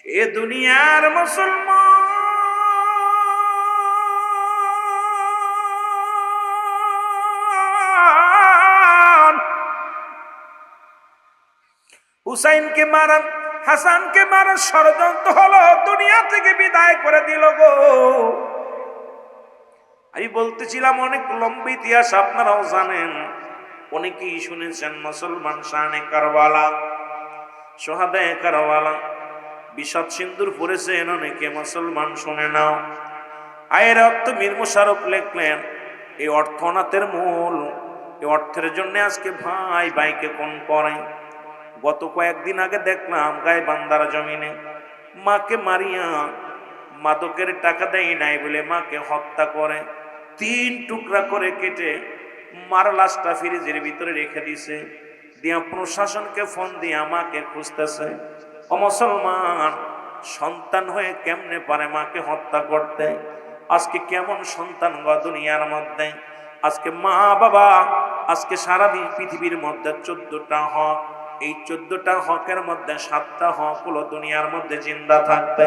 এ দুনিয়ার মুসলমান হুসাইনকে মারান, হাসানকে মারার ষড়যন্ত্র হলো, দুনিয়া থেকে বিদায় করে দিল গো। আমি বলতেছিলাম অনেক লম্বা ইতিহাস, আপনারাও জানেন, অনেকেই শুনেছেন। মুসলমান শানে কারবালা, সোহাদায়ে কারবালা, বিষাদ সিন্দুর পড়েছেন অনেকে, মুসলমান শুনে নাও। আয়ের অর্থ মীর মোশাররফ লিখলেন, এই অর্থনাথের মূল, এই অর্থের জন্য আজকে ভাই ভাইকে কোন করে। গত কয়েকদিন আগে দেখলাম গাইবান্ধার জমিনে মাকে মারিয়া, মাদকের টাকা দেয় নাই বলে মাকে হত্যা করে 3 টুকরা করে কেটে মার লাশটা ফ্রিজের ভিতরে রেখে দিছে, দিয়া প্রশাসনকে ফোন দিয়ে আমাকে খুঁজতেছে। ও মুসলমান, সন্তান হয়ে কেমনে পারে মাকে হত্যা করতে? আজকে কেমন সন্তান গো দুনিয়ার মধ্যে। আজকে মা বাবা, আজকে সারাদিন পৃথিবীর মধ্যে 14টা হক, এই 14টা হকের মধ্যে 7টা হক হলো দুনিয়ার মধ্যে জিন্দা থাকতে,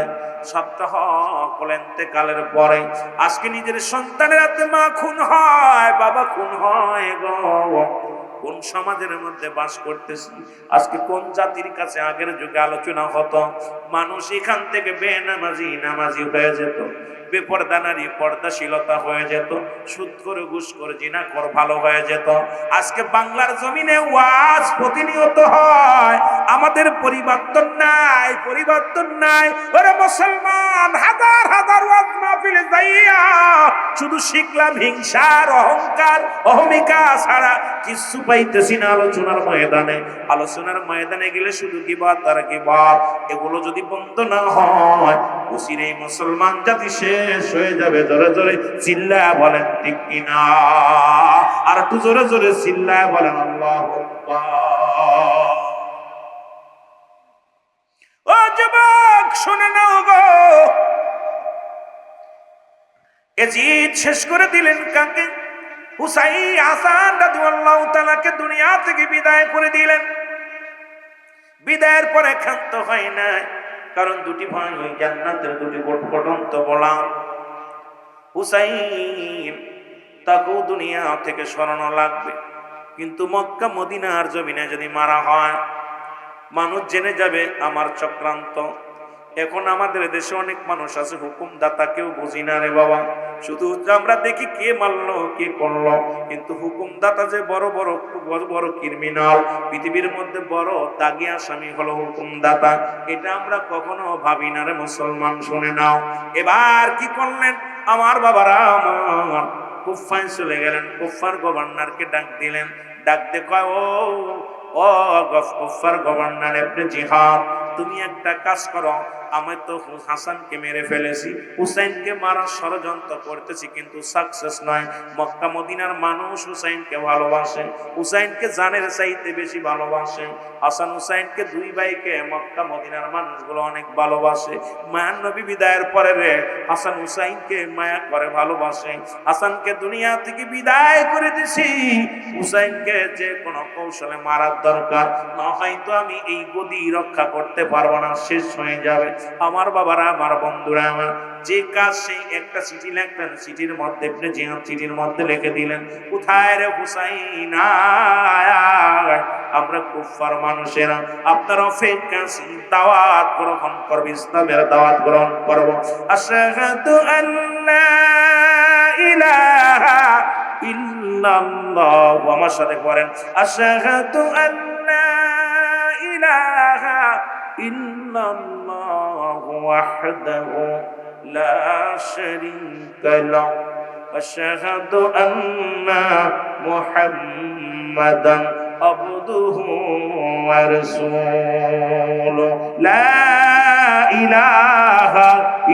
7টা হক হলো ইন্তেকালের পরে। আজকে নিজের সন্তানের হাতে মা খুন হয়, বাবা খুন হয় গো। কোন সমাজের মধ্যে বাস করতেছি? আজকে কোন জাতির কাছে আগের যুগে আলোচনা হতো, মানুষ এখান থেকে বেনামাজি নামাজি হয়ে যেত, বেপরদা নারী পর্দাশীলতা হয়ে যেত, সুদ করে ঘুষ করে জিনা কর ভালো হয়ে যেত। আজকে বাংলার জমিনে ওয়াজ প্রতিনিয়ত হয়, আমাদের পরিবর্তন নাই, পরিবর্তন নাই। ওরে মুসলমান, হাজার হাজার ওয়াজ মাহফিলে যাইয়া শুধু শিখলাম হিংসার অহংকার অহমিকা ছাড়া কিছু পাইতেছি না। আলোচনার ময়দানে, আলোচনার ময়দানে গেলে শুধু গিবত আর গিবত। এগুলো যদি বন্ধ না হয়, অচিরেই মুসলমান জাতি শেষ হয়ে যাবে। জোরে জোরে চিল্লায়া বলেন ঠিক কিনা? আর একটু জোরে জোরে চিল্লায়া বলেন আল্লাহু আকবার। ও যুবক শুনে নাও গো, ইয়াজিদ শেষ করে দিলেন কাকে? হুসাইন হাসান রাদিয়াল্লাহু তাআলাকে দুনিয়া থেকে বিদায় করে দিলেন। বিদায়ের পরে ক্ষান্ত হয় না, কারণ দুটি ভাই ওই জান্নাতের দুটি ফুটন্ত গোলাম। হুসাইন তাকেও দুনিয়া থেকে সরানো লাগবে, কিন্তু মক্কা মদিনার জমিনে যদি মারা হয়, মানুষ জেনে যাবে আমার চক্রান্ত। এখন আমাদের দেশে অনেক মানুষ আছে হুকুমদাতা, কেউ বুঝি না রে বাবা, শুধু আমরা দেখি কে মারলো কে করলো, কিন্তু হুকুমদাতা যে বড় বড় বড় বড় ক্রিমিনাল, পৃথিবীর মধ্যে বড় দাগী আসামি হলো হুকুমদাতা, এটা আমরা কখনো ভাবি না রে মুসলমান। শুনে নাও, এবার কি করলেন আমার বাবারা, আমার কুফায় চলে গেলেন, কুফার গভর্নরকে ডাক দিলেন। ডাক দে কয়, ও কুফার গভর্নর ইবনে জিহাদ, তুমি একটা কাজ করো, আমি তো হাসানকে মেরে ফেলেছি, হুসাইনকে মারার ষড়যন্ত্র করতেছি, কিন্তু সাকসেস নয়। মক্কা মদিনার মানুষ হুসাইনকে ভালোবাসে, হুসাইনকে জানের চাইতে বেশি ভালোবাসে। হাসান হুসাইনকে, দুই ভাইকে মক্কা মদিনার মানুষগুলো অনেক ভালোবাসে। মায়ার নবী বিদায়ের পরে রে হাসান হুসাইনকে মায়া করে ভালোবাসে। হাসানকে দুনিয়া থেকে বিদায় করে দিছি, হুসাইনকে যে কোনো কৌশলে মারার দরকার, না হয়তো আমি এই গদি রক্ষা করতে পারবো না, শেষ হয়ে যাবে। আমার বাবারা, আমার বন্ধুরা, আমার যে কাজ সেই একটা চিঠি লিখলেন, চিঠির মধ্যে জিহাদ চিঠির মধ্যে লিখে দিলেন, কোথায় রে হুসাইন, আমরা কুফার মানুষেরা আপনার অপেক্ষা দাওয়াত গ্রহণ করব, ইসলামের দাওয়াত গ্রহণ করব। আশহাদু আল্লা ইলাহা ইল্লাল্লাহ, আমার সাথে পড়েন, আশহাদু আল্লা ইলাহা ইল্লাল্লাহু ওয়াহদাহু লা শারীকা লাহু আশহাদু আন্না মুহাম্মাদান আবদুহু ওয়া রাসূলুহু লা ইলাহা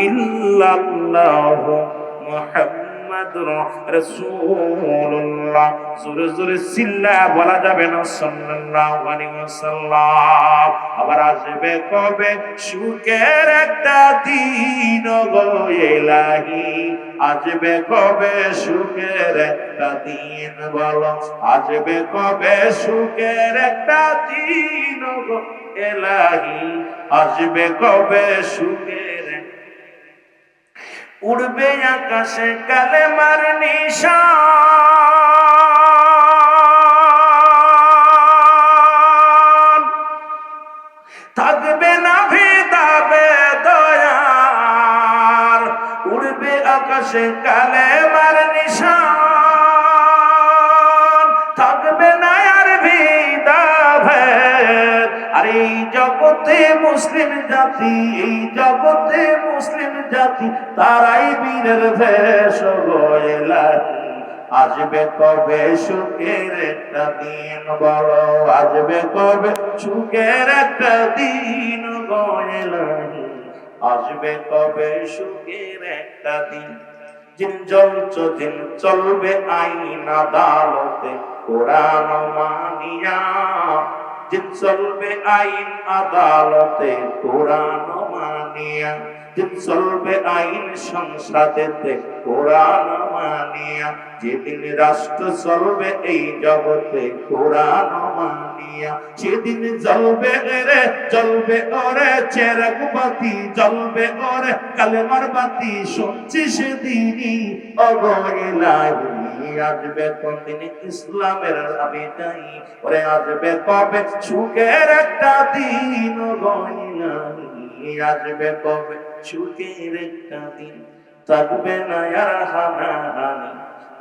ইল্লাল্লাহু মুহাম্মাদুর মুহাম্মাদুর রাসূলুল্লাহ। জোরে জোরে চিল্লা বলা যাবে না সাল্লাল্লাহু আলাইহি ওয়াসাল্লাম। আবার আসবে কবে সুখের একটা দিন গো ইলাহি, আসবে কবে সুখের একটা দিন বলো, আসবে কবে সুখের একটা দিন গো ইলাহি, আসবে কবে সুখের। উড়বে আকাশে কালেমার নিশান, থাকবে না ভেদাবে দয়ার। উড়বে আকাশে কালেমার নিশান, থাকবে না আর ভেদাভেদ। আর এই জগতে মুসলিম জাতি, এই জগতে মুসলিম জাতি, তারাই বীরের ভেষ গয়লাহি। আসবে কবে সুখের একটা দিন বলো, আসবে কবে সুখের একটা দিন গয়লাহি, আসবে কবে সুখের একটা দিন। দিন চলবে আইন আদালতে কোরআন মানিয়া, দিন চলবে আইন আদালতে কোরআন মানিয়া, দিন চলবে আইন সংসদেতে কোরআন মানিয়া, যেদিন রাষ্ট্র চলবে এই জগতে কোরআন মানিয়া, সেদিন জ্বলবে রে জ্বলবে ওরে চেরাগ বাতি, জ্বলবে ওরে কালেমার বাতি, শুনছি সেদিনই অগইলাহি। আসবে কোনদিন ইসলামের আবিদাই, ওরে আসবে কবে সুখের একটা দিন গইলাহি, আসবে কবে সুখের একটা দিন। থাকবে না আর হানাহানি,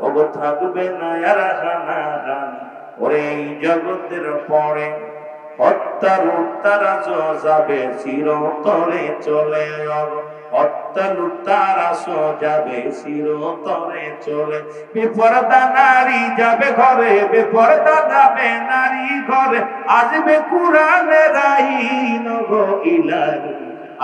ওগো থাকবে না আর হানাহানি, ওরে এই জগতের পরে হত্যার উত্তারা যাবে চিরতরে চলে, হত্যা লুটারা যাবে চিরতরে চলে। বেপরদা নারী যাবে ঘরে, বেপরদা যাবে নারী ঘরে, আসবে কোরআনের আইন গো ইলাহি,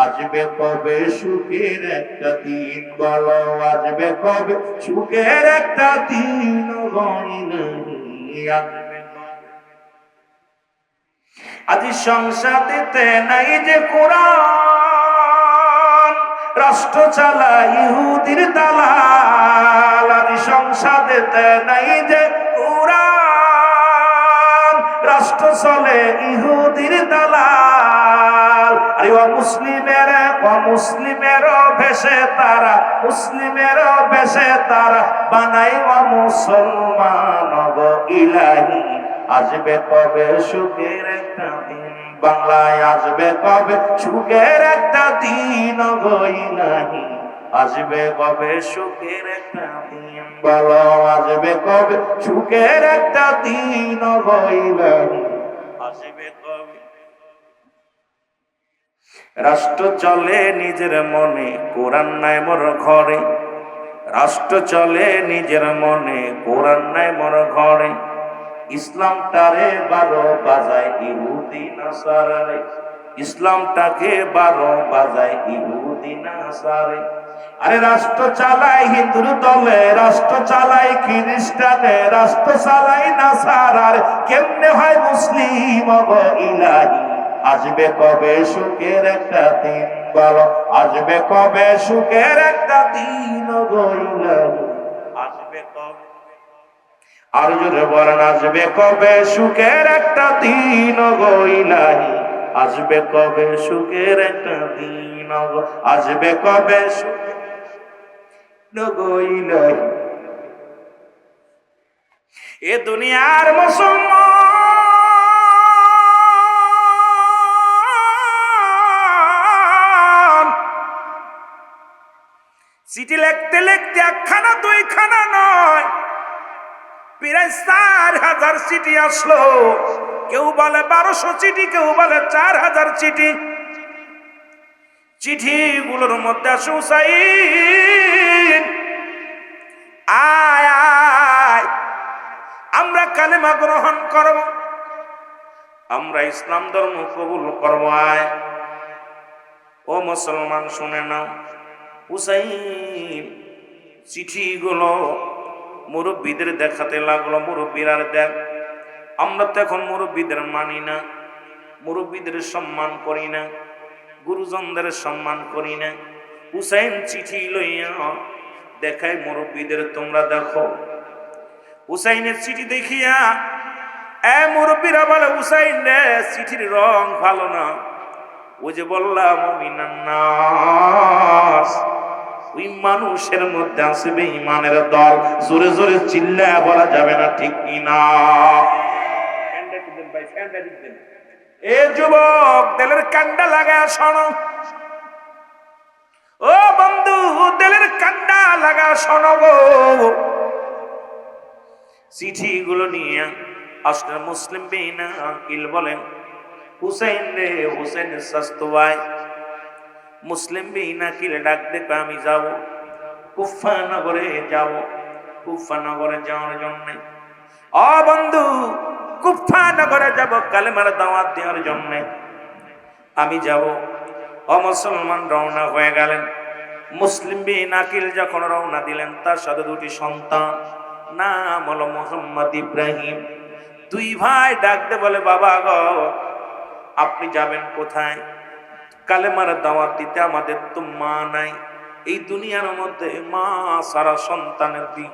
আসবে কবে সুখের একটা দিন বলো, আসবে কবে সুখের একটা দিন গো ইলাহি, আসবে কবে। আজি সংসদেতে নাই যে কোরআন, রাষ্ট্র চালায় ইহুদির দালাল। আজি সংসদেতে নাই যে কোরআন, রাষ্ট্র চলে ইহুদির দালাল। আরে ও মুসলিমের, ও মুসলিমের ভেষে তারা, মুসলিমের ভেষে তারা বানাই ও মুসলমান গো ইলাহি, আসবে কবে সুখের একটা দিন বাংলায়, আসবে কবে সুখের একটা দিন গো ইলাহি, আসবে কবে সুখের একটা দিন বলো, আসবে কবে সুখের একটা দিন গো ইলাহি, আসবে কবে। রাষ্ট্র চলে নিজের মনে, কোরআন নাই মোর ঘরে, রাষ্ট্র চলে নিজের মনে, কোরআন নাই মোর ঘরে। ইসলামটারে 12 বাজায় ইহুদি নাসারারে, ইসলামটাকে 12 বাজায় ইহুদি নাসারে। আরে রাষ্ট্র চালায় হিন্দুর দলে, রাষ্ট্র চালায় খ্রিস্টানে, রাষ্ট্র চালায় নাসারারে, কেমনে হয় মুসলিম গো ইলাহি, আসবে কবে সুখের একটা দিন বলো, আসবে কবে সুখের একটা দিন গো ইলাহি, আসবে কবে। আর জোরে বলেন আসবে কবে সুখের একটা দিন গো ইলাহি, আসবে কবে সুখের একটা দিন গো, আসবে কবে সুখের গো ইলাহি। এ দুনিয়ার মুসলমান চিঠি লিখতে লিখতে একখানা দুইখানা নয়, প্রায় 4000 চিঠি আসলো। কেউ বলে 1200 চিঠি, কেউ বলে 4000 চিঠি। চিঠিগুলোর মধ্যে আসে হুসাইন আয় আয়, আমরা কালেমা গ্রহণ করব, আমরা ইসলাম ধর্ম কবুল করব, আয়। ও মুসলমান শুনে নাও, হুসাইন চিঠিগুলো মুরব্বীদের দেখাতে লাগলো। মুরব্বীরা দেখ, আমরা তো এখন মুরব্বীদের মানি না, মুরব্বীদের সম্মান করি না, গুরুজনদের সম্মান করি না। হুসাইন চিঠি লইয়া দেখায় মুরব্বীদের, তোমরা দেখো। হুসাইনের চিঠি দেখিয়া মুরব্বীরা বলে, হুসাইন রে চিঠির রং ভালো না। ওই যে বললাম নাস, ওই মানুষের মধ্যে আছে বেঈমানের দল। জোরে জোরে চিল্লায়া বলা যাবে না, ঠিক কিনা? এ যুবক, দিলের কান্ডা লাগা শোনো। ও বন্ধু, দিলের কান্ডা লাগা শোনো গো। চিঠিগুলো নিয়ে আসলে মুসলিম বেঈনা আকিল বলেন, হুসাইন রে, হুসাইনের স্বাস্থ্য ভাই। মুসলিম বেঈনা আকিল ডাক দেখে, আমি যাব কুফা নগরে, যাব কুফা নগরে যাওয়ার জন্য। ও বন্ধু, কুফা নগরে যাব কালেমার দাওয়াত দেওয়ার জন্য আমি যাব। ও মুসলমান রওনা হয়ে গেলেন। মুসলিম বেঈনা আকিল যখন রওনা দিলেন, তার সাথে দুটি সন্তান, নাম হলো মোহাম্মদ ইব্রাহিম। দুই ভাই ডাকতে বলে, বাবা গো, আপনি যাবেন কোথায়? কালেমার দাওয়াত দিতে। আমাদের তো মা নাই এই দুনিয়ার মধ্যে, মা সারা সন্তানের দিক,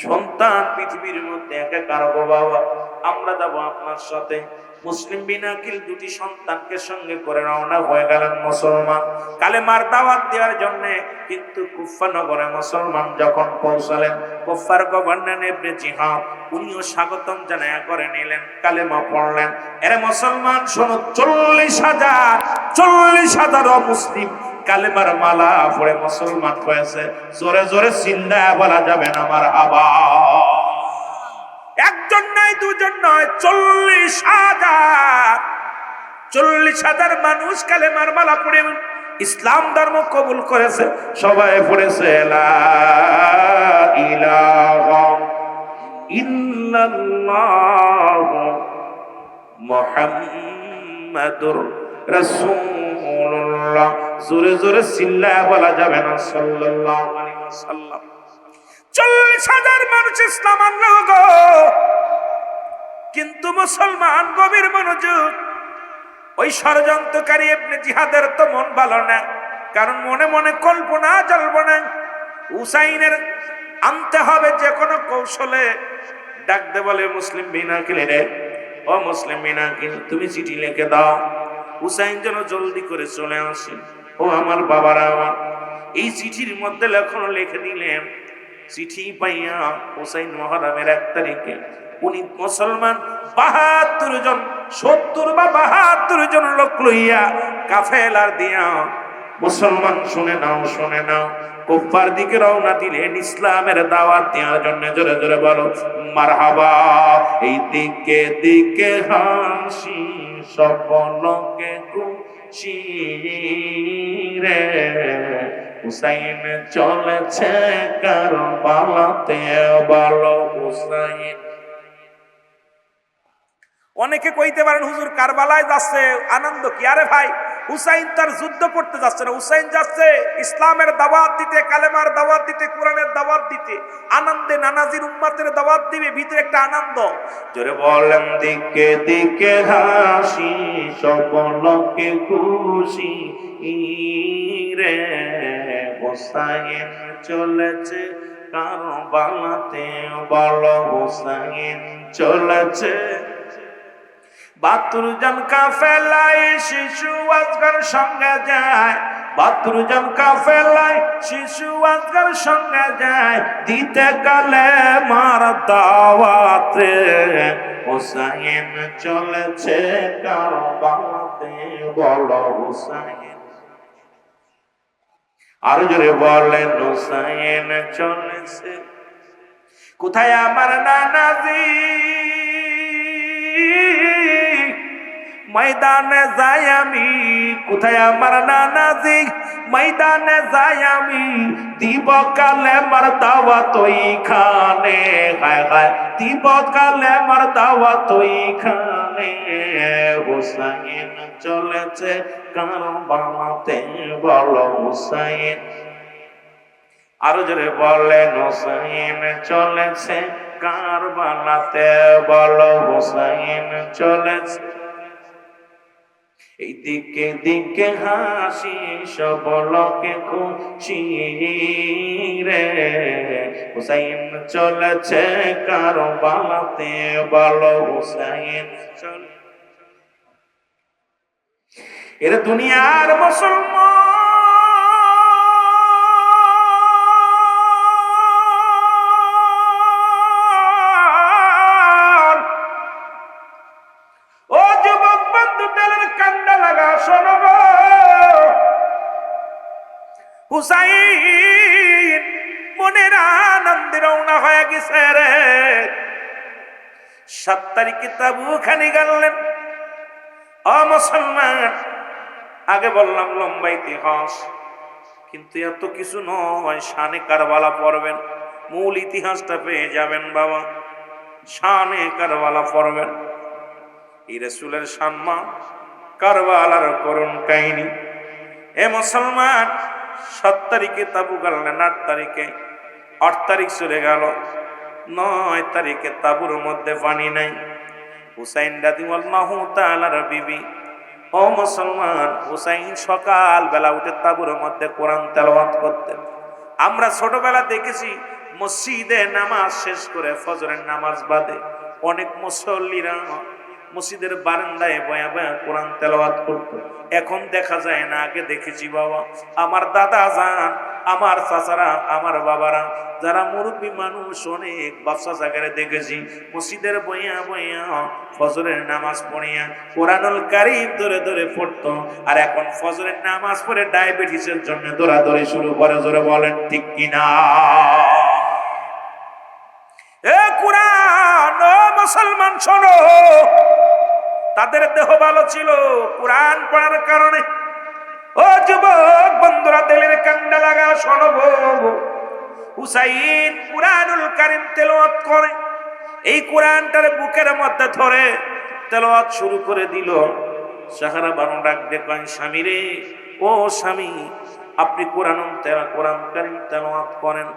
সন্তান পৃথিবীর মধ্যে একাকার গো বাবা, আমরা যাবো আপনার সাথে। মুসলিম বিনাকিল দুটি সন্তানকে সঙ্গে করে রওনা হয়ে গেলেন মুসলমান কালেমার দাওয়াত দেওয়ার জন্য। কিন্তু কুফা নগরে মুসলমান যখন পৌঁছালেন, কুফার গভর্নর ইবনে জিহাদ উনিও স্বাগতম জানায়া করে নিলেন, কালেমা পড়লেন। এরে মুসলমান শোনো, 40,000 মুসলিম কালেমার মালা পড়ে মুসলমান হয়েছে। জোরে জোরে চিল্লায়া বলা যাবে না মারহাবা। একজন নয়, দুজন নয়, 40,000 মানুষ কালেমার মালা পড়ে ইসলাম ধর্ম কবুল করেছে। সবাই পড়েছে লা ইলাহা ইল্লাল্লাহু মুহাম্মাদুর রাসূলুল্লাহ। জোরে জোরে চিল্লায়া বলা যাবে না সাল্লাল্লাহু আলাইহি ওয়াসাল্লাম। 40,000 মানুষ ইসলাম আনলো গো। কিন্তু মুসলমান গভীর মনোযোগ, ওই ষড়যন্ত্রকারী ইবনে জিহাদের তো মন ভালো না, কারণ মনে মনে কল্পনা জ্বলব না, হুসাইনের আনতে হবে যে কোনো কৌশলে। ডাকতে বলে মুসলিম বিনাকিল রে, ও মুসলিম বিনাকিল, তুমি চিঠি লিখে দাও, হুসাইন যেন জলদি করে চলে আসে। ও আমার বাবারা আমার, এই চিঠির মধ্যে লেখনো লিখে দিলেন। চিঠি পাইয়া হুসাইন মুহররমের 1 তারিখে উনি মুসলমান 72 জন, 70 বা 72 জন লোক লইয়া কাফেলার দিয়া মুসলমান শুনে নাও, শুনে নাও, কুফার দিকে রওনা দিলেন ইসলামের দাওয়াত দেওয়ার জন্য। জোরে জোরে বলো মারহাবা। এই দিকে দিকে হাসি, সব লোকে খুশি রে, হুসাইন চলেছে কারবালাতে, বলো হুসাইন। অনেকে কইতে পারেন হুজুর কারবালায় যাচ্ছে, আনন্দ কি? আরে ভাই, হুসাইন তার যুদ্ধ করতে যাচ্ছে না, হুসাইন যাচ্ছে ইসলামের দাওয়াত দিতে, কালেমার দাওয়াত দিতে, কোরআনের দাওয়াত দিতে। আনন্দে নানাজির উম্মতের দাওয়াত দিবে, ভিতরে একটা আনন্দ। জোরে বলেন দিকে দিকে হাসি, সব লোকে খুশি রে, হুসাইন চলেছে কারবালাতে, বলো হুসাইন চলেছে। 72 জন কাফেলায় শিশু আজগর সঙ্গে যায়, 72 জন কাফেলায় শিশু আজগর সঙ্গে যায়, দিতে কালেমার দাওয়াত রে, হুসাইন চলেছে কারবালাতে, বলো হুসাইন। আর জোরে বলেন হুসাইন চলেছে। কোথায় আমার নানাজি, ময়দানে যাই আমি, কোথায় আমার নানাজি, ময়দানে যাই আমি, দিব কালেমার দাওয়াত ওইখানে, হায় হায়, দিব কালেমার দাওয়াত ওইখানে, হুসাইন চলেছে কারবালাতে, বলো হুসাইন। আরো জোরে বলেন হুসাইন চলেছে কারবালাতে, বলো হুসাইন চলেছে। এই দিকে দিকে হাসি সব লোকে খুশি রে, হুসাইন চলেছে কারবালাতে, বলো হুসাইন চলে। এর দুনিয়ার মুসলমান ও যুবক বন্ধু, তেলের কান্দা লাগা শোনো, হুসাইন মনের আনন্দে রওনা হয়ে গেছে রে। 7 তারিখে তাবুখানি গেলেন। ও মুসলমান, আগে বললাম লম্বা ইতিহাস, কিন্তু এত কিছু নয়। শানে কারবালা পড়বেন, মূল ইতিহাসটা পেয়ে যাবেন বাবা। শানে কারবালা পড়বেন, এই রাসূলের সম্মান, কারবালার করুণ কাহিনী। এ মুসলমান, 7 তারিখে তাবু গাড়লেন, 8 তারিখে, 8 তারিখ চলে গেল, 9 তারিখে তাবুর মধ্যে পানি নাই। হুসাইন রাদিয়াল্লাহু তাআলার বিবি, ও মুসলমান, হুসাইন সকাল বেলা উঠে তাবুর মধ্যে কোরআন তেলাওয়াত করতেন। আমরা ছোটবেলা দেখেছি মসজিদে নামাজ শেষ করে ফজরের নামাজ বাদে অনেক মুসল্লিরা মসজিদের বারান্দায় বয়া বয়া কোরআন তেলাওয়াত করত। এখন দেখা যায় না, আগে দেখেছি বাবা। আমার দাদা যান, আমার চাচারা, আমার বাবারা, যারা মুরব্বী মানুষ, অনেক বাচ্চা জায়গায় দেখেছি মসজিদের বইয়া বইয়া ফজরের নামাজ পড়িয়া কোরআনুল কারীম ধরে ধরে পড়তো। আর এখন ফজরের নামাজ পড়ে ডায়াবেটিসের জন্য দৌড়াদৌড়ি শুরু করে। জোরে বলেন ঠিক কিনা? এ কুরআন, ও মুসলমান শোনো, তাদের দেহ ভালো ছিল কুরআন পড়ার কারণে। ও যুবক বন্ধুরা, দিলের কান্ডা লাগা শোনো, হুসাইন কুরআনুল কারীম তেলাওয়াত করে। এই কোরআনটার বুকের মধ্যে ধরে তেলাওয়াত শুরু করে দিল। সাহারা বানু ডাক দিয়ে কয়, স্বামী রে, ও স্বামী, আপনি কোরআন কারীম তেলাওয়াত করেন।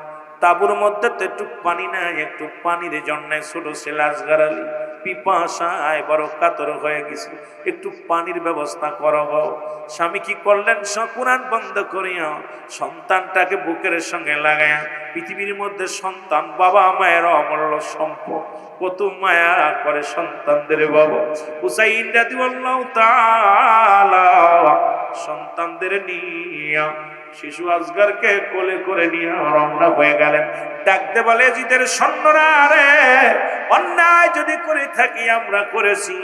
তাবুর মধ্যে তো একটু পানি নাই, একটু পানির জন্য ছোট ছেলে আসগার আলী পিপাসায় বড় কাতর হয়ে গেছে, একটু পানির ব্যবস্থা করো। স্বামী কি করলেন? কোরআন বন্ধ করিয়া সন্তানটাকে বুকের সঙ্গে লাগায়া, পৃথিবীর মধ্যে সন্তান বাবা মায়ের অমূল্য সম্পদ, কত মায়া করে সন্তানদের বাবা। হুসাইন রাদিয়াল্লাহু তাআলা সন্তানদের নিয়া শিশু আসগারকে কোলে করে নিয়ে রওনা হয়ে গেলেন। ডাকতে বলে, জিদের সৈন্যরা রে, অন্যায় যদি করে থাকি আমরা করেছি,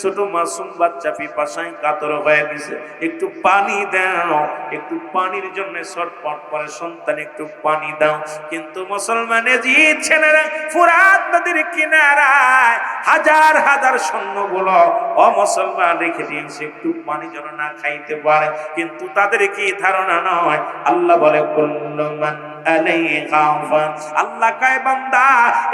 ছোট মাসুম বাচ্চা পিপাসায় কাতর হয়ে গেছে, একটু পানি দাও। একটু পানির জন্য ছটফট করে সন্তান, একটু পানি দাও। কিন্তু মুসলমানের জিদ ছেলেরা ফুরাত নদীর কিনারায় হাজার হাজার সৈন্যগুলো অমুসলমান রেখে দিয়েছে, একটু পানি যেন না খাইতে পারে। কিন্তু তাদের কি ধারণা নয়, আল্লাহ বলে কুল্লু মান আলাইহা ফান। আল্লাহ কয়, বান্দা,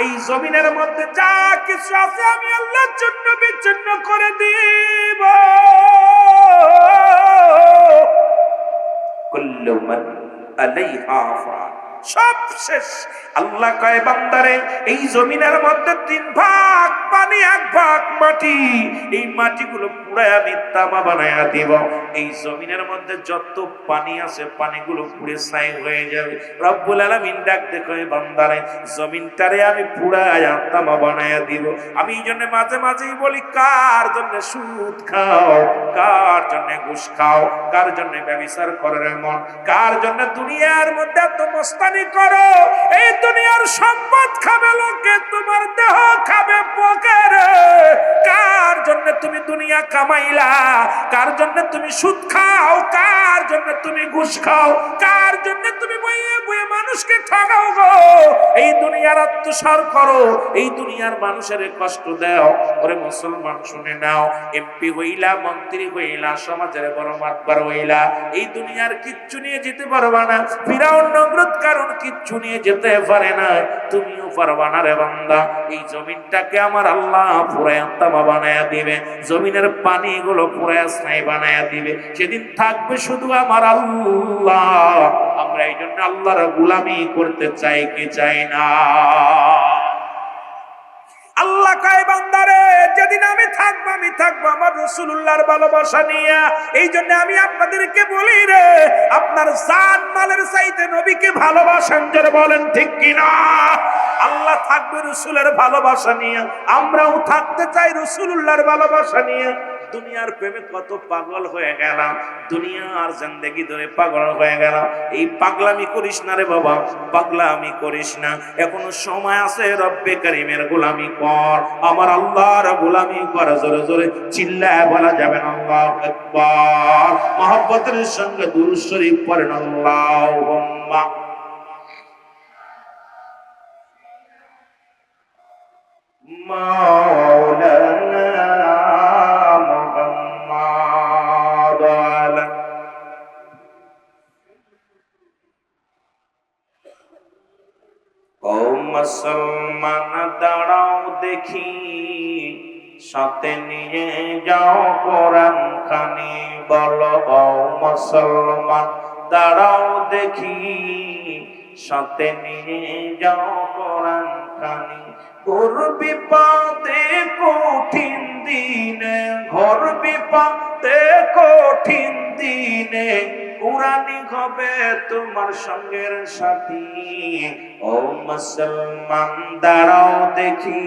এই জমিনের মধ্যে যা কিছু আছে আমি আল্লাহর জন্য বিচ্ছিন্ন করে দিব। কুল্লু মান আলাইহা ফান, সব শেষ। আল্লাহ কয়, বান্দারে, এই জমিনের মধ্যে 3 ভাগ পানি, 1 ভাগ মাটি, এই মাটিগুলো পুরাই আমি তামা বানায়া দিব। এই জমিনের মধ্যে যত পানি আছে পানিগুলো পুড়ে ছাই হয়ে যাবে। রব্বুল আলামিন ডাক দেখো, বান্দারে, জমিনটারে আমি পুরাই তামা বানায়া দিব। আমি এই জন্য মাঝে মাঝেই বলি, কার জন্য সুদ খাও, কার জন্য ঘুষ খাও, কার জন্য ব্যভিচার করার মন, কার জন্য দুনিয়ার মধ্যে এত মস্তানি করো। এই দুনিয়ার সম্পদ খাবে লোকে, তোমার দেহ খাবে পোকারে। কার জন্য তুমি দুনিয়া কামাইলা, কার জন্য তুমি সুদ খাও, কার জন্য তুমি ঘুষ খাও, কার জন্য তুমি বইয়ে বইয়ে মানুষকে ঠকাও গো। এই দুনিয়ার আত্মসার করো, এই দুনিয়ার মানুষের কষ্ট দাও। ওরে মুসলমান শুনে নাও, এমপি হইলা, মন্ত্রী হইলা, সমাজের বড় মাতবার হইলা, এই দুনিয়ার কিচ্ছু নিয়ে যেতে পারবা না। ফিরাউন নমরুদ কারণ কিচ্ছু নিয়ে যেতে পারে না, তুমিও পারবা না রে বান্দা। এই জমিনটাকে আমার আল্লাহ পুরায় তামা বানায়া দিবে, জমিনের পানিগুলো পুরায় ছাই বানায়া দিবে। সেদিন থাকবে শুধু আমার আল্লাহ, আমরা আমরা এই জন্য আল্লাহর গোলামি করতে চাই কি চাই না? আল্লাহ কয় বান্দারে, যেদিন আমি থাকবো আমার রাসূলুল্লাহর ভালোবাসা নিয়ে। এই জন্য আমি আপনাদেরকে বলি রে, আপনার জান মালের চাইতে নবীকে ভালোবাসেন, যারা বলেন ঠিক কিনা? আল্লাহ থাকবে রাসূলের ভালোবাসা নিয়ে, আমরাও থাকতে চাই রাসূলুল্লাহর ভালোবাসা নিয়ে। দুনিয়ার প্রেমে কত পাগল হয়ে গেলাম, দুনিয়ার জিন্দেগি ধরে পাগল হয়ে গেলাম। এই পাগলামি করিস না রে বাবা, পাগলামি করিস না। এখনো সময় আছে, রব্বে কারীমের গোলামি কর, আমার আল্লাহর গোলামি কর। জোরে জোরে চিল্লায় বলা যাবে না আল্লাহু আকবার। মহব্বতের সঙ্গে দুরূদ শরীফ পড়েন, আল্লাহুম্মা মাওলানা মুহাম্মাদ আলা। ও মুসলমান দাঁড়াও দেখি, সাথে নিয়ে যাও কোরআন খানি। বলো ও মুসলমান দাঁড়াও দেখি, সাথে নিয়ে যাও কোরআন খানি। ঘোর বিপদে কঠিন দিনে, ঘোর বিপদে কঠিন দিনে, কুরআনই হবে তোমার সঙ্গের সাথী। ও মুসলমান দাঁড়াও দেখি,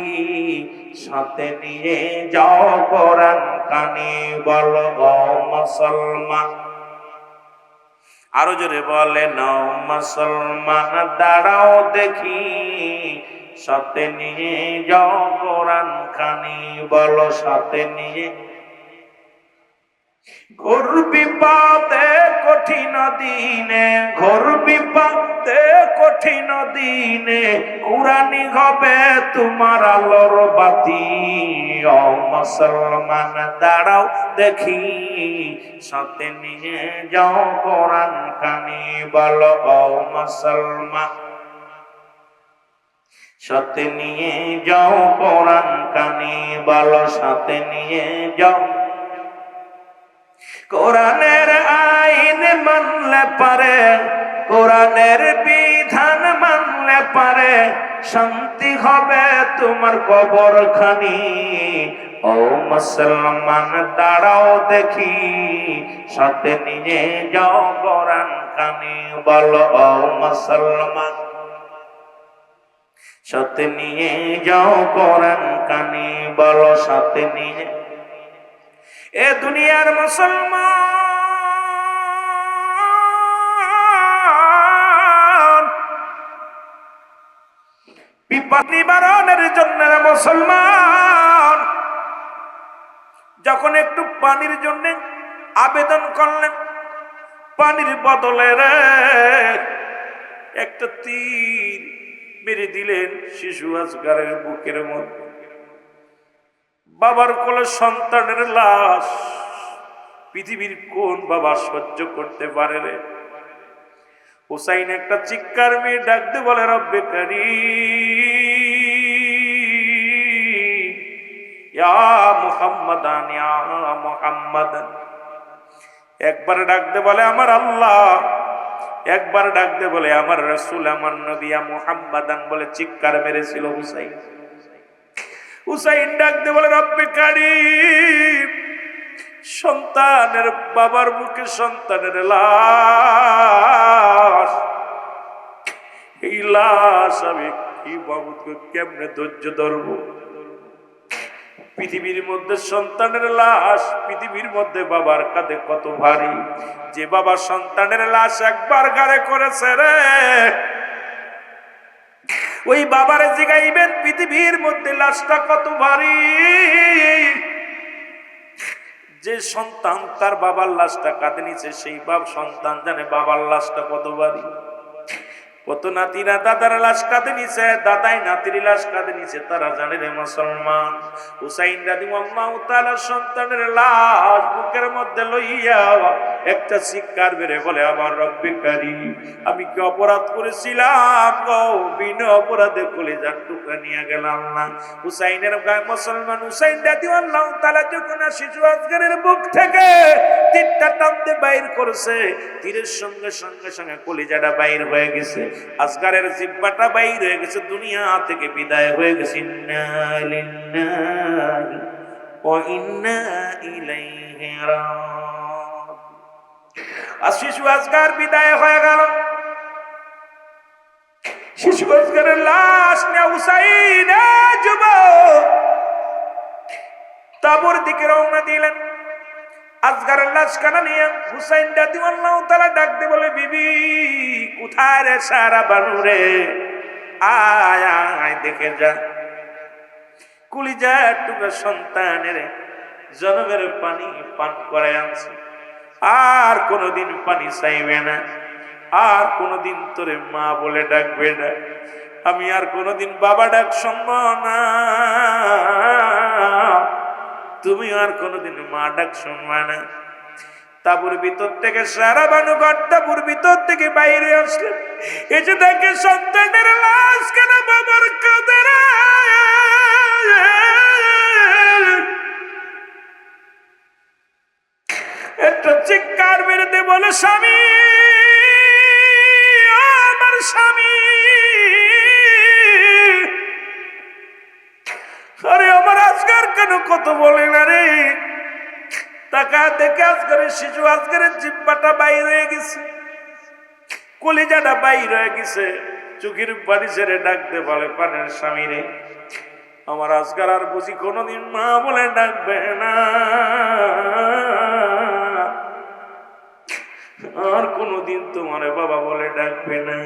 সাথে নিয়ে যাও কোরআন খানি। বলো ও মুসলমান, আরো জোরে বলেন, ও মুসলমান দাঁড়াও দেখি, সাথে নিয়ে যাও কোরআন খানি। বলো সাথে নিয়ে। ঘোর বিপদে কঠিন দিনে, ঘোর বিপদে কঠিন দিনে, কুরআনই হবে তোমার আলোর বাতি। ও মুসলমান দাঁড়াও দেখি, সাথে নিয়ে যাও কোরআন খানি। বলো ও মুসলমান, সাথে নিয়ে যাও কোরআন খানি। বলো সাথে নিয়ে যাও। কোরআনের আইন মানলে পারে, কোরআনের বিধান মানলে পারে, শান্তি হবে তোমার কবর খানি। ও মুসলমান দাঁড়াও দেখি, সাথে নিয়ে যাও কোরআন খানি। বলো ও মুসলমান, সাথে নিয়ে যাও কোরআন খানি। বলো সাথে নিয়ে। এ দুনিয়ার মুসলমান, বিপদ নিবারণের জন্য মুসলমান যখন একটু পানির জন্য আবেদন করলেন, পানির বদলে রে একটা তীর মেরে দিলেন শিশু আজগারের বুকের মধ্যে। বাবার কোলে সন্তানের লাশ, পৃথিবীর কোন বাবা সহ্য করতে পারে রে? হুসাইন একটা চিৎকার মেয়ে ডাক দিয়ে বলে, রব্বে কারীম ইয়া মুহাম্মাদান ইয়া মুহাম্মাদান। একবার ডাক দিয়ে বলে আমার আল্লাহ, একবার ডাক দিয়ে বলে আমার রাসূল, আমার নবী ইয়া মুহাম্মাদান বলে চিৎকার মেরেছিল হুসাইন। হুসাইন ডাক দিয়ে বলে, রব্বে কারীম, সন্তানের বাবার বুকে সন্তানের লাশ, এই লাশ আমি কি বাবুকে কেমনে ধৈর্য ধরব? পৃথিবীর মধ্যে সন্তানের লাশ, পৃথিবীর মধ্যে বাবার কাঁধে কত ভারী। যে বাবা সন্তানের লাশ একবার ঘাড়ে করেছে রে, ওই বাবারে জিগাইবেন পৃথিবীর মধ্যে লাশটা কত ভারী। যে সন্তান তার বাবার লাশটা কাঁধে নিছে, সেই বাপ সন্তান জানে বাবার লাশটা কত ভারী। কত নাতিরা দাদার লাশ কাঁধে নিছে, দাদাই নাতির লাশ কাঁধে নিছে, তারা জানে রে মুসলমান। হুসাইন রাদিয়াল্লাহু তাআলা সন্তানের লাশ বুকের মধ্যে লইয়া একটা চিৎকার বেরে বলে, আমার রব্বে কারীম, আমি কি অপরাধ করেছিলাম গো? বিনা অপরাধে কলিজার টুকরা নিয়ে গেলাম না। হুসাইনের গায়ে মুসলমান হুসাইন রাদিয়াল্লাহু তাআলা যখন শিশু আজগরের বুক থেকে তীরটা টানতে বাইর করেছে, তীরের সঙ্গে সঙ্গে সঙ্গে কলিজাটা বাইর হয়ে গেছে, আসগারের জিহ্বাটা বাইর হয়ে গেছে, দুনিয়া থেকে বিদায় হয়ে গেছে। ইন্না লিল্লাহি ওয়া ইন্না ইলাইহি রাজিউন। আর শিশু আসগার বিদায় হয়ে গেল। শিশু আসগারের লাশ নিয়ে হুসাইন যুবক তাবুর দিকে রওনা দিলেন। আসগারের লাশ কানা নিয়ে হুসাইন রাদিয়াল্লাহু তাআলা ডাক দিয়ে বলে, বিবি কোথায় রে সারা বানু রে, আয় আয় দেখে যা, কলিজার টুকরা সন্তানের জনমের পানি পান করে আনছে, আর কোনোদিন পানি চাইবে না, আর কোনোদিন তোরে মা বলে ডাকবে না, আমি আর কোনোদিন বাবা ডাক শুনবো না, তুমি আর কোনোদিন মা ডাক শুনবা না। তাবুর ভিতর থেকে সারা বানু ঘর তাবুর ভিতর থেকে বাইরে আসলেন। এসে দেখে সন্তানের লাশ কেন বাবার কাঁধে, একটা চিৎকার মেরেতে বলে, স্বামী, আমার স্বামী, আরে আমার আসগার কেন কত বলে না রে। টাকা দেখে আসগারের শিশু আসগারের জিহ্বাটা বাইর হয়ে গেছে, কলিজাটা বাইর হয়ে গেছে, চোখের পানি ছেড়ে ডাকতে বলে, পানের স্বামী রে, আমার আসগার আর বুঝি কোনোদিন মা বলে ডাকবে না, আর কোনোদিন তোমার বাবা বলে ডাকবে না,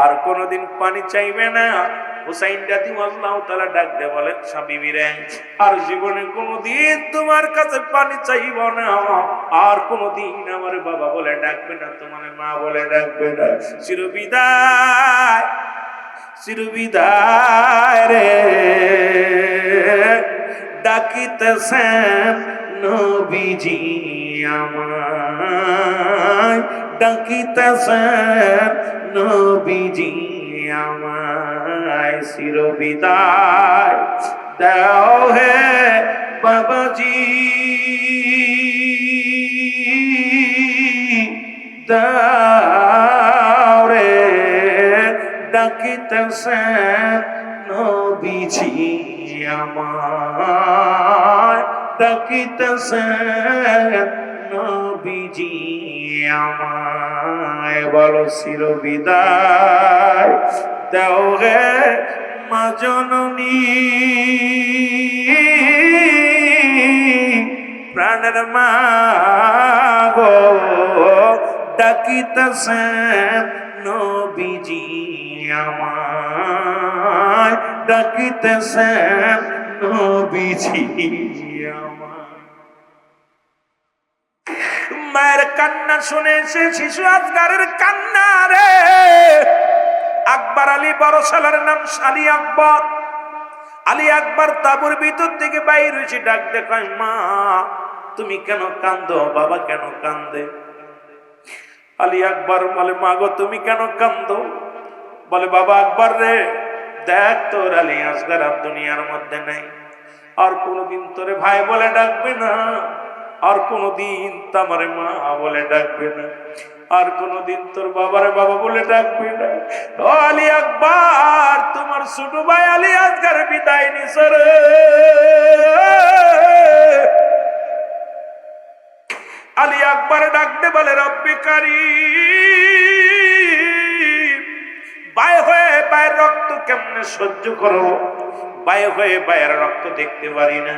আর কোনোদিন পানি চাইবে না। হুসাইন রাদিয়াল্লাহু তাআলা ডাক দিয়ে বলে, স্বামী রে, আর জীবনে কোনোদিন তোমার কাছে পানি চাইব না, আর কোনোদিন আমার বাবা বলে ডাকবে না, তোমার মা বলে ডাকবে না। চিরবিদায়, চিরবিদায় রে, ডাকিতেছেন নবীজি আমায়, ডাকিতেছেন নবীজি আমায়, চিরবিদায় দাও হে বাবাজি, দাও রে, ডাকিতেছেন নবীজি আমায়, ডাকিতেছেন নবীজি আমায়, বলো চিরবিদায় দাও হে মা জননী, প্রাণের মা গো, ডাকিতেছেন নবীজি আমায়, ডাকিতেছেন নবীজি আমায়। মায়ের কান্না শুনেছে শিশু আসগারের কান্না রে। আকবর আলী বড় শালার নাম আলী আকবর। আলী আকবর তাবুর ভিতর থেকে বাইর হয়েছে, ডাক দেখায়, মা তুমি কেন কান্দো, বাবা কেন কান্দে? আলী আকবর বলে, মা গো তুমি কেন কান্দো? বলে, বাবা আকবর রে, দেখ তোর আলী আসগার আর দুনিয়ার মধ্যে নেই, আর কোনোদিন তোরে ভাই বলে ডাকবে না, আর কোনোদিন তোমারে মা বলে ডাকবে না, আর কোনোদিন তোর বাবারে বাবা বলে ডাকবে না। ও আলী আকবর, তোমার ছোট ভাই আলী আসগার বিদায় নিছে রে। আলী আকবর ডাকতে বলে, রব্বে কারীম, বায় হয়ে বায়ের রক্ত কেমনে সহ্য করো? বায় হয়ে বায়ের রক্ত দেখতে পারি না।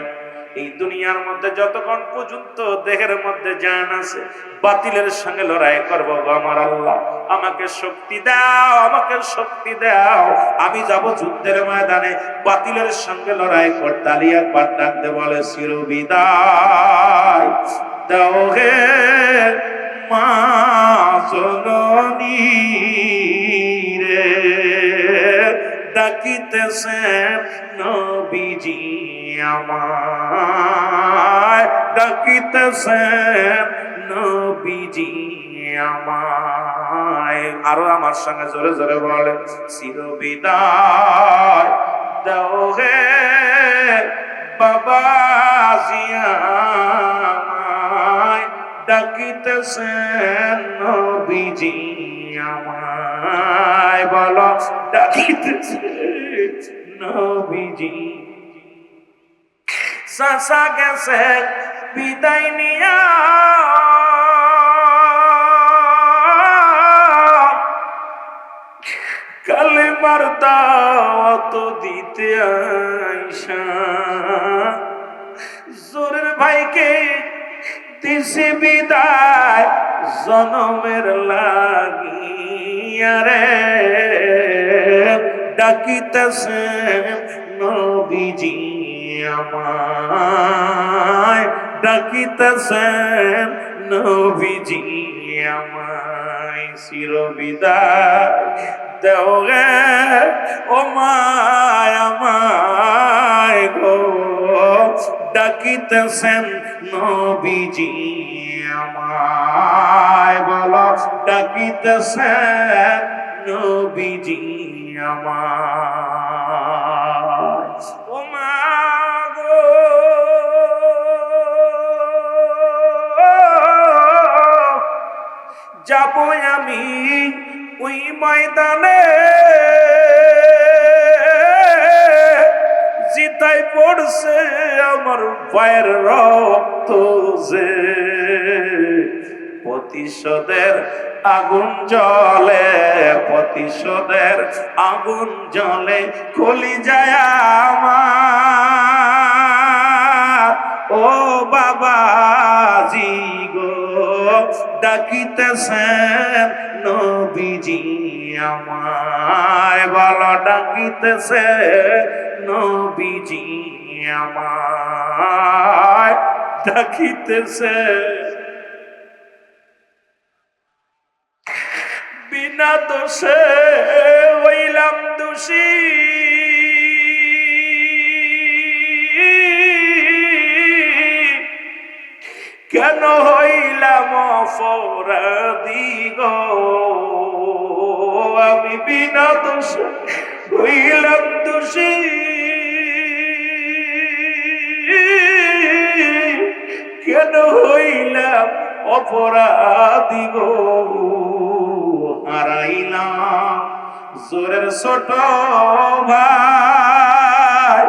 এই দুনিয়ার মধ্যে যতক্ষণ পর্যন্ত দেহের মধ্যে জান আছে, বাতিলের সঙ্গে লড়াই করবো গো আমার আল্লাহ, আমাকে শক্তি দাও, আমাকে শক্তি দাও, আমি যাব যুদ্ধের ময়দানে বাতিলের সঙ্গে লড়াই করতে। আলী আকবর ডাকতে বলে, চিরবিদায় দাও হে মা জননী রে, ডাকিতেছেন নবীজি আমায়, ডাকিতেছেন নবীজি আমায়। আরো আমার সঙ্গে জোরে জোরে বলেন, চিরবিদায় দাও হে বাবা জিয়া আমায়, ডাকিতেছেন নবীজি আমায়। বলো, ডাকিতেছেন নবীজি। চাচা গেছে বিদায় নিয়া, কালেমার দাওয়াত দিতে আইসা, জোরের ভাইকে দিছে বিদায় জনমের লাগিয়া রে, ডাকিতেছেন নবীজি আমায়, ডাকিতেছেন নবীজি আমায়। চিরবিদায় দেও গে ও মায় আমায় গো, ডাকিতেছেন নবীজি আমায়। বলো, ডাকিতেছেন নবীজি আমায়। ও মা গো, যাবো আমি ওই ময়দানে, জিতাই পড়ছে আমার পায়ের রক্ত যে, প্রতিশোধের আগুন জ্বলে, প্রতিশোধের আগুন জ্বলে কলিজায় আমার। ও বাবাজি গো, ডাকিতেছেন নবীজি আমায়। বলো, ডাকিতেছেন নবীজি আমায়, ডাকিতেছেন। বিনা দোষে হইলাম দোষী, কেন হইলাম অপরাধী গো, আমি বিনা দোষে হইলাম দোষী, কেন হইলাম অপরাধী গো। হারাইলাম জোরের ছোট ভাই,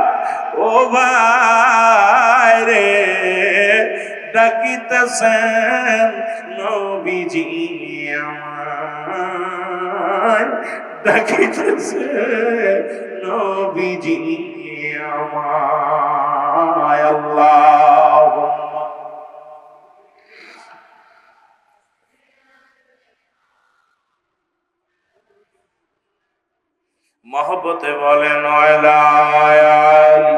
ও ভাই রে, ডাকিতেছেন নবীজি আমায়, ডাকিতেছেন নবীজি আমায়। আল্লাহুম্মা মহব্বতে বলেন ওয়ালা আলি।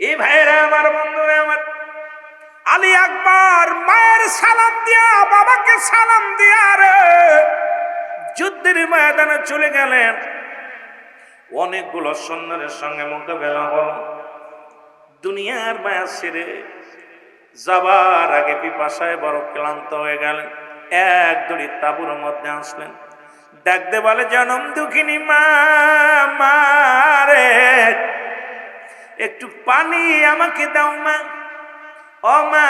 এই ভাইরা আমার, বন্ধুরা আমার, আলী আকবর মায়ের সালাম দিয়া, বাবাকে সালাম দিয়া রে যুদ্ধের ময়দানে চলে গেলেন। অনেকগুলো সৈন্যের সঙ্গে মোকাবেলা হলো। দুনিয়ার মায়া ছেড়ে যাবার আগে পিপাসায় বড় ক্লান্ত হয়ে গেলেন। এক দড়ি তাঁবুর মধ্যে আসলেন, ডাকতে বলে, জনম দুঃখিনী মা, মারে একটু পানি আমাকে দাও মা, ও মা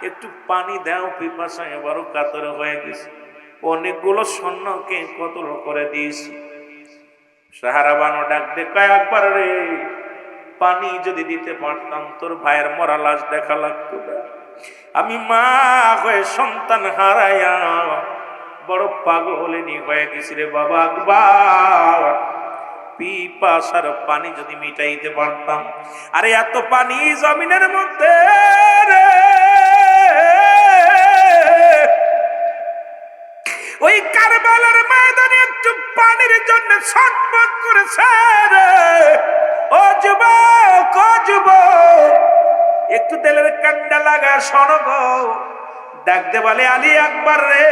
একটু পানি দাও, পিপাসায় বড় কাতর হয়ে গেছে। অনেকগুলো সৈন্যকে কতল করে দিয়েছি। সাহারা বানো ডাক দে, কয় একবার রে, পানি যদি দিতে পারতাম তোর ভাইয়ের মরা লাশ দেখা লাগতো না। আমি মা হয়ে সন্তান হারাইয়া বড় পাগলিনী হয়ে গেছি রে বাবা আকবর, পিপাসার পানি যদি মিটাইতে পারতাম। আরে এত পানি জমিনের মধ্যে রে, ওই কারবালার ময়দানে একটু পানির জন্য ছটফট করেছে রে। ও যুবক, ও যুবক, একটু তেলের কান্ডা লাগা শোনো গো, ডাকতে বলে, আলী আকবর রে,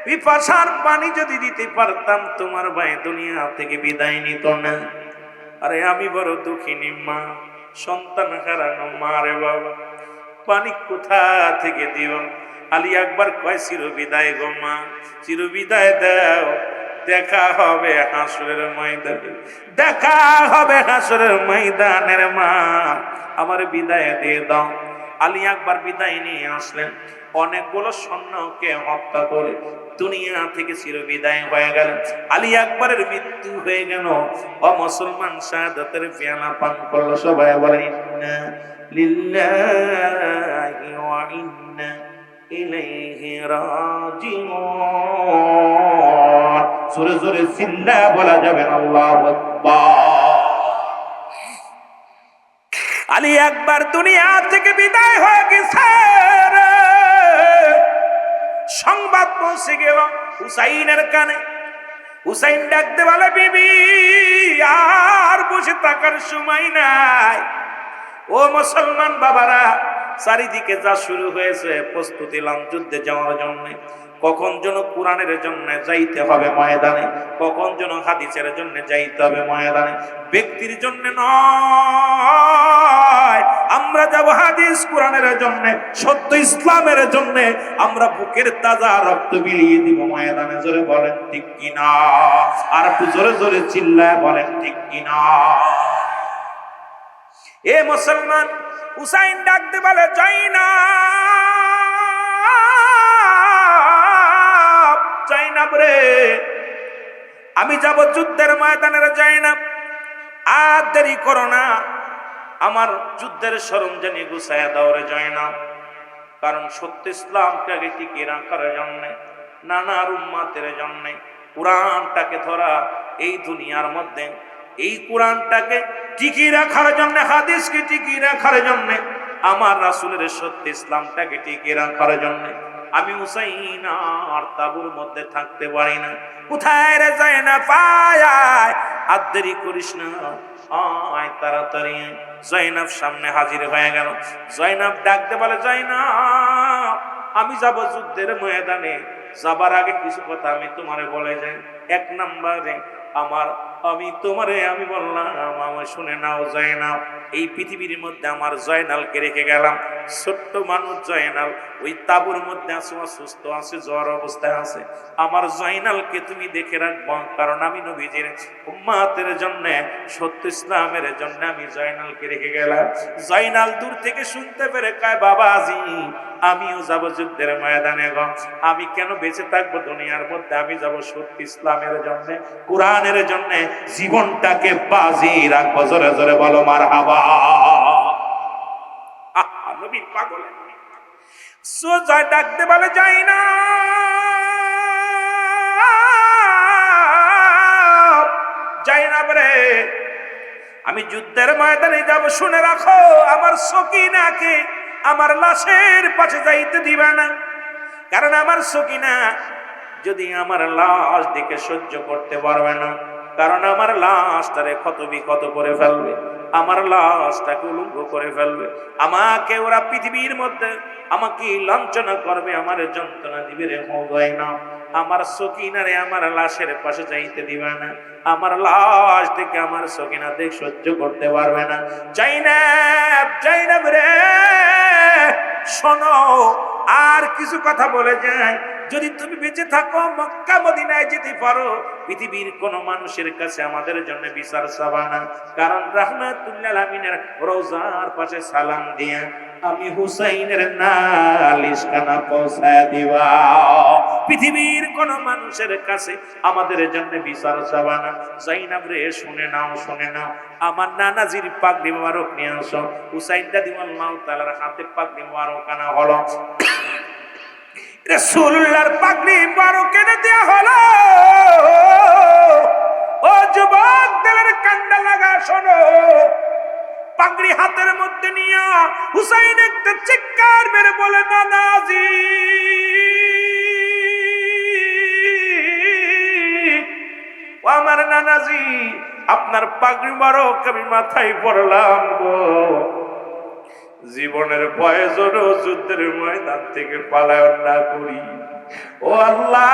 পিপাসার পানি যদি দিতে পারতাম তোমার ভাই দুনিয়া থেকে বিদায় নিত না। আরে আমি বড় দুঃখিনী মা, সন্তান হারানো মা রে বাবা, পানি কোথা থেকে দিও? আলী আকবর কয়, চির বিদায় গো মা, চির বিদায় দাও, দেখা হবে হাসরের ময়দানে, দেখা হবে হাসরের ময়দানের মা, আমার বিদায় দিয়ে দাও। আলী আকবর বিদায় নিয়ে আসলেন, অনেকগুলো সৈন্যকে হত্যা করে দুনিয়া থেকে চির বিদায় হয়ে গেলেন। আলী আকবরের মৃত্যু হয়ে গেল। ও মুসলমান, শাহাদাতের পেয়ালা পান করলো। সবাই বলেন ইন্না লিল্লাহি ওয়া ইন্না ইলাইহি রাজিউন। জোরে জোরে চিল্লা বলা যাবে না, আল্লাহু আকবার। আলী আকবর দুনিয়া থেকে বিদায় হয়ে গেছে। সংবাদ পৌঁছে গেল হুসাইনের কানে। হুসাইন ডাকতে বলে, বিবি আর বসে থাকার সময় নাই। ও মুসলমান বাবারা, চারিদিকে যা শুরু হয়েছে, প্রস্তুতি লাম যুদ্ধে যাওয়ার জন্য। কখন যেন কোরআনের জন্য যাইতে হবে ময়দানে, কখন যেন হাদিসের জন্য যাইতে হবে ময়দানে। ব্যক্তির জন্য নয়, আমরা যাব হাদিস কোরআনের জন্য, সত্য ইসলামের জন্য। আমরা বুকের তাজা রক্ত বিলিয়ে দিব ময়দানে। জোরে বলেন ঠিক কিনা? আর একটু জোরে জোরে চিল্লায় বলেন ঠিক কিনা? এ মুসলমান, হুসাইন ডাকতে বলে, জাইনাব রে, আমি যাব যুদ্ধের ময়দানে। জাইনাব, আর দেরি করো না, আমার যুদ্ধের সরঞ্জাম গুছাইয়া দাও রে জাইনাব। কারণ সত্য ইসলামকে আগে টিকিয়ে রাখার জন্য, নানার উম্মাতের জন্য, কোরআনটাকে ধরা এই দুনিয়ার মধ্যে, এই কোরআনটাকে টিকিয়ে রাখার জন্য, হাদিসকে টিকিয়ে রাখার জন্য, আমার রাসূলের সত্য ইসলামটাকে টিকিয়ে রাখার জন্য আমি হুসাইন আর তাবুর মধ্যে থাকতে পারি না। কোথায় রে জাইনাব? আয় আর দেরি করিস না, আয় তাড়াতাড়ি। জাইনাব সামনে হাজির হয়ে গেল। জাইনাব ডাকতে বলে, জাইনাব, আমি যাব যুদ্ধের ময়দানে, যাবার আগে কিছু কথা আমি তোমারে বলে যাই। এক নম্বরে আমি বললাম, আমার শুনে নাও জাইনাব, এই পৃথিবীর মধ্যে আমার জয়নালকে রেখে গেলাম। ছোট্ট মানুষ জয়নাল ওই তাবুর মধ্যে আছে, অসুস্থ আছে, জ্বর অবস্থায় আছে। আমার জয়নালকে তুমি দেখে রাখবো, কারণ আমি নবীজির উম্মতের জন্য, সত্য ইসলামের জন্য আমি জয়নালকে রেখে গেলাম। জয়নাল দূর থেকে শুনতে পেরে কয়, বাবাজি, আমিও যাব যুদ্ধের ময়দানে গো। আমি কেন বেঁচে থাকবো দুনিয়ার মধ্যে? আমি যাব সত্য ইসলামের জন্য, কোরআনের জন্য, জীবনটাকে বাজি রাখবো। জোরে জোরে বলো মারহাবা। নবীর পাগল সোজা ডাকতে বলে, যাই না রে, আমি যুদ্ধের ময়দানে যাব। শুনে রাখো, আমার সকিনাকে আমার লাশের পাশে যাইতে দিবে না। কারণ আমার সকিনা যদি আমার লাশ দিকে সহ্য করতে পারবে না, কারণ আমার লাশটারে ক্ষত বিক্ষত করে ফেলবে, আমার লাশটাকে উলঙ্গ করে ফেলবে। আমাকে ওরা পৃথিবীর মধ্যে আমাকে লাঞ্ছনা করবে, আমার যন্ত্রণা দিবে রে না। আমার সকিনারে আমার লাশের পাশে যাইতে দিবে না, আমার লাশ থেকে আমার সকিনা দেখ সহ্য করতে পারবে না। জাইনাব রে, শোনো, আর কিছু কথা বলে যায়। যদি তুমি বেঁচে থাকো, মক্কা মদিনায় যেতে পারো, পৃথিবীর কোন মানুষের কাছে আমাদের জন্য বিচার চাবা না। কারণ রাহমাতুল্লিল আলামিনের রওজার পাশে সালাম দিয়া আমি হুসাইনের নালিশখানা পৌঁছায় দিবা। পৃথিবীর কোন মানুষের কাছে আমাদের জন্য বিচার চাবা না। জাইনাব রে, শুনে নাও, শুনে নাও, আমার নানাজির পাগড়ি মোবারক নিয়ে আসো। হুসাইন রাদিয়াল্লাহু তাআলার হাতে পাগড়ি মোবারক আনা হলো। রাসূলুল্লাহর পাগড়ি মোবারক এনে দেয়া হলো। ও যুবক, দিলের কান্ডা লাগা, শোনো। পাগড়ি হাতের মধ্যে নিয়ে হুসাইন একটা চিৎকার মেরে বলে, নানাজি, ও আমার নানাজি, আপনার পাগড়ি মোবারক আমি মাথায় পরলাম গো। জীবনের প্রয়োজন যুদ্ধের ময়দান থেকে পালায়ন না করি। ও আল্লাহ,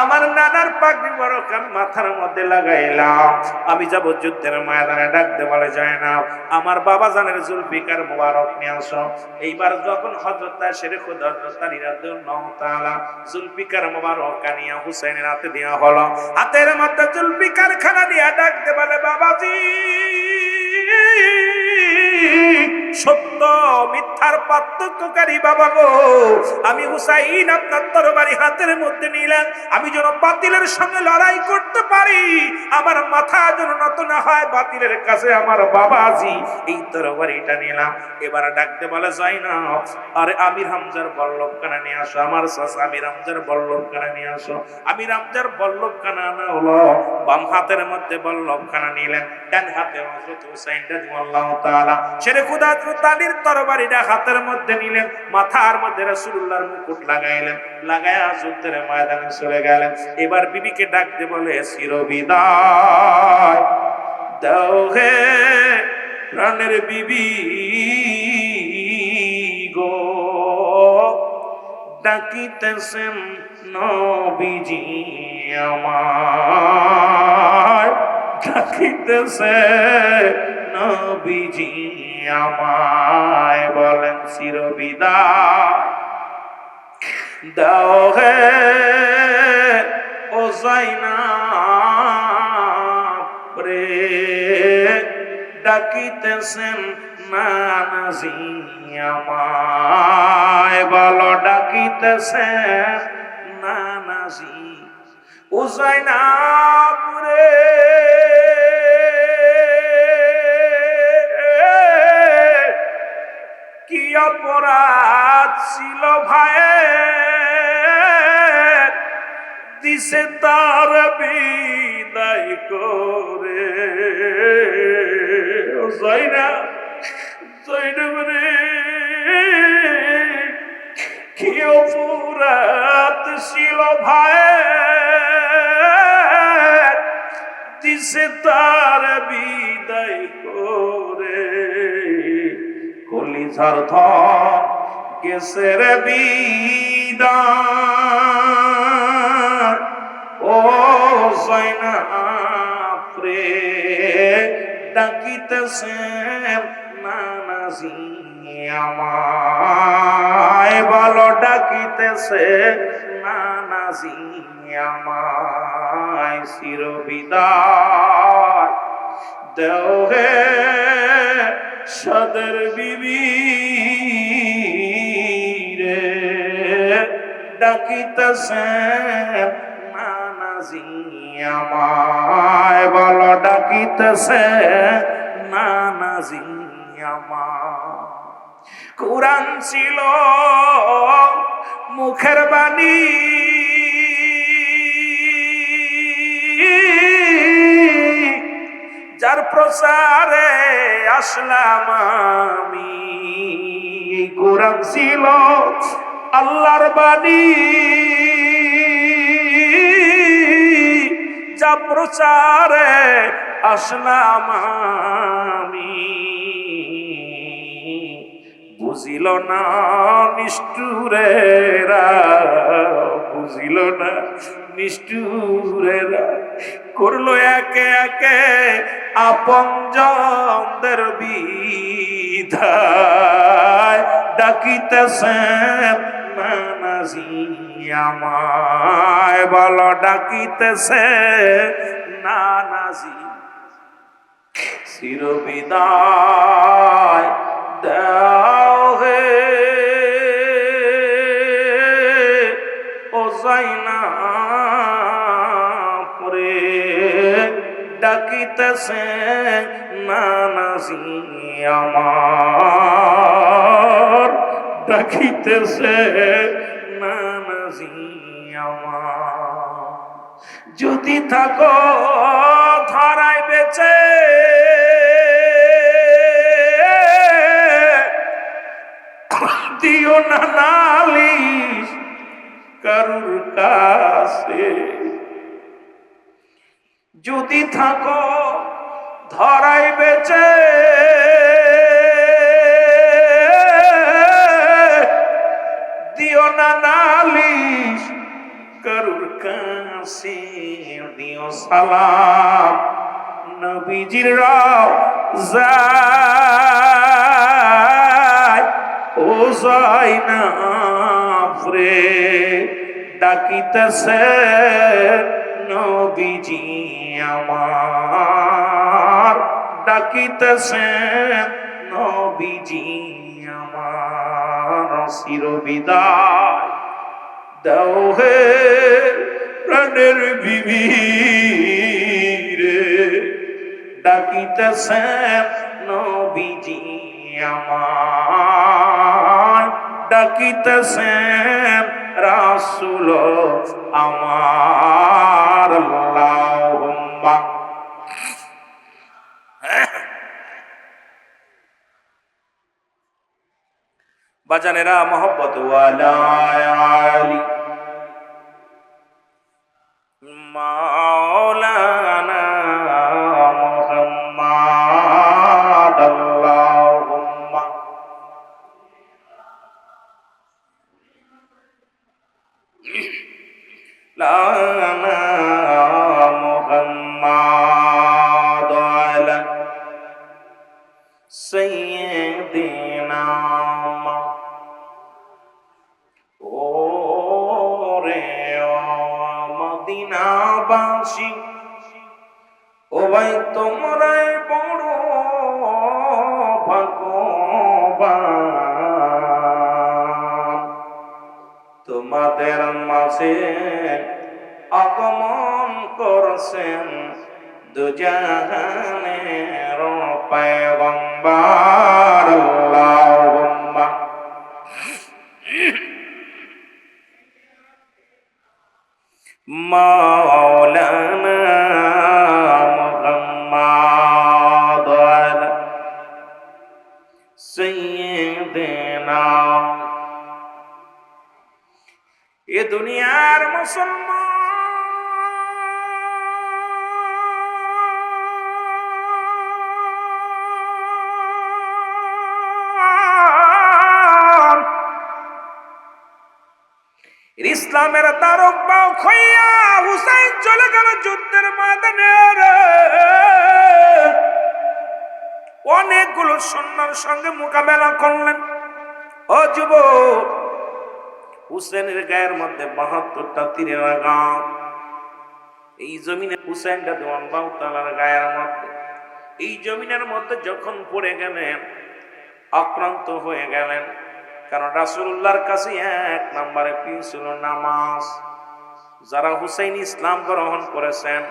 আমার নানার পাগড়ি বড়খান মাথার মধ্যে লাগাইলাম, আমি যাব যুদ্ধের ময়দানে, ডাকতে বলে যায় না আমার বাবা জানের জুলফিকার মুবারক নিয়ে আসো। এইবার যখন হযরত শেরে খুদা হযরত আলী রাদিয়াল্লাহু তাআলা জুলফিকার মুবারক কানিয়া হুসাইনের হাতে দেওয়া হলো, হাতের মধ্যে জুলফিকার খানা দিয়া ডাকতে বলে বাবাজি, সত্য মিথ্যার পার্থক্যকারী বাবা গো, আমি হুসাইন আপনার তরবারি হাতের মধ্যে নিলাম, আমি যেন বাতিলের সঙ্গে লড়াই করতে পারি, আমার মাথা যেন নত না হয় বাতিলের কাছে, আমার বাবাজি এই তরবারিটা নিলাম। এবার ডাকতে বলে যাই না, আরে আমির হামজার বল্লভ কানা নিয়ে আসো, আমার চাচা আমির হামজার বল্লভ কানা নিয়ে আসো। আমির হামজার বল্লভ কানা না হলো, বাম হাতের মধ্যে বল্লভ কানা নিলেন, ডান হাতে হযরত হুসাইন রাদিয়াল্লাহু তাআলা শেরে খুদা হযরত আলীর তরবারিটা হাতের মধ্যে নিলেন, মাথার মধ্যে রাসূলুল্লাহর মুকুট লাগাইলেন, লাগায়া যুদ্ধের ময়দানে চলে গেলেন। এবার বিবিকে ডাকতে বলে চিরবিদায় দাও হে প্রাণের বিবি গো, ডাকিতেছেন নবীজি আমায়, ডাকিতেছে নবীজি আমায়, বলেন চিরবিদায় দাও হে ও যায়নাব রে, ডাকিতেছেন নানাজি আমায়, বলো ডাকিতেছেন নানাজি ও যায়নাব রে, কি অপরাধ ছিল ভাইয়ের, দিছে তার বিদায় করে। যায়নাব, যায়নাব রে, কি অপরাধ ছিল ভাইয়ের, দিছে তার বিদায় করে। কলিজার ধন গেছে রে বিদায়, ও যায়নাব রে, ডাকিতেছেন নানাজি আমায়, বলো ডাকিতেছে নানাজি আমায়, চিরবিদায় দেও হে সাদের বিবি রে, ডাকিতেছেন নানাজি আমায়, বলো ডাকিতেছে নানাজি আমায়। কুরআন ছিল মুখের বাণী, যার প্রচারে আসলাম আমি। কুরআন ছিল আল্লাহর বাণী, যা প্রচারে আসলাম আমি। বুঝিল না নিষ্ঠুরেরা, বুঝিল না নিষ্ঠুরেরা, করলো একে একে আপনজনদের বিদায়, ডাকিতেছেন নানাজি আমায়, বলো ডাকিতেছে নানাজি, চিরবিদায় দাও হে ও যায়নাব রে, ডাকিতেছে নানাজি আমার, ডাকিতেছে নানাজি আমার। যদি থাকো ধরায় বেঁচে, দিও না নালিশ কারুর কাছে। যদি থাকো ধরাই বেঁচে, কাছে দিও সালাম নবীজির রওজায় ও যায়নাব রে ডাকিতেছে নবীজি আমার ডাকিতেছে নবীজি আমার চিরবিদায় দাও হে প্রাণের বিবি রে ডাকিতেছেন নবীজি আমার ডাকিতেছেন রাসূল আমার আল্লাহুম্মা বাজানেরা মোহব্বত ওয়ালা আলী মাওলানা মুহাম্মদ আল্লাহুম্মা লানা মুহাম্মদ আলা সাইয়্যিদিনা মদিনাবাসী ও ভাই তোমরাই বড় ভাগ্যবান তোমাদের মাঝে আগমন করছেন দুজাহানের পয়গম্বর আল্লাহুম্মা মাওলানা মুহাম্মদ আলা সাইয়্যিদিনা এ দুনিয়ার মুসলমান ইসলামের তারক বাও খইয়া হুসাইন চলে গেল যুদ্ধের ময়দানে অনেকগুলো সৈন্যের সঙ্গে মোকাবেলা করলেন ও যুবক হুসেনের গায়ের মধ্যে ৭২টা তীরের আঘাত এই জমিনে হুসেনটা দেওয়ান বাউ তাআলার গায়ের মধ্যে এই জমিনের মধ্যে যখন পড়ে গেলেন আক্রান্ত হয়ে গেলেন কারণ রাসূলুল্লাহর কাছে এক নম্বরে প্রিয় ছিল নামাজ যারা হুসাইন ইসলাম গ্রহণ করেছেন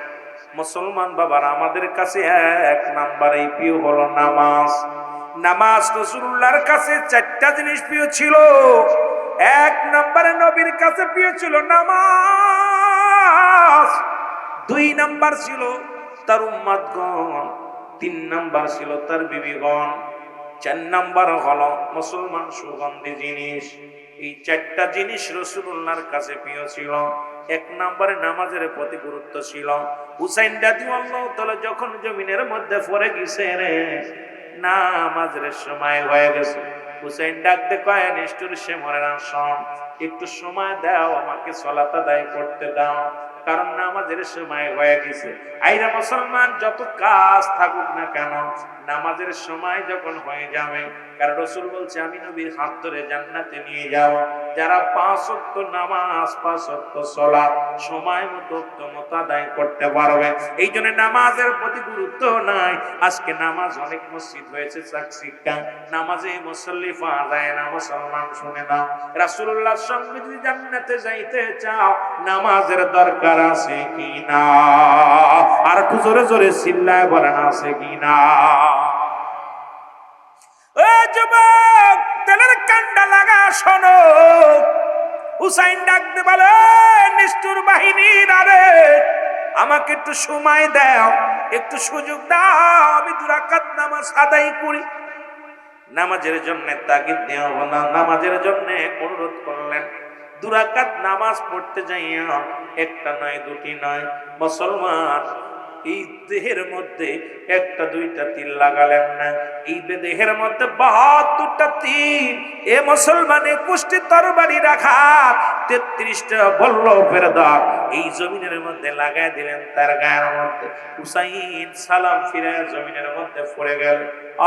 মুসলমান বাবারা আমাদের কাছে এক নম্বরে প্রিয় হলো নামাজ নামাজ রাসূলুল্লাহর কাছে 4টা জিনিস প্রিয় ছিল এক নম্বরে নবীর কাছে প্রিয় ছিল নামাজ 2 নাম্বার ছিল তার উম্মতগণ 3 নাম্বার ছিল তার বিবিগণ 4 নাম্বার হলো মুসলমান সুগন্ধি জিনিস এই 4টা জিনিস রাসূলুল্লাহর কাছে প্রিয় ছিল 1 নম্বরে নামাজের প্রতি গুরুত্ব ছিল হুসাইন রাদিয়াল্লাহু তাআলা যখন জমিনের মধ্যে পড়ে গেছে রে নামাজের সময় হয়ে গেছে হুসাইন ডাকতে কয় নিষ্ঠুর সে মরে না শোন একটু সময় দাও আমাকে সালাত আদায় করতে দাও কারণ নামাজের সময় হয়ে গেছে আইরা মুসলমান যত কাজ থাকুক না কেন নামাজের সময় যখন হয়ে যাবে কারণ রাসূল বলছে আমি নবীর হাত ধরে জান্নাতে নিয়ে যাব যারা 5 ওয়াক্ত নামাজ 5 ওয়াক্ত সালাত সময় মতো আদায় করতে পারবে এই জন্য নামাজের প্রতি গুরুত্ব নাই আজকে নামাজ অনেক মসজিদ হয়েছে চাকচিক্কা নামাজে মুসল্লি পাওয়া যায় না মুসলমান শুনে নাও রাসূলুল্লাহর সঙ্গে যদি জান্নাতে যাইতে চাও নামাজের দরকার আছে কিনা আর একটু জোরে জোরে চিল্লায় বলেন আছে কিনা ও যুবক তেলের কান্ডা লাগা শোনো হুসাইন ডাকতে বলে নিষ্ঠুর বাহিনীর আরে আমাকে একটু সময় দাও একটু সুযোগ দাও আমি 2 রাকাত নামাজ আদায় করি নামাজের জন্য তাগিদ দেওয়া না নামাজের জন্য অনুরোধ করলেন 2 রাকাত নামাজ পড়তে যাইয়া একটা নয় দুটি নয় মুসলমান এই দেহের মধ্যে একটা দুইটা তীর লাগালেন না এই দেহের মধ্যে 72টা তীর, এ মুসলমান 21টি তরবারি রাখা, 33টা বল্লভের দাগ এই জমিনের মধ্যে লাগাই দিলেন তার গায়ের মধ্যে। হুসাইন সালাম ফিরে জমিনের মধ্যে পড়ে গেল,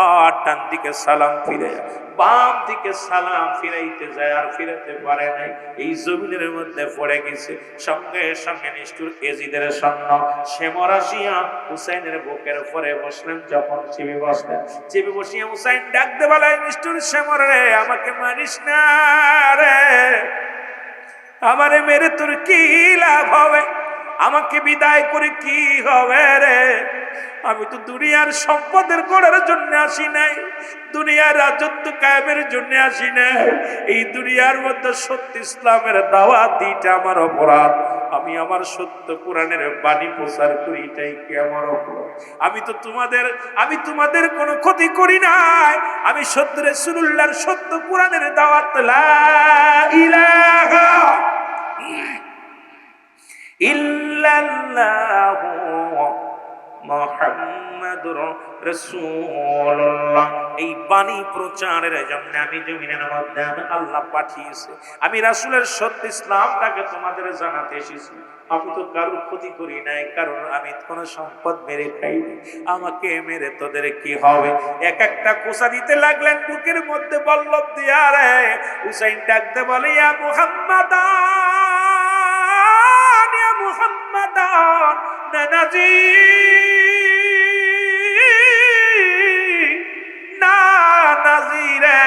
আর ডান দিকে সালাম ফিরে, বাম দিকে সালাম ফিরাইতে যায় আর ফিরাতে পারে নাই, এই জমিনের মধ্যে পড়ে গেছে। সঙ্গে সঙ্গে নিষ্ঠুর এজিদের সৈন্য শেমর আসিয়া হুসাইনের বুকের উপরে বসলেন। যখন চেপে বসলেন, চেপে বসিয়া হুসাইন ডাকতে বলে, নিষ্ঠুর শেমর রে, আমাকে মারিস না রে, আমারে মেরে তোর কি লাভ হবে, আমাকে বিদায় করে কি হবে রে, আমি তো দুনিয়ার সম্পদের করার জন্য আসি নাই, দুনিয়ার রাজত্ব কায়েমের জন্য আসি নাই, এই দুনিয়ার মধ্যে সত্য ইসলামের দাওয়াত দিতে আমার অপরাধ, আমি আমার সত্য কোরআনের বাণী প্রচার করি, এটাই কি আমার অপরাধ? আমি তোমাদের কোনো ক্ষতি করি নাই, আমি সত্য রাসূলুল্লাহর সত্য কোরআনের দাওয়াত, লা ইলাহা ইল্লাল্লাহু মুহাম্মাদুর রাসূলুল্লাহ, এই বাণী প্রচারের জন্য আমি জমিনের মধ্যে আল্লাহ পাঠিয়েছে, আমি রাসূলের সত্য ইসলামটাকে তোমাদের জানাতে এসেছি। আমি তো কারোর ক্ষতি করি নাই, কারণ আমি কোনো সম্পদ মেরে খাইনি, আমাকে মেরে তোদের কি হবে? এক একটা কোষা দিতে লাগলেন বুকের মধ্যে বল্লভ দিয়া রে। হুসাইন ডাকতে বলে, ইয়া মুহাম্মাদান, ইয়া মুহাম্মাদান, নানাজি নাজিরে,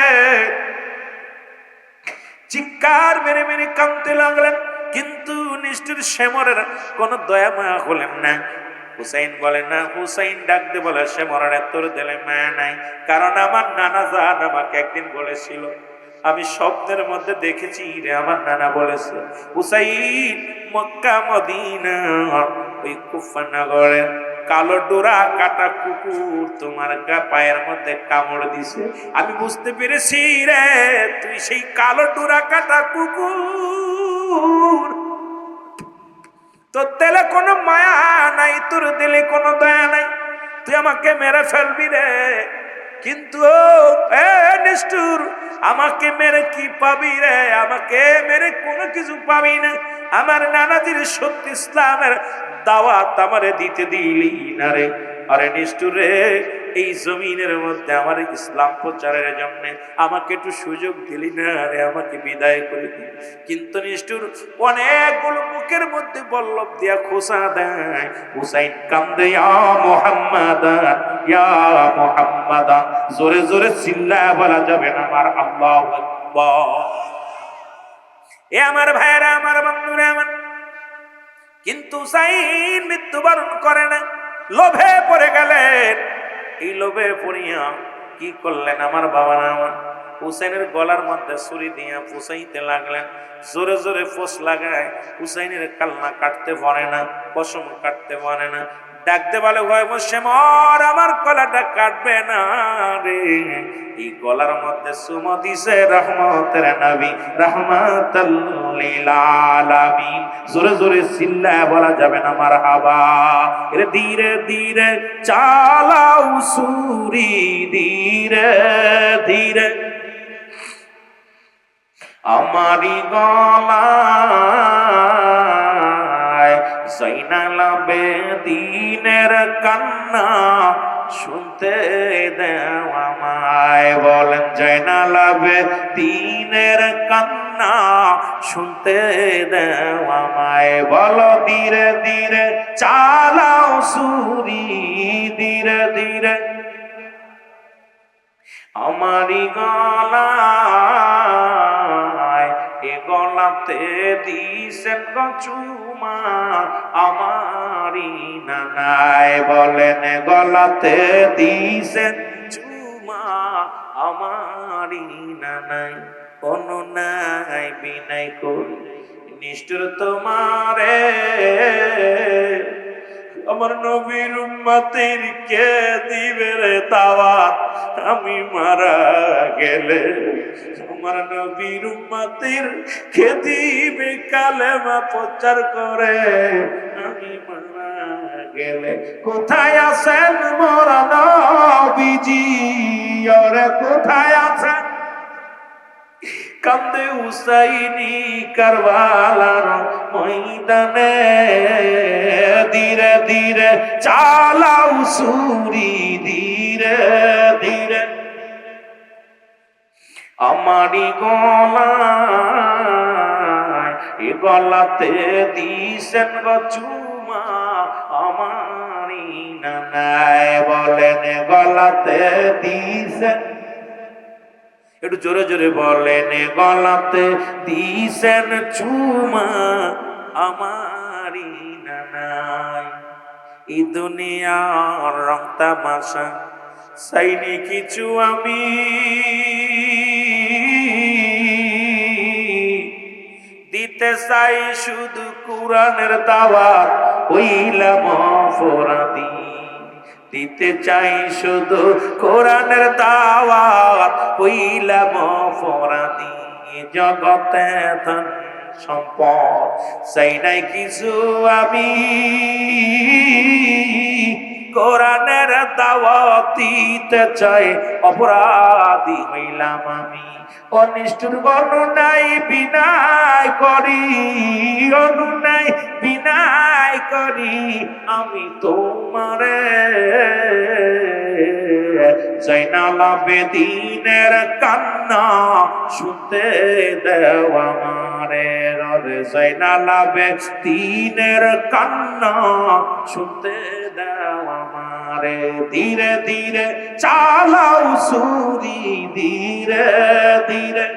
চিৎকার মেরে মেরে কাঁদতে লাগলেন, কিন্তু নিষ্ঠুর শেমরের কোন দয়া মায়া হলেন না। হুসাইন বলে না, হুসাইন ডাকতে বলে, শেমরের তোর দিলে মায়া নাই, কারণ আমার নানা জান আমাকে একদিন বলেছিল, আমি স্বপ্নের মধ্যে দেখেছি রে, আমার নানা বলেছে, হুসাইন মক্কা মদিনা ওই কুফা নগরে কালো ডোরা কাটা কুকুর তোমার পায়ের মধ্যে কামড় দিছে, আমি বুঝতে পেরেছি রে তুই সেই কালো ডোরা কাটা কুকুর, তোর দিলে কোনো মায়া নাই, তোর দিলে কোনো দয়া নাই, তুই আমাকে মেরে ফেলবি রে। কিন্তু নিষ্ঠুর, আমাকে মেরে কি পাবি রে? আমাকে মেরে কোনো কিছু পাবি না, আমার নানাজির সত্য ইসলামের দাওয়াত আমারে দিতে দিলি না রে। আরে নিষ্ঠুর রে, এই জমিনের মধ্যে আমার ইসলাম প্রচারের জন্য আমাকে একটু সুযোগ দিলি না রে, আমাকে বিদায় করে দিলি। কিন্তু নিষ্ঠুর অনেকগুলো মুখের মধ্যে বল্লভ দিয়া খোসা দেয়। হুসাইন কান্দে, ইয়া মুহাম্মাদান, ইয়া মুহাম্মাদান, জোরে জোরে চিল্লায় বলা যাবে না আমার আল্লাহু আকবার। এ আমার ভাইরা, আমার বন্ধুরা আমার, কিন্তু হুসাইন মৃত্যুবরণ করে না, লোভে পড়ে গেলেন। এই লোভে পড়িয়া কি করলেন আমার বাবা না, আমার হুসাইনের গলার মধ্যে ছুরি দিয়া ফুসাইতে লাগলেন, জোরে জোরে ফোস লাগায়। হুসাইনের কালনা কাটতে পারে না, পশম কাটতে পারে না, ডাকতে বলে, ভয় বসে মর, আমার গলাটা কাটবে না রে। এই গলার মধ্যে সুমো দিছে রহমতের নবী, রাহমাতাল লিল আলামিন। জোরে জোরে চিল্লায় বলা যাবে না মারহাবা। এর ধীরে ধীরে চালাও সুরি, ধীরে ধীরে আমারি গলায় জয়নাল আবেদীনের কান্না শুনতে দেও আমায়। বলেন, জয়নাল আবেদীনের কান্না শুনতে দেও আমায়। বলো, ধীরে ধীরে চালাও সুরি, ধীরে ধীরে আমারি গলায়, এ গলাতে দিছেন চুমা আমারি নানায়। বলেন, গলাতে দিছেন চুমা আমারি নানায়। অনুনাই বিনাই করি নিষ্ঠুর তোমারে, আমার নবীর উম্মতের কে দিবে রে দাওয়াত আমি মারা গেলে? আমার নবীর উম্মতের কে দিবে কালেমা প্রচার করে আমি মারা গেলে কোথায় আছেন মোর নবীজি ওরে কোথায় আছেন কান্দে হুসাইনি কারবালার ময়দানে ধীরে ধীরে চালাও সুরি ধীরে ধীরে আমারি গলাতে দিছেন গো চুমা আমারি নানায় বলেন গলাতে দিছেন একটু জোরে জোরে বলেন গলাতে দিছেন চুমা আমারি নানায় এই দুনিয়ার রং তামাশা চাইনি কিছু আমি দিতে চাই শুধু কুরআনের দাওয়াত হইলাম অপরাধী দিতে চাই শুধু কোরআনের দাওয়াত হইলাম অপরাধী জগতে ধন সম্পদ চাই নাই কিছু আমি কোরআনের দাওয়াত দিতে চাই অপরাধী হইলাম আমি অনিষ্ঠুর অনুনাই বিনায় করি অনুনাই বিনায় করি আমি তোমারে জাইনাল আবেদিনের কান্না শুনতে দেও আমারে রে জাইনাল আবেদিনের কান্না শুনতে দেও আমারে ধীরে ধীরে চালাও সুরি ধীরে ধীরে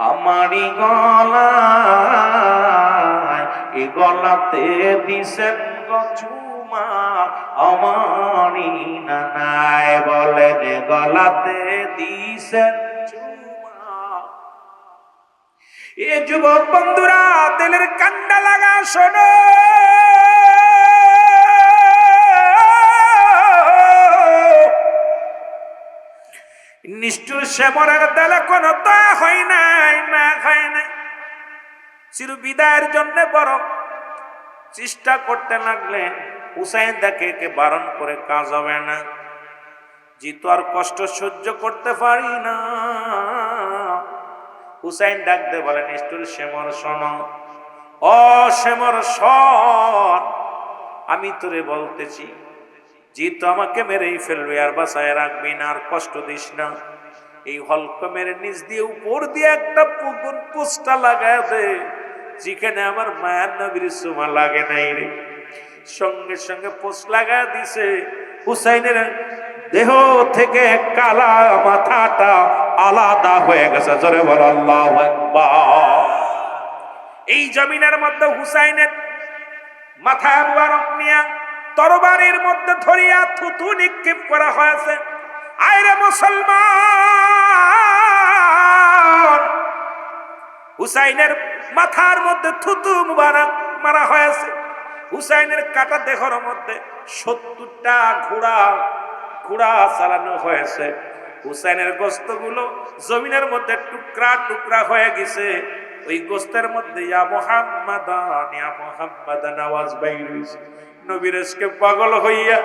আমারি গলায় এ গলাতে দিছেন গো চুমা আমারি নানায় বলেন গলাতে দিছেন চুমা এ যুবক বন্ধুরা দিলের কান্ডা লাগা শোনো নিষ্ঠুর শ্যামরের দেলে কোনো দয়া হয় নাই না হয় নাই চির বিদায়ের জন্য বড় চেষ্টা করতে লাগলেন হুসাইন তাকে বারণ করে কাজ হবে না জিতু আর কষ্ট সহ্য করতে পারি না হুসাইন ডাকতে বলে নিষ্ঠুর শ্যামর শোনো ও শ্যামর শোন আমি তোরে বলতেছি জিতু আমাকে মেরেই ফেলবে আর বাসায় রাখবি না আর কষ্ট দিস না এই হলক মেরে নিচ দিয়ে উপর দিয়ে একটা পোস্টা লাগায় দে যেখানে আমার মায়ের নবীর সুমা লাগে নাই রে সঙ্গে সঙ্গে পোস্ট লাগায় দিছে হুসাইনের দেহ থেকে কালা মাথাটা আলাদা হয়ে গেছে জোরে বল আল্লাহু আকবার এই জমিনের মধ্যে হুসাইনের মাথা মুবারক নিয়া তরবারির মধ্যে ধরিয়া থুতু নিক্ষেপ করা হয়েছে আইরে মুসলমান হুসাইনের মাথার মধ্যে থুতু মুবারক মারা হয়েছে হুসাইনের কাটা দেহর মধ্যে 70টা ঘোড়া চালানো হয়েছে হুসাইনের গোস্তগুলো জমিনের মধ্যে টুকরা টুকরা হয়ে গেছে ওই গোস্তের মধ্যে ইয়া মুহাম্মাদান আওয়াজ বাইর হইছে নবীরকে পাগল হইয়া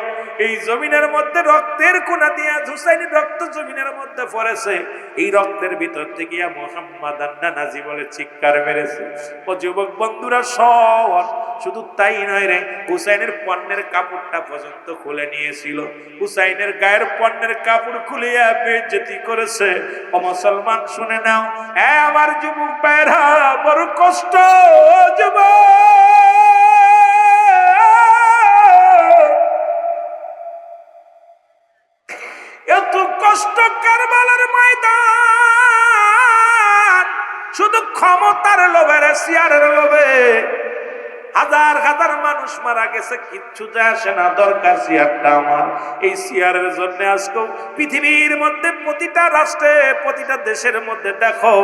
এই জমিনের মধ্যে রক্তের কোনা দিয়া হুসাইনের রক্ত জমিনের মধ্যে পড়েছে এই রক্তের ভিতর থেকে ইয়া মুহাম্মাদান নানাজি বলে চিৎকার মেরেছে ও যুবক বন্ধুরা সব শুধু তাই নয় রে হুসাইনের পণ্যের কাপড়টা পর্যন্ত খুলে নিয়েছিল হুসাইনের গায়ের পণ্যের কাপড় খুলিয়া বেইজ্জতি করেছে ও মুসলমান শুনে নাও এ আমার যুবক ভাইরা বড় কষ্ট যুবক এত কষ্ট কারবালার ময়দান শুধু ক্ষমতার লোভে চেয়ারের লোভে হাজার হাজার মানুষ মারা গেছে কিচ্ছু যায় আসে না দরকার চেয়ারটা আমার এই চেয়ারের জন্য আজকেও পৃথিবীর মধ্যে প্রতিটা রাষ্ট্রে প্রতিটা দেশের মধ্যে দেখো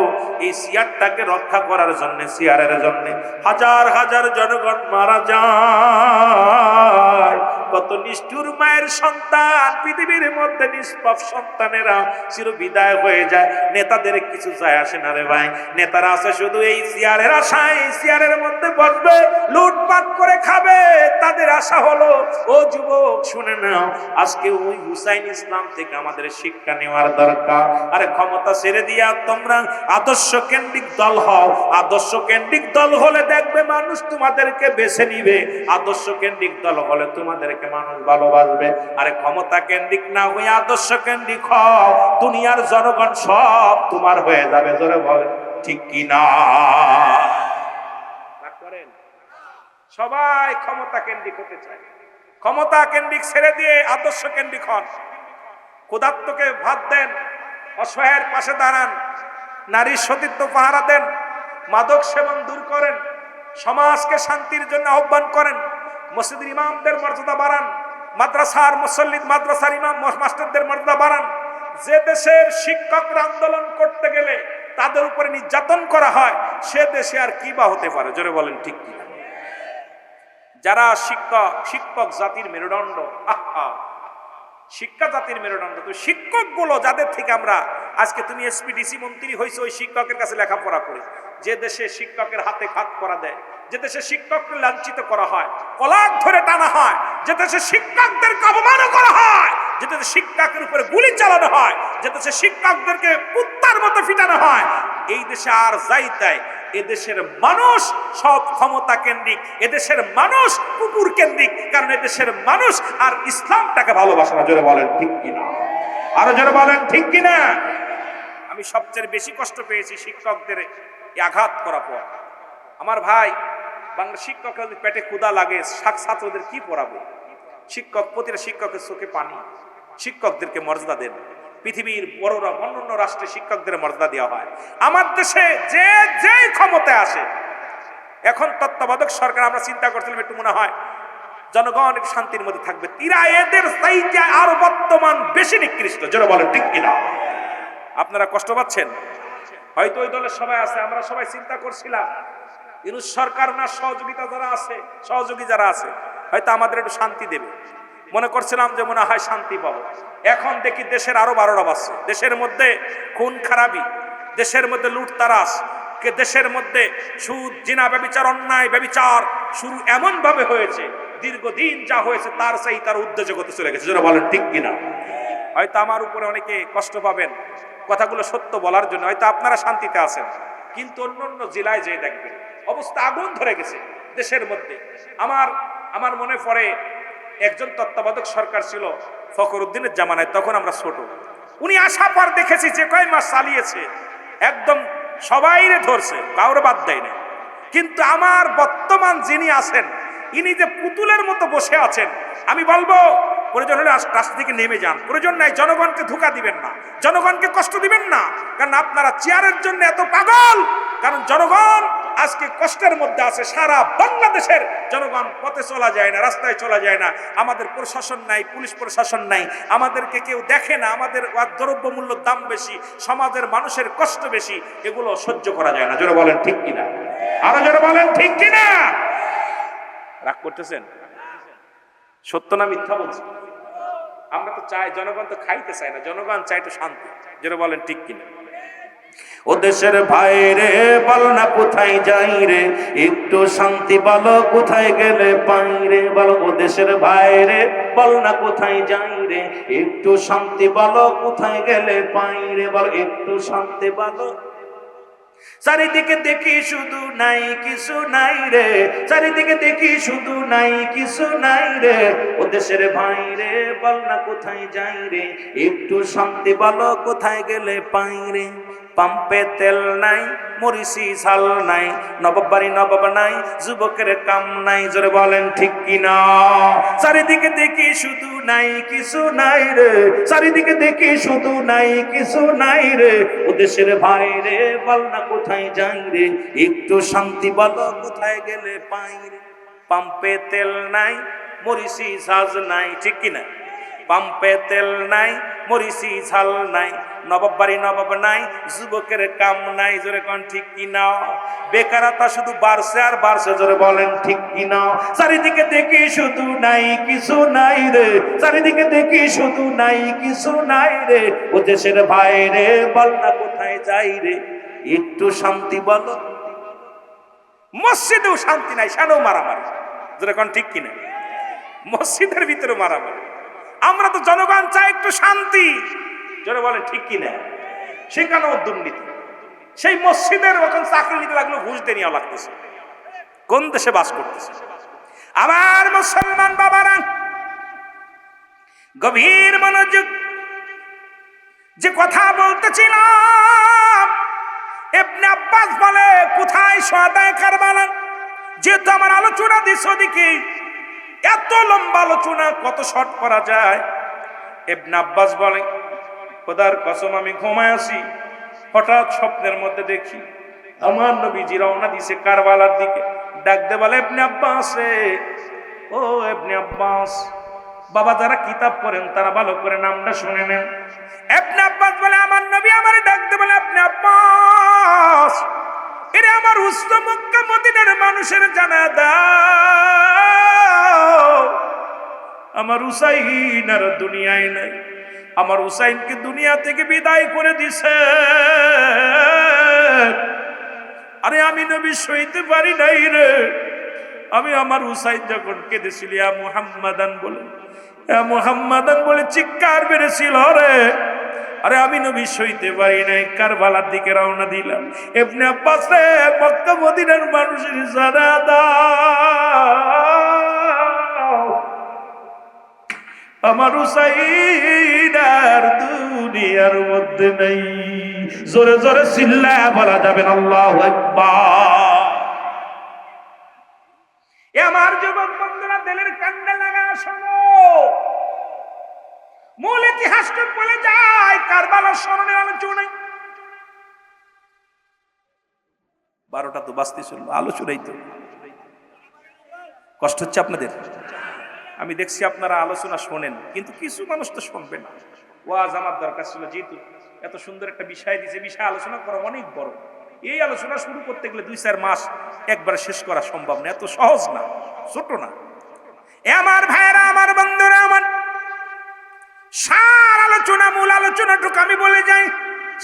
এই চেয়ারটাকে রক্ষা করার জন্য চেয়ারের জন্য হাজার হাজার জনগণ মারা যায় কত নিষ্ঠুর মায়ের সন্তান, পৃথিবীর মধ্যে নিষ্পাপ সন্তানেরা চির বিদায় হয়ে যায়। নেতাদের কিছু যায় আসে না রে ভাই। নেতারা আছে শুধু এই চেয়ারের আশায়, এই চেয়ারের মধ্যে বসবে, লুটপাট করে খাবে। তাদের আশা হলো, ও যুবক শুনে নাও, আজকে ওই হুসাইন ইসলাম থেকে আমাদের শিক্ষা নেওয়ার দরকার। আরে ক্ষমতা ছেড়ে দিয়া তোমরা আদর্শ কেন্দ্রিক দল হও। আদর্শ কেন্দ্রিক দল হলে দেখবে মানুষ তোমাদেরকে বেছে নিবে। আদর্শ কেন্দ্রিক দল হলে তোমাদেরকে মানুষ ভালোবাসবে। আরে ক্ষমতা কেন্দ্রিক না হয়ে আদর্শ কেন্দ্রিক হও, দুনিয়ার জনগণ সব তোমার হয়ে যাবে। জোরে বলেন ঠিক কি না? সবাই ক্ষমতা কেন্দ্রিক হতে চায়। ক্ষমতা কেন্দ্রিক ছেড়ে দিয়ে আদর্শ কেন্দ্রিক হন। ক্ষুধার্তকে ভাত দেন, অসহায়ের পাশে দাঁড়ান, নারীর সতীত্ব পাহারা দেন, মাদক সেবন দূর করেন, সমাজকে শান্তির জন্য আহ্বান করেন, মসজিদের ইমামদের মর্যাদা বাড়ান, মাদ্রাসার মুসল্লি, মাদ্রাসার ইমাম মাস্টারদের মর্যাদা বাড়ান। যে দেশের শিক্ষকরা আন্দোলন করতে গেলে তাদের উপরে নির্যাতন করা হয়, সে দেশে আর কি বা হতে পারে? জোরে বলেন ঠিক কি? যারা শিক্ষক জাতির মেরুদণ্ড, আহা, শিক্ষা জাতির মেরুদণ্ড। তো শিক্ষক গুলো যাদের থেকে আমরা আজকে, তুমি এসপিডিসি মন্ত্রী হয়েছে ওই শিক্ষকের কাছে লেখাপড়া করে। যে দেশে শিক্ষকের হাতে হাত করা দেয়, যে দেশে শিক্ষককে লাঞ্ছিত করা হয়, কলার ধরে টানা হয়, যে দেশে শিক্ষকদেরকে অপমান করা হয়, যে দেশে শিক্ষকের উপরে গুলি চালানো হয়, যে দেশে শিক্ষকদেরকে কুত্তার মতো ফিটানো হয়, এই দেশে আর যাই তাই। এদেশের মানুষ সব ক্ষমতা কেন্দ্রিক, এদেশের মানুষ কুকুর কেন্দ্রিক। কারণ এদেশের মানুষ আর ইসলামটাকে ভালোবাসে না। জোরে বলেন ঠিক কিনা? আরো জোরে বলেন ঠিক কিনা? আমি সবচেয়ে বেশি কষ্ট পেয়েছি শিক্ষকদের আঘাত করার পর। আমার ভাই, বাংলা শিক্ষকরা যদি পেটে ক্ষুধা লাগে, ছাত্রদের কি পড়াবে? শিক্ষক, প্রতিটা শিক্ষকের চোখে পানি। শিক্ষকদেরকে মর্যাদা দেন। পৃথিবীর বড়রা অন্যান্য রাষ্ট্রে শিক্ষকদের মর্যাদা দেওয়া হয়। আমার দেশে যে যে ক্ষমতায় আসে, এখন তত্ত্বাবধায়ক সরকার, আমরা চিন্তা করছিলাম একটু মনে হয় জনগণ একটু শান্তির মধ্যে থাকবে, এরা এদের চাইতে আরো বর্তমান বেশি নিকৃষ্ট। যারা বলেন ঠিক কিনা? আপনারা কষ্ট পাচ্ছেন? হয়তো ওই দলের সবাই আছে, আমরা সবাই চিন্তা করছিলাম ইউনূস সরকার না সহযোগিতা যারা আছে, সহযোগী যারা আছে, হয়তো আমাদের একটু শান্তি দেবে। মনে করছিলাম যে মনে হয় শান্তি পাবো। এখন দেখি দেশের আরো 12টা বাজছে। দেশের মধ্যে খুন খারাপি, দেশের মধ্যে লুটতারাস, দেশের মধ্যে সুদ, জিনা, ব্যভিচার, অন্যায় ব্যভিচার শুরু এমন ভাবে হয়েছে, দীর্ঘদিন যা হয়েছে তার চাই তার উদ্দেশ্য করতে চলে গেছে। যারা বলেন ঠিক কিনা? হয়তো আমার উপরে অনেকে কষ্ট পাবেন কথাগুলো সত্য বলার জন্য, হয়তো আপনারা শান্তিতে আছেন, কিন্তু অন্য অন্য জেলায় যেয়ে দেখবেন অবস্থা আগুন ধরে গেছে দেশের মধ্যে। আমার মনে পড়ে একজন তত্ত্বাবধায়ক সরকার ছিল ফখরুদ্দিনের জামানায়, তখন আমরা ছোট। উনি আসার পর দেখেছি যে কয় মাস চালিয়েছে, একদম সবাইরে ধরছে, কাউরে বাদ দেয় না। কিন্তু আমার বর্তমান যিনি আছেন, ইনি যে পুতুলের মতো বসে আছেন, আমি বলবো প্রয়োজন হলে রাস্তা থেকে নেমে যান। প্রয়োজন নাই, জনগণকে ধোঁকা দিবেন না, জনগণকে কষ্ট দিবেন না। কারণ আপনারা চেয়ারের জন্য এত পাগল। কারণ জনগণ আজকে কষ্টের মধ্যে আছে। সারা বাংলাদেশের জনগণ পথে চলা যায় না, রাস্তায় চলা যায় না। আমাদের প্রশাসন নাই, পুলিশ প্রশাসন নাই, আমাদেরকে কেউ দেখে না, আমাদের দ্রব্যমূল্যের দাম বেশি, সমাজের মানুষের কষ্ট বেশি, এগুলো সহ্য করা যায় না। জোরে বলেন ঠিক কিনা? আরো জোরে বলেন ঠিক কিনা? রাগ করতেছেন? সত্য না মিথ্যা বলছি? আমরা তো চাই, জনগণ তো খাইতে চায় না, জনগণ চাই তো শান্তি। জোরে বলেন ঠিক কিনা? ও দেশের ভাই রে, বল না কোথায় যাই রে, একটু শান্তি বলো কোথায় গেলে পাই রে। বলো ও দেশের ভাই রে, বল না কোথায় যাই রে, একটু শান্তি বলো কোথায় গেলে পাই রে। বলো একটু শান্তি বলো। চারিদিকে দেখি শুধু নাই কিছু নাই রে, চারিদিকে দেখি শুধু নাই কিছু নাই রে। ও দেশের ভাই রে, বল না কোথায় যাই রে, একটু শান্তি বলো কোথায় গেলে পাই রে। পাম্পে তেল নাই, মরিচি ঝাল নাই, নবাব বাড়ি নবাব নাই, যুবকের কাম নাই। জোরে বলেন ঠিক কিনা? চারিদিকে দেখি শুধু নাই কিছু নাই রে, চারিদিকে দেখি শুধু নাই কিছু নাই রে। ও দেশের ভাই রে, বল না কোথায় যাই রে, একটু শান্তি বলো কোথায় গেলে পাই রে। পাম্পে তেল নাই, মরিচি ঝাল নাই, ঠিক কিনা? পাম্পে তেল নাই, মরিচি ঝাল নাই, নবাব বাড়ি নবাব নাই, যুবকের কাম নাই, জোরে কোন ঠিক কিনা? বেকারতা শুধু বাড়ছে আর বাড়ছে, জোরে বলেন ঠিক কিনা? চারিদিকে দেখি শুধু নাই কিছু নাই রে, চারিদিকে দেখি শুধু নাই কিছু নাই রে, ও দেশের ভাই রে বল না কোথায় যাই রে, একটু শান্তি বলো। মসজিদেও শান্তি নাই, সেখানেও মারামারি, জোরে কোন ঠিক কিনা? মসজিদের ভিতরে মারামারি। আমরা তো জনগণ চাই একটু শান্তি, জোরে বলেন ঠিক কিনা? সেখানেও দুর্নীতি। সেই মসজিদের মতন চাকরি নিতে লাগলো, ঘুষ দিয়ে নেওয়া লাগতেছে। কোন দেশে বাস করতেছে? আবার মুসলমান বাবারা গভীর মনোযোগ, যে কথা বলতেছিলাম, ইবনে আব্বাস বলে কোথায় শহাদায়ে কারবালা। যেহেতু আমার আলোচনা দিচ্ছে ওদিকে, এত লম্বা আলোচনা কত শর্ট করা যায়। ইবনে আব্বাস বলে খোদার কসম আমি ঘুমায় আছি, হঠাৎ স্বপ্নের মধ্যে দেখি আমার নবীজি রওনা দিছে কারবালার দিকে। ডাকতে বলে ইবনে আব্বাস রে, ও ইবনে আব্বাস। বাবা যারা কিতাব পড়েন তারা ভালো করে নামটা শুনে নেন। ইবনে আব্বাস বলে আমার নবী আমারে ডাকতে বলে ইবনে আব্বাস, এরে আমার উস্ত মক্কা মদিনার মানুষের জানা দাও, আমার হুসাইন আর দুনিয়ায় নাই, আমার হুসাইনকে দুনিয়া থেকে বিদায় করে দিছে। আরে আমি নবী সইতে পারি নাই রে, আমি আমার হুসাইন যখন কেঁদেছিল ইয়া মুহাম্মাদান বলে, ইয়া মুহাম্মাদান বলে চিৎকার বেড়েছিল রে, আরে আমি নবী সইতে পারি নাই, কারবালার দিকে রওনা দিলাম। ইবনে আব্বাস রে, মক্কা মদিনার মানুষের জানা দাও, আমার হুসাইন আর দুনিয়ার মধ্যে নাই। জোরে জোরে চিল্লায়া বলা যাবে না আল্লাহু আকবার। এ আমার যুবক বন্ধুরা, দিলের কান্ডা লাগা শোনো, মূল ইতিহাসটা বলে যায় কারবালার স্মরণে আলোচনায়। 12টা তো বাজতে চললো, আলোচনাই তো। কষ্ট হচ্ছে আপনাদের? আমি দেখছি আপনারা আলোচনা শোনেন, কিন্তু কিছু মানুষ তো শুনবে না। ওয়াজ আমার দরকার ছিল, যেহেতু এত সুন্দর একটা বিষয় দিয়েছে, বিষয় আলোচনা করা অনেক বড়। এই আলোচনা শুরু করতে গেলে 2-4 মাস একবারে শেষ করা সম্ভব না, এত সহজ না, ছোট না। এ আমার ভাইরা, আমার বন্ধুরা, আমার সার আলোচনা, মূল আলোচনাটুকু আমি বলে যাই,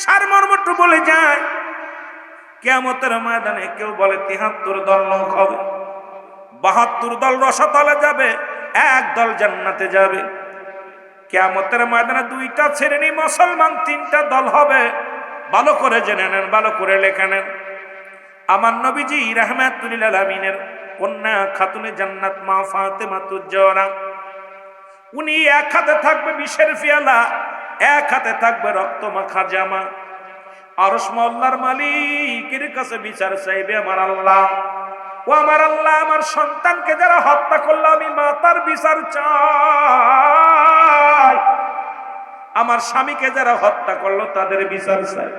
সার মর্মটুকু বলে যাই। কিয়ামতের ময়দানে কেউ বলে 73 দল লোক হবে, 72 দল রসাতলে যাবে, 1 দল জান্নাতে যাবে। কিয়ামতের ময়দানে 2টা শ্রেণী মুসলমান, 3টা দল হবে। ভালো করে জেনে নেন, ভালো করে লেখা নেন। আমার নবীজি রাহমাতুল লিল আলামিনের কন্যা খাতুনে জান্নাত মা ফাতেমাতুজ জোহরা, উনি এক হাতে থাকবে বিষের পেয়ালা, এক হাতে থাকবে রক্ত মাখা জামা। আরশ মহল্লার মালিকের কাছে বিচার চাইবে আমার আল্লাহ, ও আমার আল্লাহ, আমার সন্তানকে যারা হত্যা করলো আমি মাতার বিচার চাই, আমার স্বামীকে যারা হত্যা করলো তাদের বিচার চাই।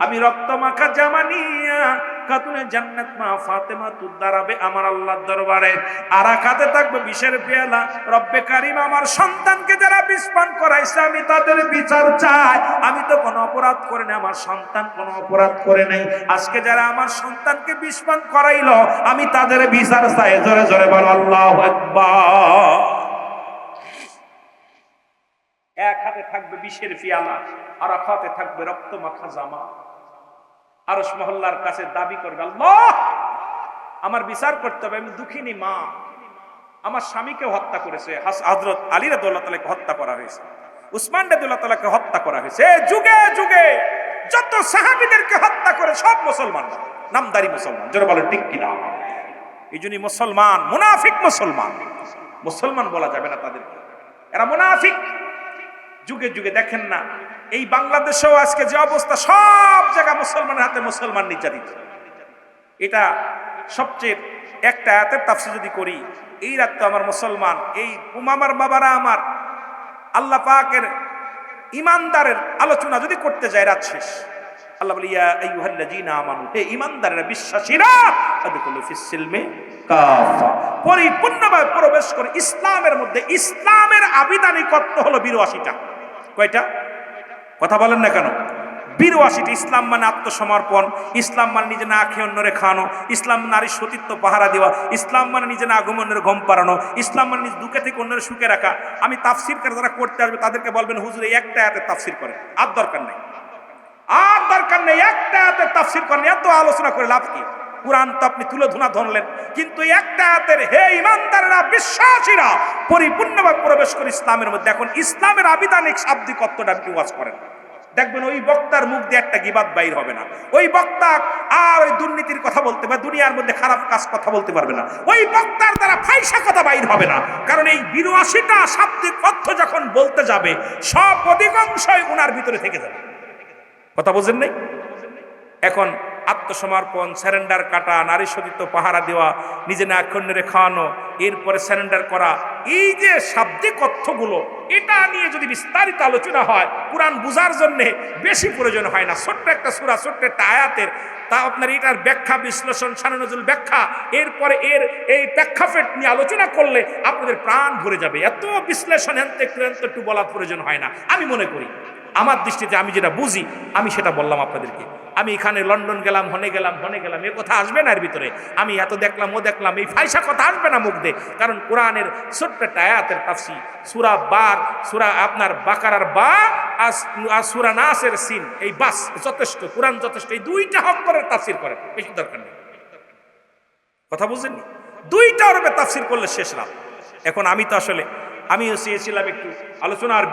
আমি রক্ত মাখা জামা নিয়া খাতুনে জান্নাত মা ফাতেমা দাঁড়াবে আমার আল্লাহর দরবারে, আর এক হাতে থাকবে বিষের পেয়ালা। রব্বে কারিম, আমার সন্তানকে যারা বিষ পান করাইছে আমি তাদের বিচার চাই। আমি তো কোনো অপরাধ করে নাই, আমার সন্তান কোনো অপরাধ করে নাই, আজকে যারা আমার সন্তানকে বিষ পান করাইলো আমি তাদের বিচার চাই। জোরে জোরে বলো আল্লাহু আকবার। এক হাতে থাকবে বিষের পেয়ালা, আর এক হাতে থাকবে রক্ত মাখা জামা। আরশ মহল্লার কাছে দাবি করবে, আল্লাহ আমার বিচার করতে হবে, আমি দুঃখিনী মা, আমার স্বামীকে হত্যা করেছে, হযরত আলী রাদিয়াল্লাহু তাআলাকে হত্যা করা হয়েছে, উসমান রাদিয়াল্লাহু তাআলাকে হত্যা করা হয়েছে। যুগে যুগে যত সাহাবীদেরকে হত্যা করে সব মুসলমান, নামদারি মুসলমান। যারা বলে ঠিক কিনা? এই জন্যই মুসলমান মুনাফিক মুসলমান, মুসলমান বলা যাবে না তাদেরকে, এরা মুনাফিক। যুগে যুগে দেখেন না, এই বাংলাদেশেও আজকে যে অবস্থা, সব জায়গা মুসলমানের হাতে মুসলমান নির্যাতিত। এটা সবচেয়ে একটা আয়াতের তাফসীর যদি করি, এই রাত তো আমার মুসলমান, এই উমামার বাবারা আমার আল্লাহ পাকের ইমানদারের আলোচনা যদি করতে যায় রাত শেষ। আল্লাহ বলে ইয়া আইয়ুহাল্লাযীনা আমানু, হে ইমানদাররা বিশ্বাসীরা, আদখুলু ফিস সিলমি কাফা, পরিপূর্ণভাবে প্রবেশ করে ইসলামের মধ্যে। ইসলামের আবিধানিকত্ব হলো ৮২টা। কয়টা? কথা বলেন না কেন? ৮২টা। ইসলাম মানে আত্মসমর্পণ, ইসলাম মানে নিজে না খেয়ে অন্যরে খাওয়ানো, ইসলাম নারীর সতীত্ব পাহারা দেওয়া, ইসলাম মানে নিজে না ঘুম অন্যের ঘুম পাড়ানো, ইসলাম মানে নিজ দুঃখে থেকে অন্যের সুখে রাখা। আমি তাফসির করে যারা করতে আসবে তাদেরকে বলবেন হুজুর এই একটা আয়াতের তাফসির করেন, আর দরকার নেই, আর দরকার নেই, একটা আয়াতের তাফসির করেন, এত আলোচনা করে লাভ কি? কুরআন তো আপনি তুলে ধরলেন, কিন্তু একটা আয়াতের হে ইমানদারেরা, বিশ্বাসীরা পরিপূর্ণভাবে প্রবেশ করে ইসলামের মধ্যে। এখন ইসলামের আবিধানিক শাব্দিকত্বটা আপনি ওয়াজ করেন, দেখবেন ওই বক্তার মুখ দিয়ে একটা গীবাত বাইর হবে না। ওই বক্তা আর ওই দুর্নীতির কথা বলতে পারবে, দুনিয়ার মধ্যে খারাপ কাজ কথা বলতে পারবে না। ওই বক্তার দ্বারা ফাইসা কথা বাইর হবে না, কারণ এই ৮২টা শাব্দিক অর্থ যখন বলতে যাবে সব অধিকাংশই উনার ভিতরে থেকে যাবে। কথা বোঝেন নাই? এখন আত্মসমর্পণ, স্যারেন্ডার কাটা, নারী সতীত্ব পাহারা দেওয়া, নিজে না অন্যরে খাওয়ানো, এরপরে স্যারেন্ডার করা, এই যে শাব্দিক অর্থগুলো, এটা নিয়ে যদি বিস্তারিত আলোচনা হয় কুরআন বুঝার জন্য বেশি প্রয়োজন হয় না। ছোট্ট একটা সূরা, ছোট্ট একটা আয়াতের তা আপনার এটার ব্যাখ্যা, বিশ্লেষণ, শানুনজুল ব্যাখ্যা, এরপরে এর এই প্রেক্ষাপট নিয়ে আলোচনা করলে আপনাদের প্রাণ ভরে যাবে। এত বিশ্লেষণ একটু বলার প্রয়োজন হয় না। আমি মনে করি, আমার দৃষ্টিতে আমি যেটা বুঝি আমি সেটা বললাম আপনাদেরকে। আমি এখানে লন্ডন গেলাম, হনে গেলাম এ কথা আসবে না এর ভিতরে। আমি এত দেখলাম ও দেখলাম, এই ফাইসা কথা আসবে না মুখ দিয়ে, কারণ কোরআনের ছোট্ট একটা আয়াতের তাফসীর, সূরা বার, সূরা আপনার বাকারার বা আর সূরা নাসের সিন, এই বাস যথেষ্ট, কোরআন যথেষ্ট। এই দুইটা হক করে তাফসীর করেন, বেশি দরকার নেই। কথা বুঝেননি? দুইটা ওরবে তাফসীর করলে শেষ রাত। এখন আমি তো আসলে আমিও চেয়েছিলাম একটু আলোচনার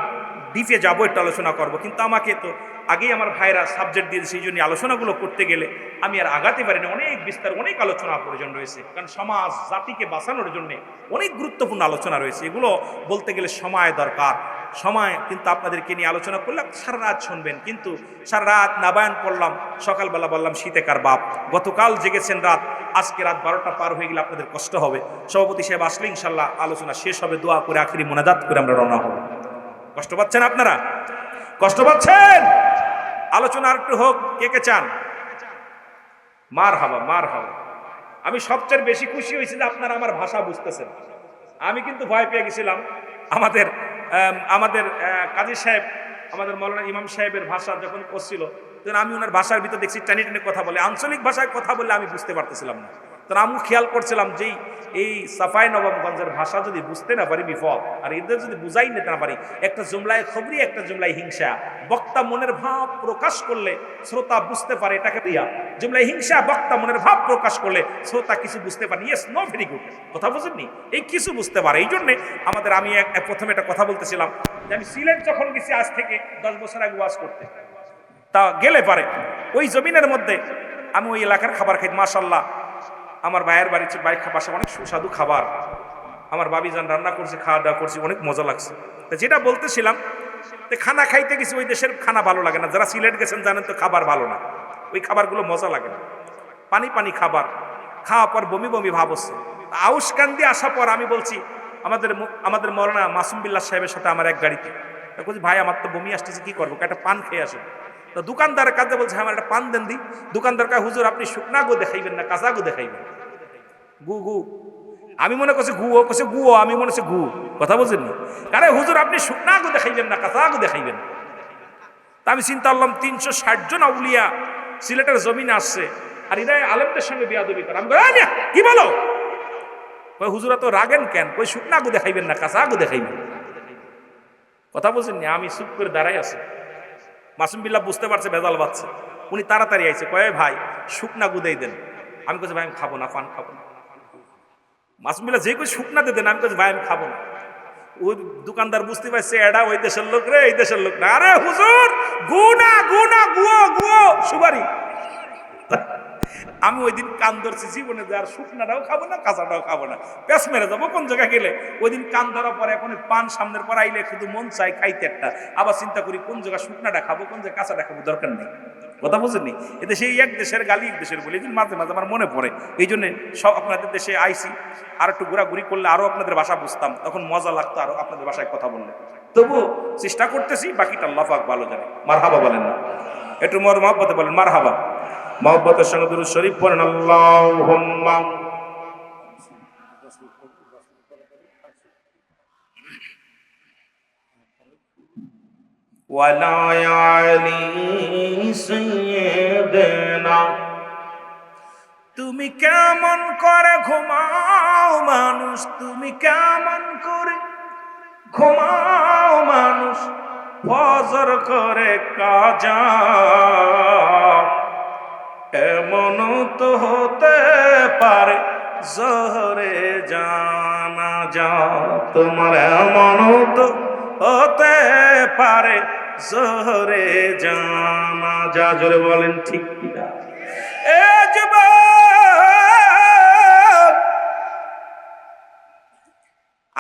ডিপে যাবো, একটু আলোচনা করব, কিন্তু আমাকে তো আগেই আমার ভাইরা সাবজেক্ট দিয়ে, সেই জন্য আলোচনাগুলো করতে গেলে আমি আর আগাতে পারিনি। অনেক বিস্তার, অনেক আলোচনা প্রয়োজন রয়েছে, কারণ সমাজ জাতিকে বাঁচানোর জন্য অনেক গুরুত্বপূর্ণ আলোচনা রয়েছে। এগুলো বলতে গেলে সময় দরকার। সময় কিন্তু আপনাদেরকে নিয়ে আলোচনা করলাম, সারা রাত শুনবেন, কিন্তু সারা রাত না বয়ান করলাম, সকালবেলা বললাম শীতে কার বাপ। গতকাল জেগেছেন রাত, আজকে রাত 12টা পার হয়ে গেলে আপনাদের কষ্ট হবে। সভাপতি সাহেব আসলে ইনশাল্লাহ আলোচনা শেষ হবে, দোয়া করে আখিরি মোনাজাত করে আমরা রওনা হব। কষ্ট পাচ্ছেন আপনারা? কষ্ট পাচ্ছেন? আলোচনা আর একটু হোক, কে কে চান? মার হাবা, মার হাবা। আমি সবচেয়ে বেশি খুশি হয়েছি যে আপনারা আমার ভাষা বুঝতেছেন। আমি কিন্তু ভয় পেয়ে গেছিলাম, আমাদের কাজী সাহেব, আমাদের মৌলানা ইমাম সাহেবের ভাষা যখন করছিল, তখন আমি ওনার ভাষার ভিতর দেখছি টানি টানি কথা বলে, আঞ্চলিক ভাষায় কথা বললে আমি বুঝতে পারতেছিলাম না। তখন আমি খেয়াল করছিলাম যে এই সাফাই নবাবগঞ্জের ভাষা যদি বুঝতে না পারি বিপদ, আর এদের যদি বুঝাই নিতে না পারি, একটা জুমলায় খবরি, একটা জুমলায় হিংসা। বক্তা মনের ভাব প্রকাশ করলে শ্রোতা বুঝতে পারে, এটাকে দিয়া জুমলায় হিংসা। বক্তা মনের ভাব প্রকাশ করলে শ্রোতা কিছু বুঝতে পারে। Yes, no, very good. কথা বুঝেননি? এই কিছু বুঝতে পারে। এই জন্যে আমাদের, আমি প্রথমে একটা কথা বলতেছিলাম যে আমি সিলেট যখন গেছি আজ থেকে 10 বছর আগে ওয়াজ করতে, তা গেলে পারে ওই জমিনের মধ্যে আমি ওই এলাকার খাবার খাই। মাশাল্লাহ, আমার ভাইয়ের বাড়িতে পাশে অনেক সুস্বাদু খাবার আমার বাবিজান রান্না করছে, খাওয়া দাওয়া করছি, অনেক মজা লাগছে। তো যেটা বলতেছিলাম, খানা খাইতে গেছি, ওই দেশের খানা ভালো লাগে না। যারা সিলেট গেছেন জানেন তো খাবার ভালো না, ওই খাবারগুলো মজা লাগে না, পানি পানি খাবার। খাওয়া পর বমি বমি ভাব হচ্ছে। আউসকান্দি আসার পর আমি বলছি আমাদের মৌলানা মাসুম বিল্লাহ সাহেবের সাথে আমার এক গাড়িতে, বলছি ভাই আমার তো বমি আসতেছে, কি করবো, একটা পান খেয়ে আসুন। তো দোকানদারের কাছে বলছে আমার একটা পান দেন দি। দোকানদার কাছে, হুজুর আপনি শুকনা গো দেখাইবেন না কাঁচা গো দেখাইবেন? গু গু, আমি মনে করছি গু, ও করছে গু, আমি মনে হচ্ছে গু। কথা বুঝেননি? আরে হুজুর আপনি শুকনা গো দেখাইবেন না কাঁচা গো দেখাইবেন? তা আমি চিন্তা করলাম 360 জন আউলিয়া সিলেটের জমিনে আসছে, আর এরা আলেমদের সঙ্গে বিয়াদবি করে। আমি কি বলো? কই হুজুরা তো রাগেন কেন? কই শুকনা গো দেখাইবেন না কাঁচা গো দেখাইবেন? কথা বুঝেননি? আমি চুপ করে দাঁড়াই আছি। মাসুম বিল্লাহ বুঝতে পারছে ভেজাল বাচ্ছে, উনি তাড়াতাড়ি আইছে, কয়ে ভাই শুকনা গুদেই দেন। আমি বলছি ভাই আমি খাবো না, পান খাবো না। মাসুম বিল্লাহ যে কই শুকনা দিয়ে দেন, আমি বলছি ভাই আমি খাবো না। ওই দোকানদার বুঝতে পারছে এডা ওই দেশের লোক রে, এই দেশের লোক না। আরে হুজুর গু না, গু না, গুয়ো গুয়ো, সুপারি। আমি ওই দিন কান ধরছি, জীবনে যে আর শুকনাটাও খাবো না, কাঁচাটাও খাবো না, পেঁচ মেরে যাবো কোন জায়গায় গেলে। ওই দিন কান ধরার পরে এখন পান সামনের পর আইলে শুধু মন চাই খাইতে একটা, আবার চিন্তা করি কোন জায়গায় শুকনাটা খাবো, কোন জায়গায় কাঁচাটা খাবো, দরকার নেই। কথা বুঝেননি? এতে সেই এক দেশের গালি এক দেশের বলে, এই জন্য মাঝে মাঝে আমার মনে পড়ে। এই জন্য সব আপনাদের দেশে আইসি, আর একটু ঘোরাঘুরি করলে আরো আপনাদের ভাষা বুঝতাম, তখন মজা লাগতো আরো আপনাদের ভাষায় কথা বললে। তবু চেষ্টা করতেছি, বাকিটা আল্লাহ পাক ভালো জানে। মারহাবা বলেন না? একটু মহব্বতে বলেন মারহাবা। মহব্বতের সঙ্গে দুরূদ শরীফ পড়েন। আল্লাহুম্মা ওয়ালা আলি সাইয়্যিদিনা। তুমি কেমন করে ঘুমাও মানুষ, তুমি কেমন করে ঘুমাও মানুষ, ফজর করে কাজা। এমন তো হতে পারে জোহরে জানাজা। তোমার এমন তো হতে পারে জোহরে জানাজা। জোরে বলেন ঠিক কিনা? এ যুবক,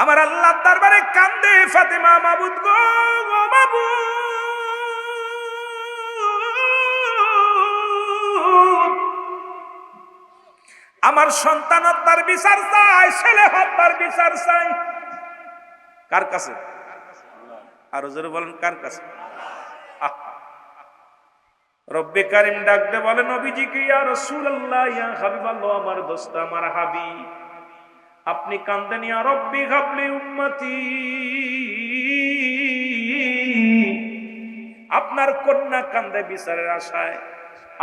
আমার আল্লাহ দরবারে কান্দে ফাতেমা, মাবুদ গো মাবুদ, আমার সন্তান হত্যার বিচার চাই, ছেলে হত্যার বিচার চাই। কার কাছে? আরো জোরে বলেন কার কাছে? রব্বে কারিম ডাক দে বলে নবীজিকে, ইয়া রাসূলুল্লাহ, ইয়া হাবিবাল্লাহ, আমার দোস্ত, আমার হাবিব, আপনি কান্দেন, ইয়া রব্বি হাবলি উম্মতি, আপনার কন্যা কান্দে বিচারের আশায়।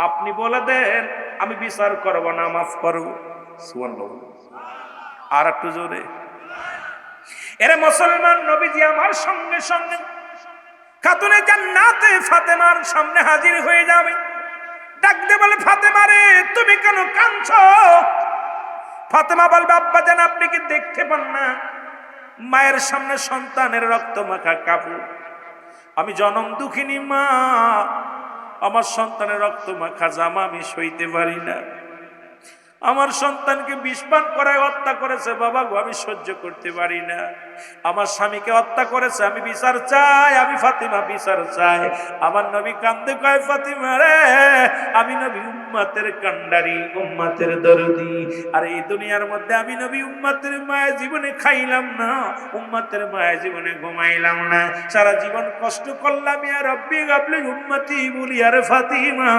আপনি বলে দেন আমি বিচার করব না, মাফ করব। সুবহানাল্লাহ। আর একটু জোরে। এরে মুসলমান, নবীজি আমার সঙ্গে সঙ্গে খাতুনে জান্নাতে ফাতেমার সামনে হাজির হয়ে যাবে। ডাক দে বলে, ফাতেমা রে, তুমি কেন কাঁদছো? ফাতেমা বলবে, আব্বা জান, আপনি কি দেখতে পান না মায়ের সামনে সন্তানের রক্ত মাখা কাপড়? আমি জনম দুঃখিনী মা, আমার সন্তানের রক্ত মাখা জামা আমি সইতে পারি না। আমার সন্তানকে বিষপান করায় হত্যা করেছে বাবা গো, আমি সহ্য করতে পারি না। আমার স্বামীকে হত্যা করেছে, আমি বিচার চাই, আমি ফাতিমা বিচার চাই। আমার নবী কান্দে কয়, ফাতিমা রে, আমি নবী উম্মতের কান্ডারি, উম্মতের দরদি। আর এই দুনিয়ার মধ্যে আমি নবী উম্মতের মায়া জীবনে খাইলাম না, উম্মতের মায়া জীবনে ঘুমাইলাম না, সারা জীবন কষ্ট করলাম। ইয়া রব্বি গাবলি উম্মতি বলি, আরে ফাতিমা,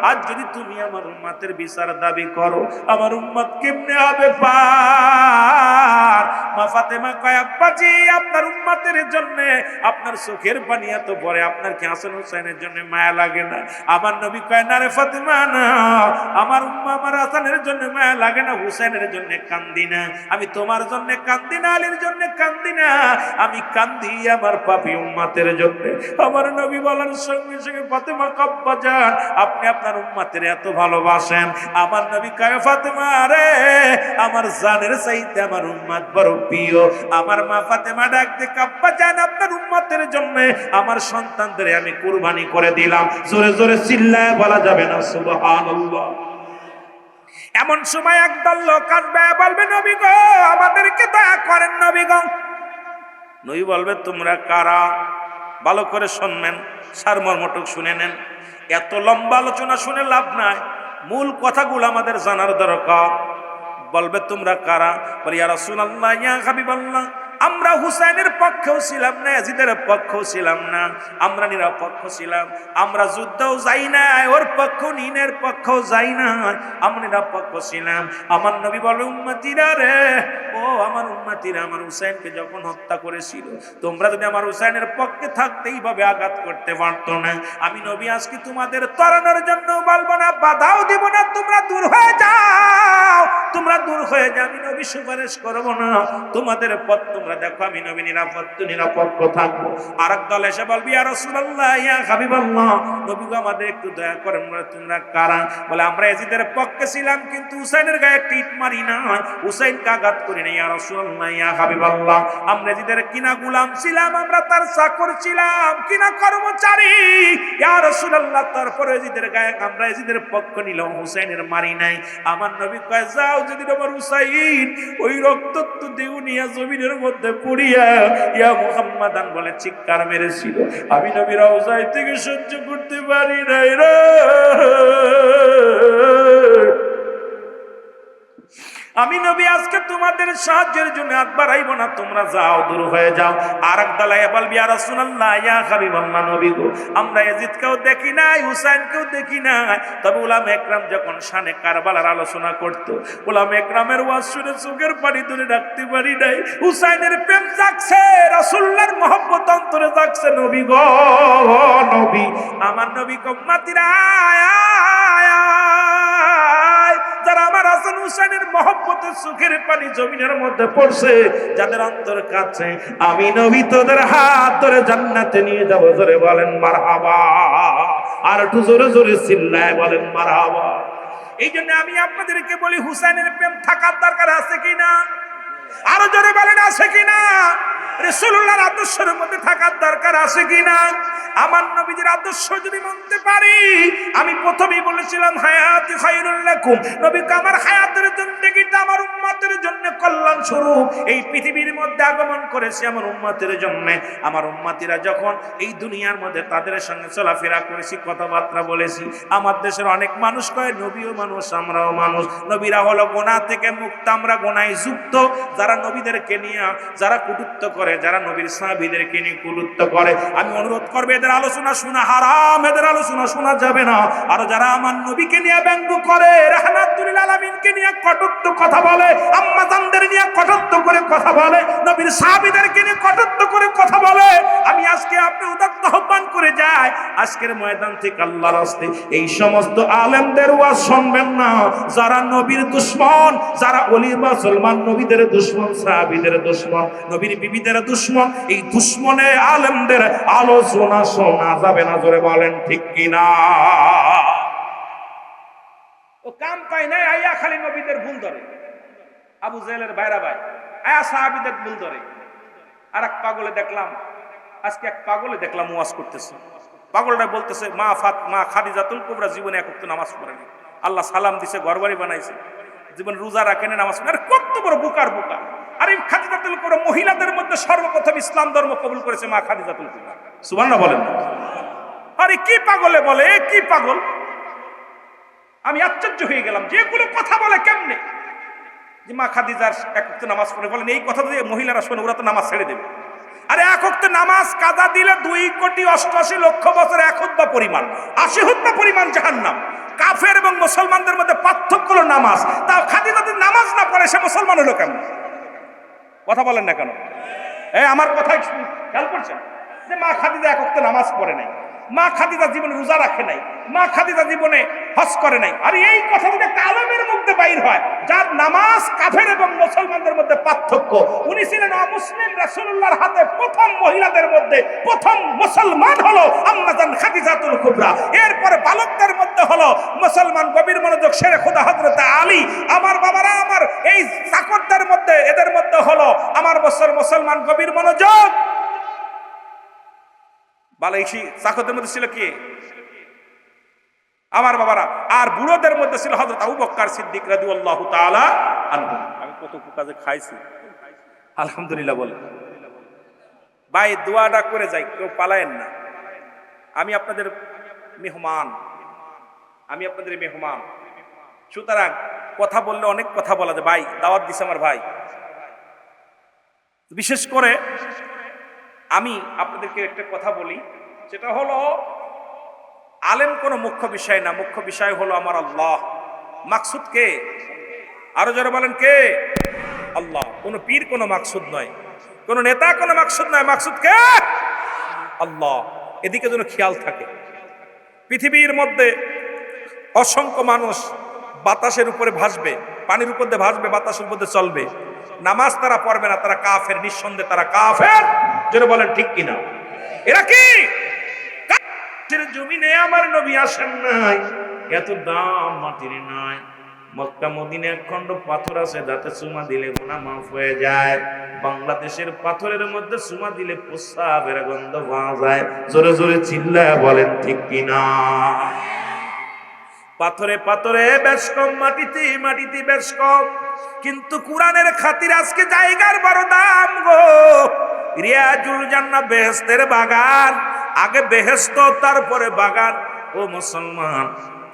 আজ যদি তুমি আমার উম্মতের বিচার দাবি করো, আমার উম্মত কেমনে হবে পার? মা ফাতেমা কয়, আব্বাজি, আপনার উম্মতের জন্য আপনার চোখের পানি এত পড়ে, আপনার কি হাসান হুসাইনের জন্য মায়া লাগে না? আমার নবী কয়, না রে ফাতেমা, না, আমার উম্মা আমার হাসানের জন্য মায়া লাগে না, হুসাইনের জন্য কান্দি না, আমি তোমার জন্য কান্দি না, আলীর জন্য কান্দি না, আমি কান্দি আমার পাপী উম্মতের জন্য। আমার নবী বলার সঙ্গে সঙ্গে ফাতেমা, আব্বা জান, আপনি আপনার উম্মতের এত ভালোবাসেন? আমার নবী কয়, ফাতেমা রে, আমার জানের চাইতে আমার উম্মত বড় প্রিয়। আমার মা ফাতেমা ডাক দে, আব্বা জান, আপনার উম্মতের জন্য আমার সন্তানদের আমি কুরবানি করে দিলাম। জোরে জোরে চিল্লায় বলা যাবে না সুবহানাল্লাহ? এমন সময় একদল লোক আসবে, বলবে, নবী গো, আমাদেরকে দয়া করেন নবী গো। নবী বলবে, তোমরা কারা? ভালো করে শুনবেন, সারমর্মটুক শুনে নেন। এত লম্বা আলোচনা শুনে লাভ নাই, মূল কথাগুলো আমাদের জানার দরকার। বলবে, তোমরা কারা? বলি, ইয়া রাসূলুল্লাহ, ইয়া হাবিবাল্লাহ, আমরা হুসাইনের পক্ষেও ছিলাম না, ইয়াজিদের পক্ষেও ছিলাম না, আমরা নিরপেক্ষ ছিলাম। আমরা যুদ্ধেও যাই না, ওর পক্ষ নিনের পক্ষেও যাই না, আমরা নিরপেক্ষ ছিলাম। আমার নবী বলে, উম্মতিরা রে, ও আমার উম্মতিরা, আমার হুসাইনকে যখন হত্যা করেছিল, তোমরা যদি আমার হুসাইনের পক্ষে থাকতে এইভাবে আঘাত করতে পারতো না। আমি নবী আজকে তোমাদের তরানোর জন্য বলবো না, বাধাও দিব না, তোমরা দূর হয়ে যাও, তোমরা দূর হয়ে যাও, আমি নবী সুপারিশ করবো না, তোমাদের পথ তোমরা দেখো, আমি নবী নিরাপদ থাকবো। আরেক দল এসে বলবি, ইয়া রাসূলুল্লাহ, ইয়া হাবিবাল্লাহ, নবী গো, আমাদের একটু দয়া করেন, তোমরা কারা? বলে, আমরা ইয়াজিদের পক্ষে ছিলাম, কিন্তু হুসাইনের গায়ে একটা ইট মারি না, হুসাইনকে আঘাত করি না। ইয়া রাসূলুল্লাহ, ইয়া হাবিবাল্লাহ, আমরা ইয়াজিদের কিনা গোলাম ছিলাম, আমরা তার চাকর ছিলাম, কিনা কর্মচারী। ইয়া রাসূলুল্লাহ, তারপরে ইয়াজিদের গায়ে আমরা ইয়াজিদের পক্ষ নিলাম, হুসাইনের মারি নাই। আমার নবী কয়, যাও, যদি আমার হুসাইন ওই রক্তাক্ত দেহ নিয়ে জমিনের মধ্যে পড়িয়া ইয়া মুহাম্মাদান বলে চিৎকার মেরেছিল, আমি নবী রওজায় থেকে সহ্য করতে পারি নাই রে। আমি নবী আজকে তোমাদের সাহায্যের জন্য হাত বাড়াইব না, তোমরা যাও, দূর হয়ে যাও। আর এক দালায় বলবি ইয়া রাসূলুল্লাহ, ইয়া হাবিবাল্লাহ, নবী গো, আমরা ইয়াজিদকেও দেখি নাই, হুসাইনকেও দেখি নাই। তবে উলামা একরাম যখন শানে কারবালার আলোচনা করত, উলামা একরামের ওয়াজ শুনে চোখের পানি ধরে রাখতে পারি নাই। হুসাইনের প্রেম জাগছে, রাসূলুল্লাহর মহব্বত অন্তরে জাগছে। নবী গো, নবী, আমার নবী উম্মতিরা, যারা আমার হাসান হুসাইনের মহব্বতের চোখের পানি জমিনের মধ্যে পড়ছে, যাদের অন্তর কাছে, আমি নবী তোদের হাত ধরে জান্নাতে নিয়ে যাব। জোরে বলেন মারহাবা। আর একটু জোরে জোরে চিল্লায় বলেন মারহাবা। এই জন্য আমি আপনাদেরকে বলি, হুসাইনের প্রেম থাকার দরকার আছে কিনা? আরো জোরে বলেন আছে কিনা? রাসূলুল্লাহর আদর্শের মধ্যে থাকার দরকার আছে কিনা? আমার নবীজির আদর্শ যদি মানতে পারি, আমি প্রথমেই বলেছিলাম হায়াতি খায়রুল লাকুম, নবীকে আমার হায়াতের জিন্দেগিটা আমার উম্মতের জন্য কল্যাণ স্বরূপ এই পৃথিবীর মধ্যে আগমন করেছে আমার উম্মতের জন্য। আমার উম্মতিরা যখন এই দুনিয়ার মধ্যে তাদের সঙ্গে চলাফেরা করেছি, কথাবার্তা বলেছি, আমার দেশের অনেক মানুষ কয় নবীও মানুষ, আমরাও মানুষ। নবীরা হলো গুনাহ থেকে মুক্ত, আমরা গুনাহে যুক্ত। যারা নবীদেরকে নিয়ে যারা কটূক্ত করে, যারা নবীর সাহাবীদেরকে নিয়ে কটূক্ত করে, আমি অনুরোধ করব, এদের আলোচনা শোনা হারাম, এদের আলোচনা শোনা যাবে না। আর যারা আমার নবীকে নিয়ে ব্যঙ্গ করে, রাহমাতুল আলামিনকে নিয়ে কটূক্ত কথা বলে, আম্মা জানদের নিয়ে কটূক্ত করে কথা বলে, নবীর সাহাবীদেরকে নিয়ে কটূক্ত করে কথা বলে, আমি আজকে আপনি উদাত্ত আহ্বান করে যাই, আজকের ময়দান থেকে আল্লাহর রাস্তে এই সমস্ত আলেমদের ওয়াজ শুনবেন না, যারা নবীর দুশমন, যারা ওলি মুসলমান নবীদের দুশমন, সাহাবীদের দুশমন, নবীর বিবিদের দুশমন, এই দুশমনে আলেমদের আলোচনা শোনা যাবে না। জোরে বলেন ঠিক কিনা? ও কাম পায় নাই, আইয়া খালি নবীদের ভুল ধরে, আবু জেহেলের বাইরা ভাই আয়া সাহাবীদের ভুল ধরে। আর এক পাগলে দেখলাম, আজকে এক পাগলে দেখলাম ওয়াজ করতেছে, পাগলটা বলতেছে মা খাদিজাতুল কুবরা জীবনে এক ওয়াক্ত নামাজ পড়েনি, আল্লাহ সালাম দিছে, ঘরবাড়ি বানাইছে, জীবন রোজা রাখেন, নামাজ পড়ে। কত বড় বুকার বুকা! আর এই খাদিজাতুল কুবরা মহিলাদের মধ্যে সর্বপ্রথম ইসলাম ধর্ম কবুল করেছে মা খাদিজাতুল কুবরা। সুবহানাল্লাহ বলেন। আরে কি পাগলে বলে, কি পাগল! আমি আশ্চর্য হয়ে গেলাম যে এগুলো কথা বলে কেমনে, যে মা খাদিজার এক ওয়াক্ত নামাজ পড়ে। বলেন এই কথা যদি মহিলারা শোনে, ওরা তো নামাজ ছেড়ে দেবে। আরে এক ওয়াক্ত নামাজ কাজা দিলে 2,88,00,000 বছর এক হুদ্দা পরিমাণ, 80 হুদ্দা পরিমাণ জাহান্নাম। কাফের এবং মুসলমানদের মধ্যে পার্থক্য হলো নামাজ। তাও খাদিজা যদি নামাজ না পড়ে, সে মুসলমান হলো কেন? কথা বলেন না কেন? আমার কথাই খেয়াল করছেন যে মা খাদিজা এক ওয়াক্ত নামাজ পড়ে নাই, মা খাদিজা জীবনে রোজা রাখে নাই, মা খাদিজা জীবনে হজ করে নাই। আর এই কথা যদি একটা আলেমের মধ্যে বাইর হয়, যার নামাজ কাফের এবং মুসলমানদের মধ্যে পার্থক্য, উনি ছিলেন অমুসলিম, রাসূলুল্লাহর হাতে প্রথম মহিলাদের মধ্যে প্রথম মুসলমান হলো আম্মা জান খাদিজাতুল কুবরা। এরপরে বালকদের মধ্যে হলো মুসলমান গভীর মনোযোগ শেরে খোদা হযরত আলী। আমার বাবারা, আমার এই চাকরদের মধ্যে, এদের মধ্যে হলো আমার মুসলমান গভীর মনোযোগ। বালাইশি চাকরদের মধ্যে ছিল কি? আমার বাবারা। আর বুড়োদের মধ্যে ছিল হযরত আবু বকর সিদ্দিক রাদিয়াল্লাহু তাআলা আনহু। আমি কত কাজে খাইছি, আলহামদুলিল্লাহ বলে। ভাই দোয়াটা করে যাই, কেউ পালায়েন না। আমি আপনাদের মেহমান, আমি আপনাদের মেহমান। সুতরাং কথা বললে অনেক কথা বলা যায়। ভাই দাওয়াত দিছে আমার ভাই। বিশেষ করে আমি আপনাদেরকে একটা কথা বলি, সেটা হলো আলেম কোনো মুখ্য বিষয় না, মুখ্য বিষয় হলো আমার আল্লাহ। মাকসুদ কে? আরো যারা বলেন কে? আল্লাহ। কোনো পীর কোনো মাকসুদ নয়, কোনো নেতা কোনো মাকসুদ নয়, মাকসুদ কে? আল্লাহ। এদিকে যেন খেয়াল থাকে। পৃথিবীর মধ্যে অসংখ্য মানুষ বাতাসের উপরে ভাসবে, পানির উপর দিয়ে ভাসবে, বাতাসের উপর দিয়ে চলবে, নামাজ তারা পড়বে না, তারা কাফের, নিঃসন্দেহে তারা কাফের। যেন বলেন ঠিক কিনা? এরা কি জমিনে আমার নবী আসেন নাই, এত দাম মাটির নাই। মক্কা মদিনা এক খন্ড পাথর আছে, যাতে চুমা দিলে গুনাহ মাফ হয়ে যায়। বাংলাদেশের পাথরের মধ্যে চুমা দিলে প্রস্রাবের গন্ধ পাওয়া যায়। জোরে জোরে চিল্লায় বলেন ঠিক কিনা? পাথরে পাথরে বেশ কম, মাটিতে মাটিতে বেশ কম, কিন্তু কোরআনের খাতির আজকে জায়গার বড় দাম গো। রিয়াজুল জান্নাহ বেহেশতের বাগান, আগে বেহেশত তারপরে বাগান। ও মুসলমান,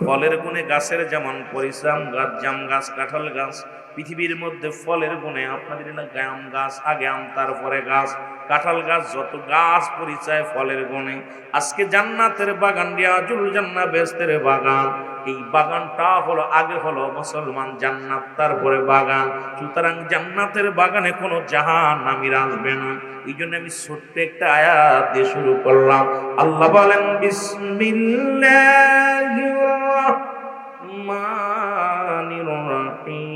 ফলের গুণে গাছের যেমন পরিশ্রম গাছ, জাম গাছ, কাঁঠাল গাছ, পৃথিবীর মধ্যে ফলের গুণে আপনাদের এলাকায় আম গাছ, আগে আম তারপরে গাছ, কাঁঠাল গাছ, যত গাছ পরিচয় ফলের গুণে। আজকে জান্নাতের বাগান, রিয়াজুল জান্নাত বেহেশতের বাগান, এই বাগানটা হলো আগে হলো মুসলমান জান্নাত, তারপরে বাগান। সুতরাং জান্নাতের বাগানে কোনো জাহান্নামী আসবে না। এই জন্য আমি ছোট্ট একটা আয়াত দিয়ে শুরু করলাম। আল্লাহ বলেন বিসমিল্লাহির রহমানির রহিম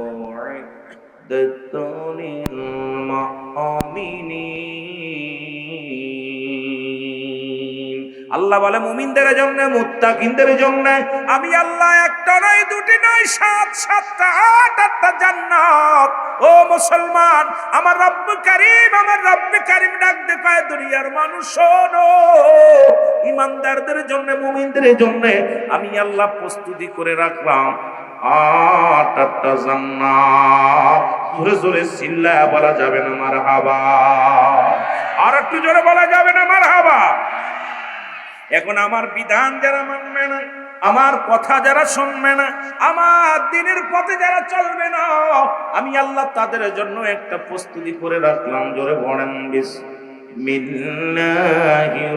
উ'ইদ্দাত লিল মুমিনিন। আল্লাহ বলে মুমিনদের জন্য, মুত্তাকিনদের জন্য আমি আল্লাহ একটা নয়, দুটি নয়, 7, 7টা, 8টা জান্নাত। ও মুসলমান, আমার রব্ব কারীম, আমার রব্ব কারীম ডাক দে কয় দুনিয়ার মানুষ শোনো, ইমানদারদের জন্য, মুমিনদের জন্য আমি আল্লাহ প্রস্তুতি করে রাখলাম 8টা জান্নাত। জোরে জোরে চিল্লায়া বলা যাবে না মারহাবা? আর একটু জোরে বলা যাবে না মারহাবা? এখন আমার বিধান যারা মানবে না, আমার কথা যারা শুনবে না, আমার দিনের পথে যারা চলবে না, আমি আল্লাহ তাদের জন্য একটা প্রস্তুতি করে রাখলাম। জোরে বলেন বিসমিল্লাহির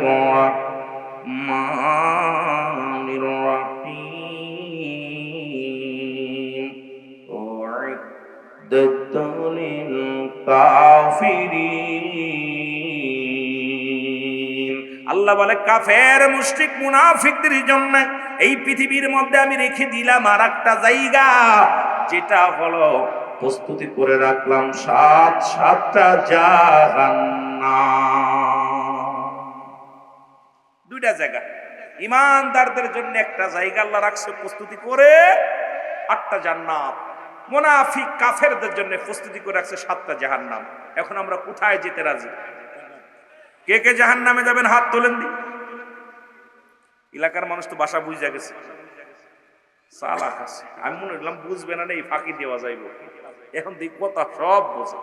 রহমানির রহিম উ'ইদ্দাত লিল কাফিরিন। আল্লাহ বলে কাফের, মুশরিক, মুনাফিকদের জন্য এই পৃথিবীর মধ্যে আমি রেখে দিলাম আর একটা জায়গা, যেটা হলো প্রস্তুতি করে রাখলাম 7টা জাহান্নাম। 2টা জায়গা। ইমানদারদের জন্য একটা জায়গা আল্লাহ রাখছে প্রস্তুতি করে, 8টা জান্নাত। মুনাফিক কাফেরদের জন্য প্রস্তুতি করে রাখছে 7টা জাহান্নাম। এখন আমরা কোথায় যেতে রাজি? কে কে জাহান্নামে যাবেন হাত তোলেন দি। এলাকার মানুষ তো বাসা বুঝে গেছে, চালাক আছে। আমি মনে করলাম বুঝবে না, এই ফাঁকি দেওয়া যাইব। এখন দেখ কথা সব বোঝে,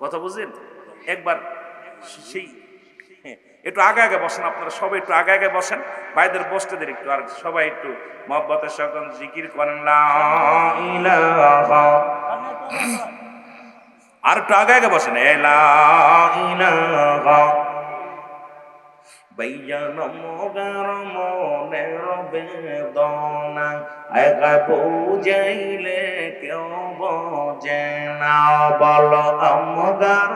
কথা বুঝেন। একবার সেই একটু আগে আগে বসেন, আপনারা সবাই একটু আগে আগে বসেন, ভাইদের বসতে দেন একটু, আর সবাই একটু মহব্বতের সাথে জিকির করেন লা ইলাহা, আর একটু আগে আগে বসেন লা ইলাহা। বাইয়ান মগার মনের বেদনা একা বুঝাইলে কেউ বোঝে না, বল আমগার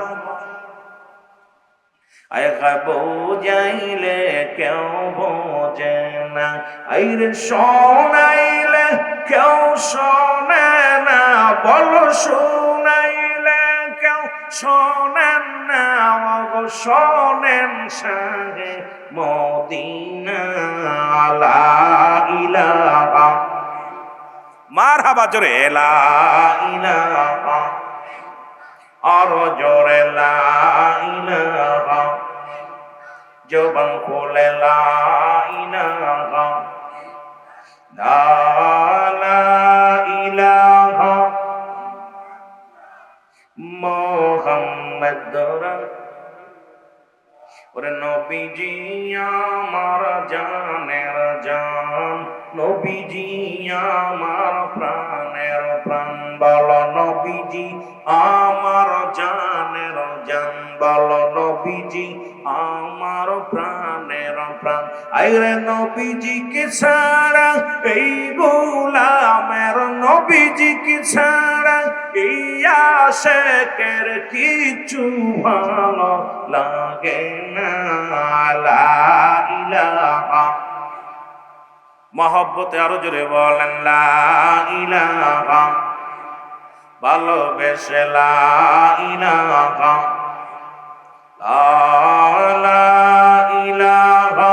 একা বুঝাইলে কেউ বোঝে না, আইরে শোনাইলে কেউ শোনে না, বল শোনাইলে কেউ শোনেন না, শোনেন সাহে মদিনা লা ইলাহা। মারহাবা জোরে লা ইলাহা, আর জোরে লা ইলাহা, জবান খুলে লা ইলাহা, লা ইলাহা মুহাম্মাদুর। ওরে নবীজি আমার জানের জান, নবীজি আমার প্রাণের প্রাণ, বল নবীজি আমার জানের জান, বল নবীজি আমার প্রাণের প্রাণ। আইরে নবীজি কি ছাড়া এই গোলামের, নবীজি কি ছাড়া এই আশিকের কিছু ভালো লাগে না, লা ইলাহা। মহব্বতে আরো জোরে বলেন লা ইলাহা, ভালোবেসে লা ইলাহা, লা ইলাহা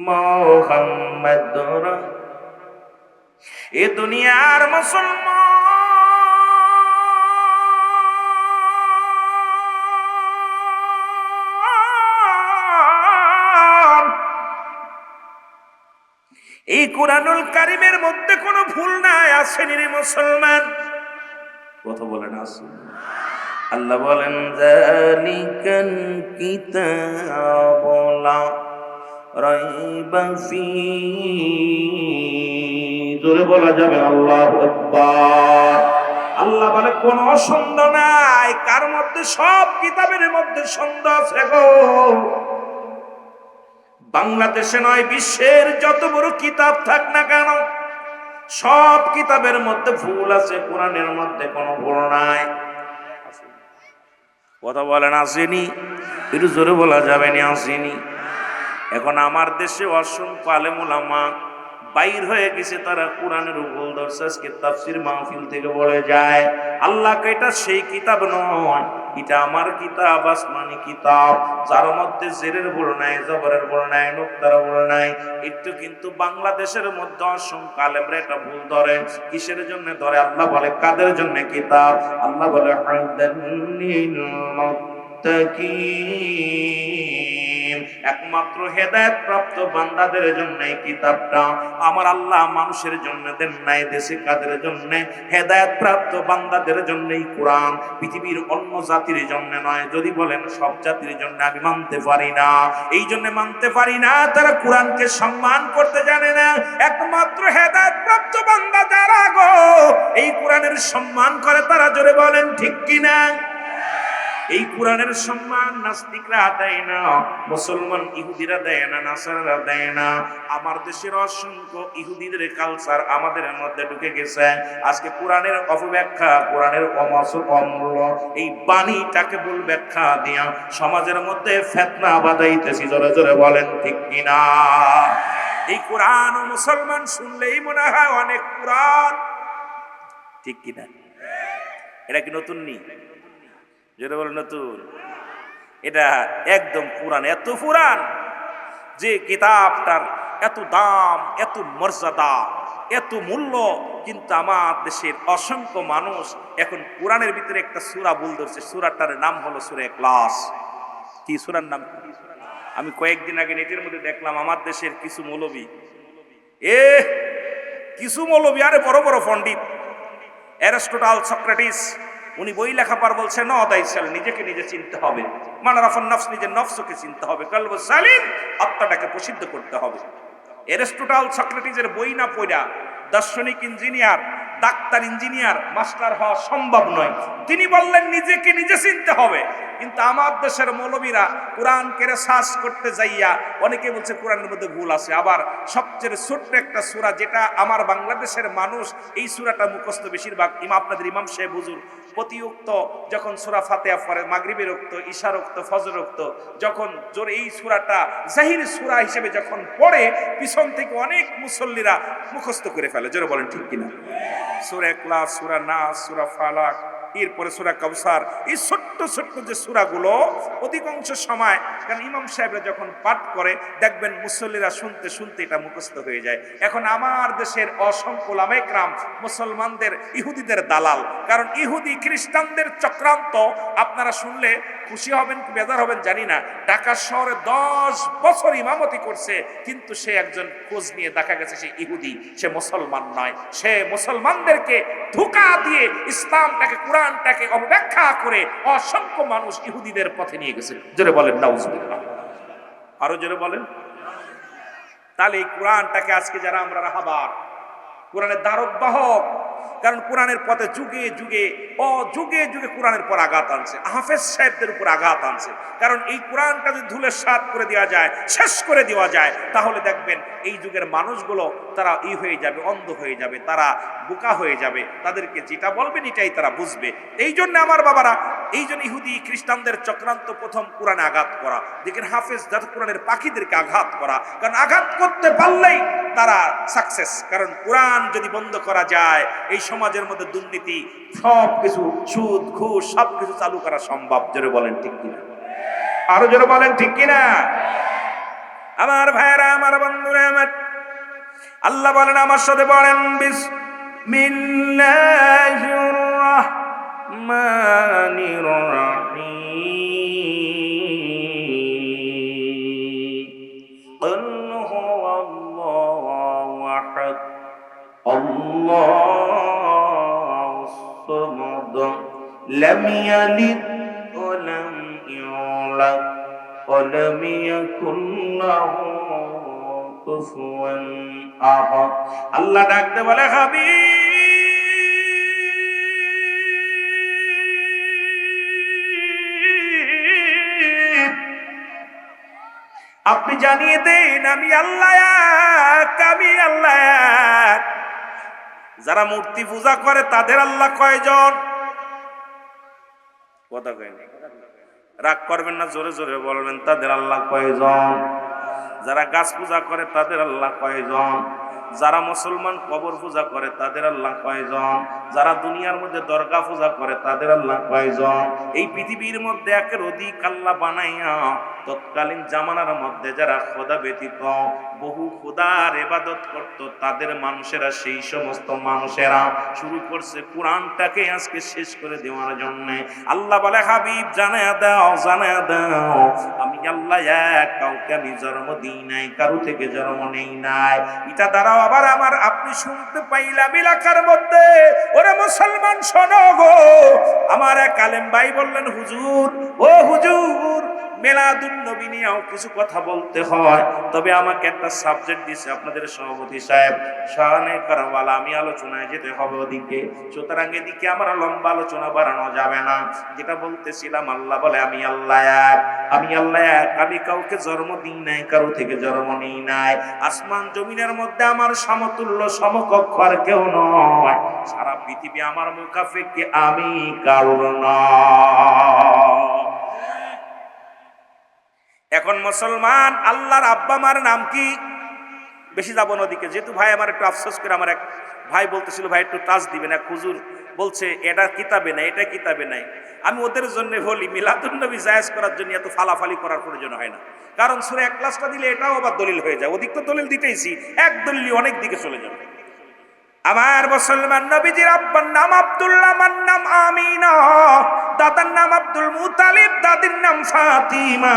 মুহাম্মাদুর। এ দুনিয়ার মুসলমান এই কুরআনুল কারীমের মধ্যে কোনো ভুল নাই, আসেনি রে মুসলমান? কথা বলেন আছে? আল্লাহ বলেন যালিকাল কিতাবু লা রাইবা ফীহি, জোরে বলা যাবে আল্লাহু আকবার। আল্লাহ বলে কোনো সন্দেহ নাই, কার মধ্যে? সব কিতাবের মধ্যে সন্দেহ আছে গো। বাংলাদেশে নয়, বিশ্বের যত বড় কিতাব থাক না কেন, সব কিতাবের মধ্যে ভুল আছে, কোরআনের মধ্যে কোনো ভুল নাই। কথা বলেন আসেনি? একটু জোরে বলা যাবে না আসেনি? এখন আমার দেশে অসংখ্য আলেম ওলামা বাইর হয়ে গেছে, তারা কোরআনের ভুল ধরছে, আজকে তাফসীর মাহফিল থেকে বলে যায় আল্লাহ এটা সেই কিতাব নয়, এটা আমার কিতাব, আসমানি কিতাব, যার মধ্যে জেরের ভুল নাই, জবরের ভুল নাই, নুক্তার ভুল নাই। একটু কিন্তু বাংলাদেশের মধ্যে অসংখ্য আলেমরা এটা ভুল ধরে। কিসের জন্য ধরে? আল্লাহ বলে কাদের জন্য কিতাব? আল্লাহ বলে একমাত্র হেদায়েত প্রাপ্ত বান্দাদের জন্য এই কিতাবটা। আমার আল্লাহ মানুষের জন্য দেন নাই, দেশে কাদের জন্য? হেদায়েত প্রাপ্ত বান্দাদের জন্য এই কোরআন, পৃথিবীর অন্য জাতির জন্য নয়। যদি বলেন সব জাতির জন্য, আমি মানতে পারি না। এই জন্য মানতে পারি না, তারা কোরআনকে সম্মান করতে জানে না। একমাত্র হেদায়েত প্রাপ্ত বান্দা যারা গো এই কোরআনের সম্মান করে, তারা জোরে বলেন ঠিক কিনা? এই কোরআনের সম্মান নাস্তিকরা দেয় না, মুসলমান ইহুদিরা দেয় না, নাসারারা দেয় না। আমার দেশের অসংখ্য ইহুদিদের কালচার আমাদের মধ্যে ঢুকে গেছে। আজকে কোরআনের অপব্যাখ্যা, কোরআনের অমূল্য এই বাণীটাকে ভুল ব্যাখ্যা দিয়া সমাজের মধ্যে ফিতনা বাঁধাইতেছি। জোরে জোরে বলেন ঠিক কিনা? এই কোরআন ও মুসলমান শুনলেই মনে হয় অনেক কোরআন, ঠিক কিনা? এটা কি নতুন নি? যেটা বলে নতুন, এটা একদম পুরান। এত পুরান যে কিতাবটার এত দাম, এত মর্যাদা, এত মূল্য, কিন্তু আমার দেশের অসংখ্য মানুষ এখন কোরআনের ভিতরে একটা সূরা ভুল ধরছে। সূরাটার নাম হলো সূরা ইখলাস। কি সূরার নাম? আমি কয়েকদিন আগে নেটের মধ্যে দেখলাম আমার দেশের কিছু মৌলবী, কিছু মৌলবী, আরে বড় বড় পণ্ডিত, অ্যারিস্টটল, সক্রেটিস, উনি বই লেখা পার বলছে ন দাইসাল, নিজেকে নিজে চিনতে হবে। মানারাফান নফস, নিজের নফসকে চিনতে হবে। কলব সালিম, আত্মাটাকে প্রসিদ্ধ করতে হবে। অ্যারিস্টটল, সক্রেটিসের বই না পড়া দার্শনিক, ইঞ্জিনিয়ার, ডাক্তার, ইঞ্জিনিয়ার, মাস্টার হওয়া সম্ভব নয়। তিনি বললেন নিজেকে নিজে চিনতে হবে। কিন্তু আমার দেশের মৌলবীরা কোরআনকে রিসার্চ করতে যাইয়া অনেকে বলছে কোরআনের মধ্যে ভুল আছে। আবার সবচেয়ে ছোট্ট একটা সূরা, যেটা আমার বাংলাদেশের মানুষ এই সূরাটা মুখস্থ বেশিরভাগ আপনাদের ইমাম সাহেব হুজুর প্রতিউক্ত যখন সূরা ফাতিহা পড়ে, মাগরিবের উক্ত, ইশার উক্ত, ফজর উক্ত, যখন জোরে এই সূরাটা জাহির সূরা হিসেবে যখন পড়ে, পিছন থেকে অনেক মুসল্লিরা মুখস্থ করে ফেলে। জোরে বলেন ঠিক কিনা? সূরা ইখলাস, সূরা নাস, সূরা ফালাক, এরপরে সূরা কাউসার, এই ছোট্ট ছোট্ট যে সূরাগুলো অধিকাংশ সময়, কারণ ইমাম সাহেবরা যখন পাঠ করে দেখবেন মুসল্লিরা শুনতে শুনতে এটা মুখস্থ হয়ে যায়। এখন আমার দেশের অসংখ্য উলামা ইকরাম মুসলমানদের ইহুদিদের দালাল। কারণ ইহুদি খ্রিস্টানদের চক্রান্ত আপনারা শুনলে খুশি হবেন কি বেজার হবেন জানি না। ঢাকা শহরে 10 বছর ইমামতি করছে, কিন্তু সে একজন খোঁজ নিয়ে দেখা গেছে সে ইহুদি, সে মুসলমান নয়। সে মুসলমানদেরকে ধোঁকা দিয়ে ইসলামটাকে, কোরআনটাকে অবব্যাখ্যা করে অসংখ্য মানুষ ইহুদিদের পথে নিয়ে গেছে। জোরে বলেন নাউজুবিল্লাহ, আরো জোরে বলেন। তাহলে এই কোরআনটাকে আজকে যারা আমরা রাহাবার, কোরআনের ধারক বাহক, কারণ কোরআনের পথে যুগে যুগে যুগে যুগে কোরআনের পর আঘাত আনছে, হাফেজ সাহেবদের উপর আঘাত আনছে। কারণ এই কোরআনটা যদি ধুলের সাত করে দেওয়া যায়, শেষ করে দেওয়া যায়, তাহলে দেখবেন এই যুগের মানুষগুলো তারা হয়ে যাবে, অন্ধ হয়ে যাবে, তারা বোকা হয়ে যাবে। তাদেরকে যেটা বলবেন এটাই তারা বুঝবে। এই জন্য আমার বাবারা, এই জন্য ইহুদি খ্রিস্টানদের চক্রান্ত প্রথম কোরআনে আঘাত করা। দেখেন হাফেজ যাতে কোরআনের পাখিদেরকে আঘাত করা, কারণ আঘাত করতে পারলেই তারা সাকসেস। কারণ কোরআন যদি বন্ধ করা যায়, এই সমাজের মধ্যে দুর্নীতি, সব কিছু, সুদ, ঘুষ, সব কিছু চালু করা সম্ভব। জোরে বলেন ঠিক কিনা? আরো জোরে বলেন ঠিক কিনা? আমার ভাইরা, আমার বন্ধুরা, আমার আল্লাহ বলেন, আমার সাথে বলেন বিসমিল্লাহির রাহমানির রাহিম। কুল হুয়াল্লাহু আহাদ, আল্লাহুস সামাদ, লাম ইয়ালিদ ওয়া লাম ইউলাদ ওয়া লাম ইয়াকুল লাহু কুফুয়ান আহাদ। আল্লাহ ডাকতে বলে হাবিব আপনি জানিয়ে দেন আমি আল্লাহ এক, আমি আল্লাহ এক। যারা মূর্তি পূজা করে তাদের আল্লাহ কয়জন? কথা কয় না, রাগ করবেন না, জোরে জোরে বলবেন তাদের আল্লাহ কয়জন? যারা গাছ পূজা করে তাদের আল্লাহ কয়জন? যারা মুসলমান কবর পূজা করে তাদের আল্লাহ কয়জন? যারা দুনিয়ার মধ্যে দরগা পূজা করে তাদের আল্লাহ কয়জন? এই পৃথিবীর মধ্যে একের অধিক আল্লাহ বানাইয়া তৎকালীন জামানার মধ্যে যারা খোদা ব্যতীত বহু খোদার ইবাদত করত তাদের মানুষেরা, সেই সমস্ত মানুষেরা শুরু করছে কোরআনটাকে আজকে শেষ করে দেওয়ার জন্য। আল্লাহ বলে হাবিব জানায়া দাও, জানায়া দাও আমি আল্লাহ এক, কাউকে আমি জন্ম দিই নাই, কারো থেকে জন্ম নেই নাই। এটা দ্বারাও আবার আমার আপনি শুনতে পাইলাম এলাকার মধ্যে, ওরে মুসলমান শোনো গো, আমার এক আলেম ভাই বললেন হুজুর, ও হুজুর মিলাদুন নবী নিয়েও কিছু কথা বলতে হয়, তবে আমাকে একটা সাবজেক্ট দিয়েছে আপনাদের সভাপতি সাহেব, শানে কারবালা, আমি আলোচনায় যেতে হবে ওদিকে, সুতরাং এদিকে আমার লম্বা আলোচনা বাড়ানো যাবে না। যেটা বলতেছিলাম, আল্লাহ বলে আমি আল্লাহ এক, আমি আল্লাহ এক, আমি কাউকে জন্ম দিই নাই, কারো থেকে জন্ম নেই নাই। আসমান জমিনের মধ্যে আমার সমতুল্য সমকক্ষ আর কেউ নয়, সারা পৃথিবী আমার মুখাফেক্ষে আমি কারোর নয়। এখন মুসলমান আল্লাহর আব্বা মার নাম কি? বেশি যাবো নদীকে, যেহেতু ভাই আমার একটু আফসোস করে, আমার এক ভাই বলতেছিল ভাই একটু টাচ দিবেন, এক হুজুর বলছে এটা কিতাবে নাই, এটা কিতাবে নাই। আমি ওদের জন্য বলি মিলাদুন নবী জায়েজ করার জন্য এত ফালাফালি করার প্রয়োজন হয় না, কারণ সূরা ইখলাসটা দিলে এটাও আবার দলিল হয়ে যায়, ওদিক তো দলিল দিতেইছি, এক দলিল অনেক দিকে চলে যাবে। আমার মুসলমান নবীজির আব্বার নাম আব্দুল্লাহ, মার নাম আমিনা, দাদার নাম আব্দুল মুতালিব, দাদির নাম ফাতিমা,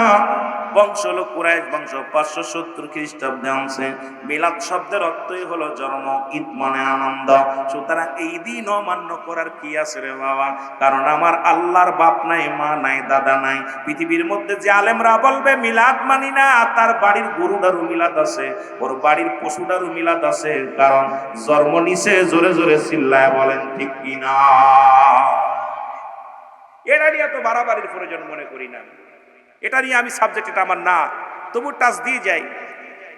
বংশ হলো কুরাইশ বংশ, 570 খ্রিস্টাব্দে আছে। মিলাদ শব্দের অর্থই হলো জন্ম, ঈদ মানে আনন্দ। সুতরাং এই দিন অমান্য করার কি আছে রে বাবা? কারণ আমার আল্লাহর বাপ নাই, মা নাই, দাদা নাই। পৃথিবীর মধ্যে যে আলেমরা বলবে মিলাদ মানি না, তার বাড়ির গরুটারও মিলাদ আছে, ওর বাড়ির পশুটারও মিলাদ আছে, কারণ জন্ম নিছে। জোরে জোরে চিল্লায় বলেন ঠিক কিনা? এটা নিয়ে তো বাড়াবাড়ির প্রয়োজন মনে করি না, এটা নিয়ে আমি সাবজেক্ট, এটা আমার না, তবু টাচ দিয়ে যাই।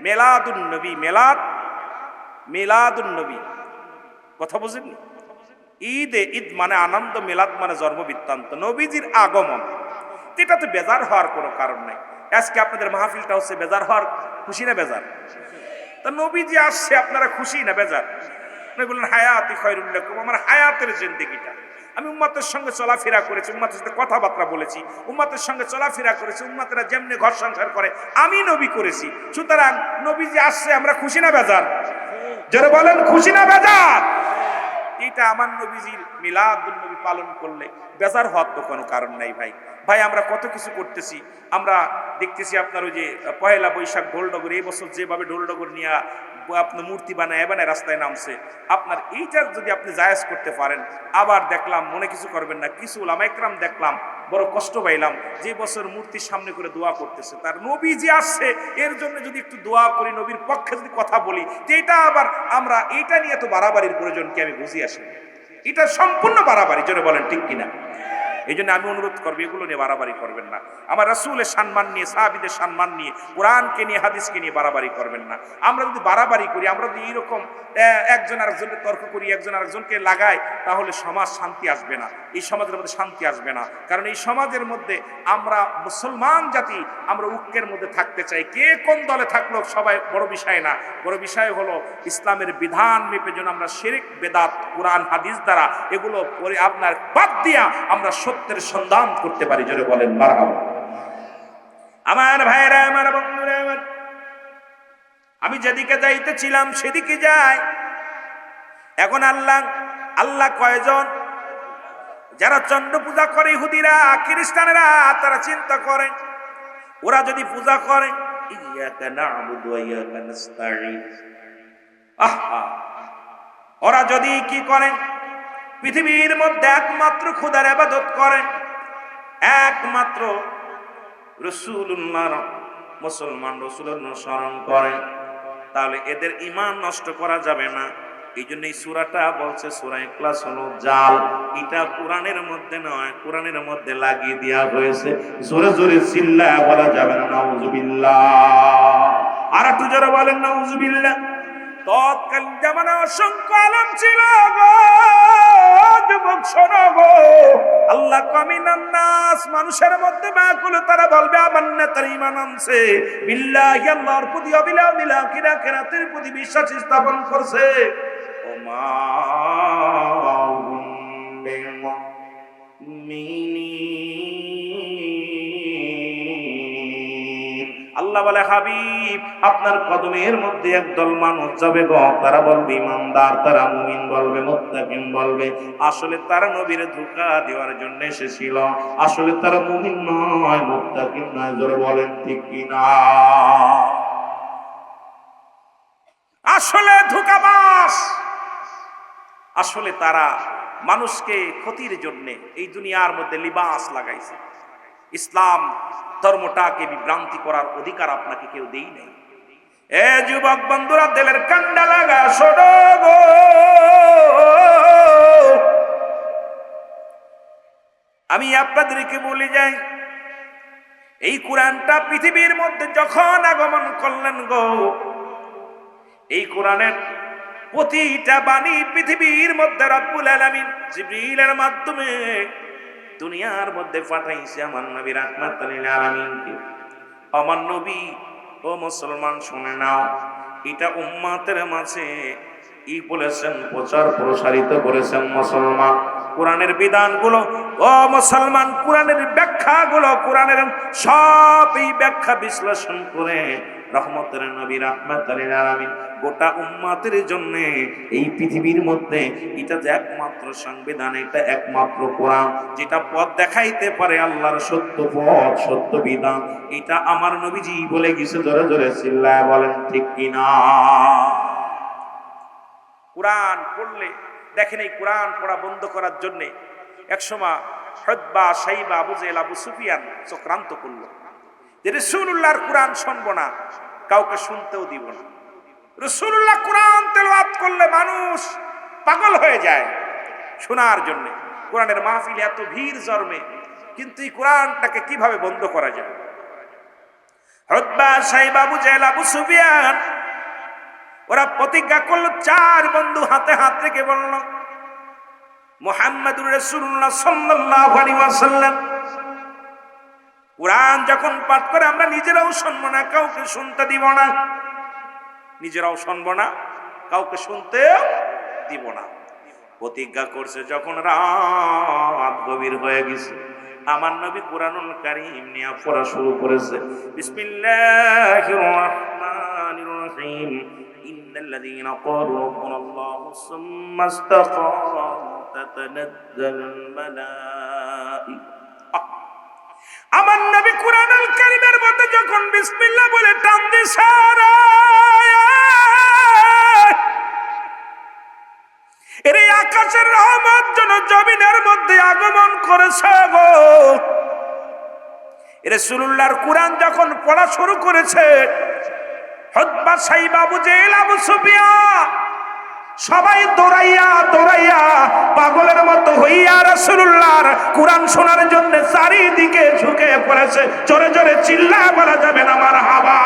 মিলাদুন নবী, মিলাদ, মিলাদুন নবী, কথা বুঝেননি? ঈদে, ঈদ মানে আনন্দ, মিলাদ মানে জন্ম বৃত্তান্ত, নবীজির আগমন। এটা তো বেজার হওয়ার কোনো কারণ নাই। আজকে আপনাদের মাহফিলটা হচ্ছে বেজার হওয়ার, খুশি না বেজার? তা নবীজি আসছে, আপনারা খুশি না বেজার? বললেন হায়াতি খায়রুল লাকুম, আমার হায়াতের জিন্দেগিটা, আমি উম্মতের সঙ্গে চলাফেরা করেছি, উম্মতের সাথে কথাবার্তা বলেছি, উম্মতের সঙ্গে চলাফেরা করেছি, উম্মতেরা যেমনি ঘর সংসার করে আমি নবী করেছি। সুতরাং নবীজি আসছে, আমরা খুশি না বেজার? যারা বলেন খুশি না বেজার? এটা আমার নবীজির মিলাদুন নবী পালন করলে বেজার হওয়ার তো কোনো কারণ নাই। ভাই ভাই আমরা কত কিছু করতেছি, আমরা দেখতেছি আপনার ওই যে পয়লা বৈশাখ ঢোলডগর, এই বছর যেভাবে ঢোলডগর নিয়ে আপনার মূর্তি বানায় বানায় রাস্তায় নামছে, আপনার এইটার যদি আপনি জায়েজ করতে পারেন। আবার দেখলাম, মনে কিছু করবেন না, কিছু উলামা ইকরাম দেখলাম বড় কষ্ট পাইলাম, যে বছর মূর্তির সামনে করে দোয়া করতেছে, তার নবী যে আসছে এর জন্য যদি একটু দোয়া করি, নবীর পক্ষে যদি কথা বলি, যে এটা আবার আমরা এইটা নিয়ে তো বাড়াবাড়ির প্রয়োজন কি আমি বুঝি আসি? এটা সম্পূর্ণ বাড়াবাড়ি, জোরে বলেন ঠিক কিনা? এই জন্য আমি অনুরোধ করবো, এগুলো নিয়ে বাড়াবাড়ি করবেন না। আমার রাসূলের সম্মান নিয়ে, সাহাবীদের সম্মান নিয়ে, কোরআনকে নিয়ে, হাদিসকে নিয়ে বাড়াবাড়ি করবেন না। আমরা যদি বাড়াবাড়ি করি, আমরা যদি এইরকম একজন আরেকজনকে তর্ক করি, একজন আরেকজনকে লাগাই, তাহলে সমাজ শান্তি আসবে না, এই সমাজের মধ্যে শান্তি আসবে না। কারণ এই সমাজের মধ্যে আমরা মুসলমান জাতি, আমরা ঐক্যের মধ্যে থাকতে চাই। কে কোন দলে থাকলো সবাই বড় বিষয় না, বড় বিষয় হলো ইসলামের বিধান মেপে যেন আমরা শিরক বেদাত কোরআন হাদিস দ্বারা এগুলো আপনার বাদ দিয়া আমরা সত্যের সন্ধান করতে পারি। জোরে বলেন মারহাবা। আমার ভাইরা, আমার বন্ধুরা, আমার আমি যেদিকে যাইতেছিলাম সেদিকে যাই। এখন আল্লাহ আল্লাহ কয়জন? যারা চন্দ্র পূজা করে ইহুদিরা, খ্রিস্টানেরা, তারা চিন্তা করে ওরা যদি পূজা করে ইয়াকা না'বুদু ওয়া ইয়াকা নাস্তাঈন, আহা, ওরা যদি কি করে পৃথিবীর মধ্যে একমাত্র খোদার ইবাদত করে, একমাত্র রাসূলুল্লাহর মুসলমান রাসূলের অনুসরণ করে, তাহলে এদের ঈমান নষ্ট করা যাবে না। এই জন্য এই সূরাটা বলছে সূরা ইখলাস হলো জাল। এটা কোরআনের মধ্যে নয়, কোরআনের মধ্যে লাগিয়ে দেওয়া হয়েছে। জোরে জোরে চিল্লায়া বলা যাবে না নাউজুবিল্লাহ। আর একটু জোরে বলেন নাউজুবিল্লাহ। তৎকালীন জামানায় অসংখ্য আলেম ছিল গো, যুবক শোনো গো, আল্লাহ কামিনান নাস, মানুষের মধ্যে ব্যাকুল, তারা বলবে আমান্না, তার ঈমান আনছে, বিল্লাহি, আল্লাহর প্রতি, অবিল আখিরাতের প্রতি বিশ্বাস স্থাপন করছে। ওমা আল্লাহ বলে, হাবিব আপনার কদমের মধ্যে একদল মানুষ যাবে গো, তারা বলবে ইমানদার, তারা মুমিন বলবে, মুত্তাকিন বলবে। আসলে তারা নবীর ধোঁকা দেওয়ার জন্য এসেছিল, আসলে তারা মুমিন নয়, মুত্তাকিন নয়। জোরে বলেন ঠিক কিনা? আসলে ধোঁকাবাজ, আসলে তারা মানুষকে ক্ষতির জন্য এই দুনিয়ার মধ্যে লিবাস লাগাইছে। ইসলাম ধর্মটাকে বিভ্রান্তি করার অধিকার আপনাকে কেউ দেই নাই। এ যুবক বন্ধুরা, দিলের কান্ডা লাগা শোনো গো, আমি আপনাদেরকে বলে যাই, এই কোরআনটা পৃথিবীর মধ্যে যখন আগমন করলেন গো, এই কোরআনের প্রতিটা বাণী পৃথিবীর মধ্যে রব্বুল আলামিন জিবরিলের মাধ্যমে দুনিয়ার মধ্যে পাঠাইছে আমার নবী রাহমাতুল লিল আলামিনকে। আমার নবী ও মুসলমান শুনে নাও, এটা উম্মতের মাঝে বলেছেন, প্রচার প্রসারিত করেছেন মুসলমান। কোরআনের বিধানগুলো ও মুসলমান, কোরআনের ব্যাখ্যাগুলো, কোরআনের সব এই ব্যাখ্যা বিশ্লেষণ করে রহমতের নবী রাহমাতুল লিল আলামিন গোটা উম্মতের জন্য এই পৃথিবীর মধ্যে এটা যে একমাত্র সংবিধান, এটা একমাত্র কোরআন, যেটা পথ দেখাইতে পারে আল্লাহর সত্য পথ, সত্য বিধান, এটা আমার নবীজি বলে গেছে। জোরে জোরে চিল্লায় বলেন ঠিক কিনা? কোরআন পড়লে দেখেন, এই কোরআন পড়া বন্ধ করার জন্য একসময় উতবা, শাইবা, আবু জেহেল, আবু সুফিয়ান চক্রান্ত করলো যে রাসূলুল্লাহর কোরআন শুনবো না, কাউকে শুনতেও দিব না। রাসূলুল্লাহ কোরআন তেলাওয়াত করলে মানুষ পাগল হয়ে যায় শোনার জন্য। কোরআনের মাহফিলে এত ভিড় জন্মে, কিন্তু এই কোরআনটাকে কিভাবে বন্ধ করা যায়? উতবা, শাইবা, আবু জেহেল, আবু সুফিয়ান ওরা প্রতিজ্ঞা করলো, চার বন্ধু হাতে হাত রেখে বলল, মুহাম্মাদুর রাসূলুল্লাহ সাল্লাল্লাহু আলাইহি ওয়াসাল্লাম কোরআন যখন পাঠ করে আমরা নিজেরাও শুনবো না, কাউকে শুনতে দিব না, নিজেরাও শুনবো না, কাউকে শুনতে দিব না। প্রতিজ্ঞা করছে। যখন রাত গভীর হয়ে গেছে, আমার নবী কোরআনুল কারীম নিয়ে পড়া শুরু করেছে। বিসমিল্লাহির রাহমানির রহিম। ইন্নাল্লাযীনা ক্বালু রাব্বুনাল্লাহু সুম্মা ইসতাকামু তাতানাজ্জালুল মালাঈকা। আমার নবী কোরআনুল কারীমের মধ্যে যখন বিসমিল্লাহ বলে টান দিছে, এর আকাশের রহমত যেন জমিনের মধ্যে আগমন করেছে গো। রাসূলুল্লাহর কোরআন যখন পড়া শুরু করেছে, উতবা, শাইবা, আবু জেহেল, আবু সুফিয়ান সবাই দৌড়াইয়া দৌড়াইয়া পাগলের মতো হইয়া রাসূলুল্লাহর কোরআন শোনার জন্য চারিদিকে ঝুঁকে পড়েছে। জোরে জোরে চিল্লায় বলা যাবে না মারহাবা।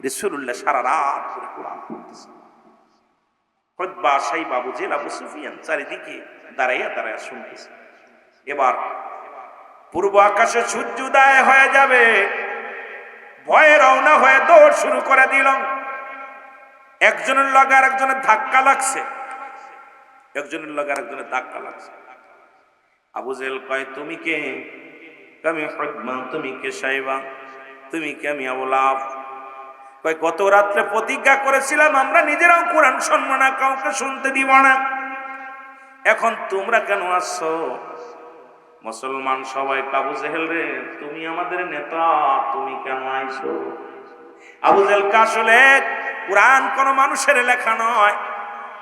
রাসূলুল্লাহ সারা রাত ধরে কোরআন পড়তেছে। উতবা, শাইবা, আবু জেহেল, আবু সুফিয়ান চারিদিকে দাঁড়াইয়া দাঁড়াইয়া শুনতেছে। এবার পূর্ব আকাশে সূর্যোদয় হয়ে যাবে, ভয়ে রওনা হয়ে দৌড় শুরু করে দিল। একজনের লগে আর একজনের ধাক্কা লাগছে, একজনের লগে আর একজনের ধাক্কা লাগছে। আবু জেহেল কয়, তুমি কে? আমি উতবা। তুমি কে? শাইবা। তুমি কে? আমি আবু লাহাব। কয়, গত রাত্রে প্রতিজ্ঞা করেছিলাম আমরা নিজেরাও কোরআন শুনবো না, কাউকে শুনতে দিব না, এখন তোমরা কেন আসছো? মুসলমান সবাই, আবু জেহেল রে, তুমি আমাদের নেতা, তুমি কেন আইছো? আবু জেহেল আসলে কোরআন কোন মানুষের লেখা নয়,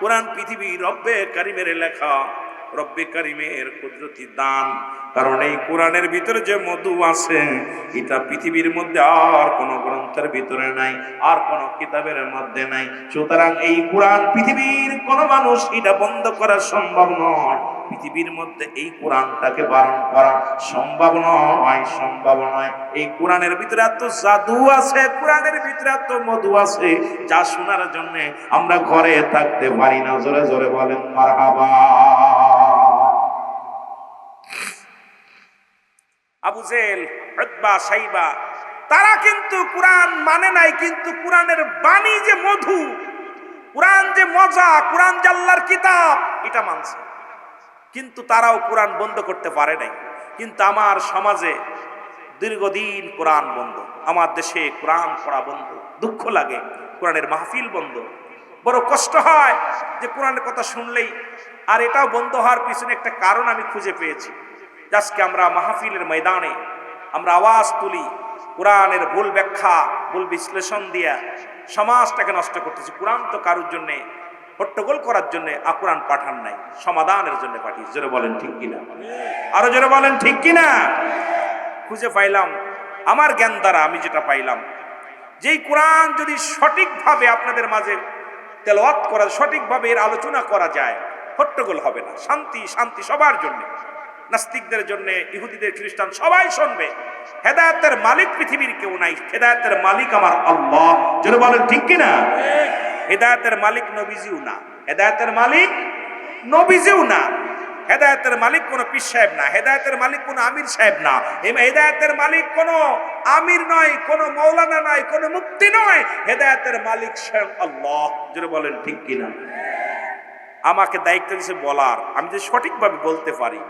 কোরআন পৃথিবীর রব্বে কারিমের লেখা, রব্বে কারিমের কুদরতি দান। কারণ এই কোরআনের ভিতরে যে মধু আছে, এটা পৃথিবীর মধ্যে আর কোনো গ্রন্থের ভিতরে নাই, আর কোনো কিতাবের মধ্যে নাই। সুতরাং এই কোরআন পৃথিবীর কোনো মানুষ এটা বন্ধ করা সম্ভব নয়। পৃথিবীর মধ্যে এই কোরআনটাকে বারণ করা সম্ভব নয়, সম্ভব নয়। এই কোরআনের ভিতরে এত জাদু আছে, কোরআনের ভিতরে এত মধু আছে, যা শোনার জন্য আমরা ঘরে থাকতে পারি না। জোরে জোরে বলেন মারহাবা। আবু জেল, উতবা, সাইবা তারা কিন্তু কোরআন মানে নাই, কিন্তু কোরআনের বাণী যে মধু, কোরআন যে মজা, কোরআন যে আল্লাহর কিতাব, এটা মানছে। কিন্তু তারাও কোরআন বন্ধ করতে পারে নাই। কিন্তু আমার সমাজে দীর্ঘদিন কোরআন বন্ধ, আমার দেশে কোরআন পড়া বন্ধ। দুঃখ লাগে, কোরআনের মাহফিল বন্ধ। বড় কষ্ট হয় যে কোরআনের কথা শুনলেই। আর এটাও বন্ধ হওয়ার পিছনে একটা কারণ আমি খুঁজে পেয়েছি। আজকে আমরা মাহফিলের ময়দানে আমরা আওয়াজ তুলি, কোরআনের ভুল ব্যাখ্যা, ভুল বিশ্লেষণ দিয়া সমাজটাকে নষ্ট করতেছি। কোরআন তো কারোর জন্যে হট্টগোল করার জন্য কোরআন পাঠান নাই, সমাধানের জন্য পাঠিয়েছে। জোরে বলেন ঠিক কিনা? আরো জোরে বলেন ঠিক কিনা? খুঁজে পাইলাম, আমার জ্ঞান দ্বারা আমি যেটা পাইলাম, যেই কোরআন যদি সঠিকভাবে আপনাদের মাঝে তেলাওয়াত করা, সঠিকভাবে এর আলোচনা করা যায়, হট্টগোল হবে না, শান্তি শান্তি সবার জন্য, নাস্তিকদের জন্য, ইহুদিদের, খ্রিস্টান সবাই শুনবে। হেদায়েতের মালিক পৃথিবীর কেউ নাই, হেদায়েতের মালিক আমার আল্লাহ। জোরে বলেন ঠিক কিনা? হেদায়েতের মালিক নবীজিও না, হেদায়েতের মালিক নবীজিও না, হেদায়েতের মালিক কোন পীর সাহেব না, হেদায়েতের মালিক কোন আমির সাহেব না, হেদায়েতের মালিক কোন আমির নয়, কোন মৌলানা নয়, কোন মুফতি নয়, হেদায়েতের মালিক স্বয়ং আল্লাহ। জোরে বলেন ঠিক কিনা? আমাকে দায়িত্ব দিয়েছে বলার, আমি যদি সঠিকভাবে বলতে পারি,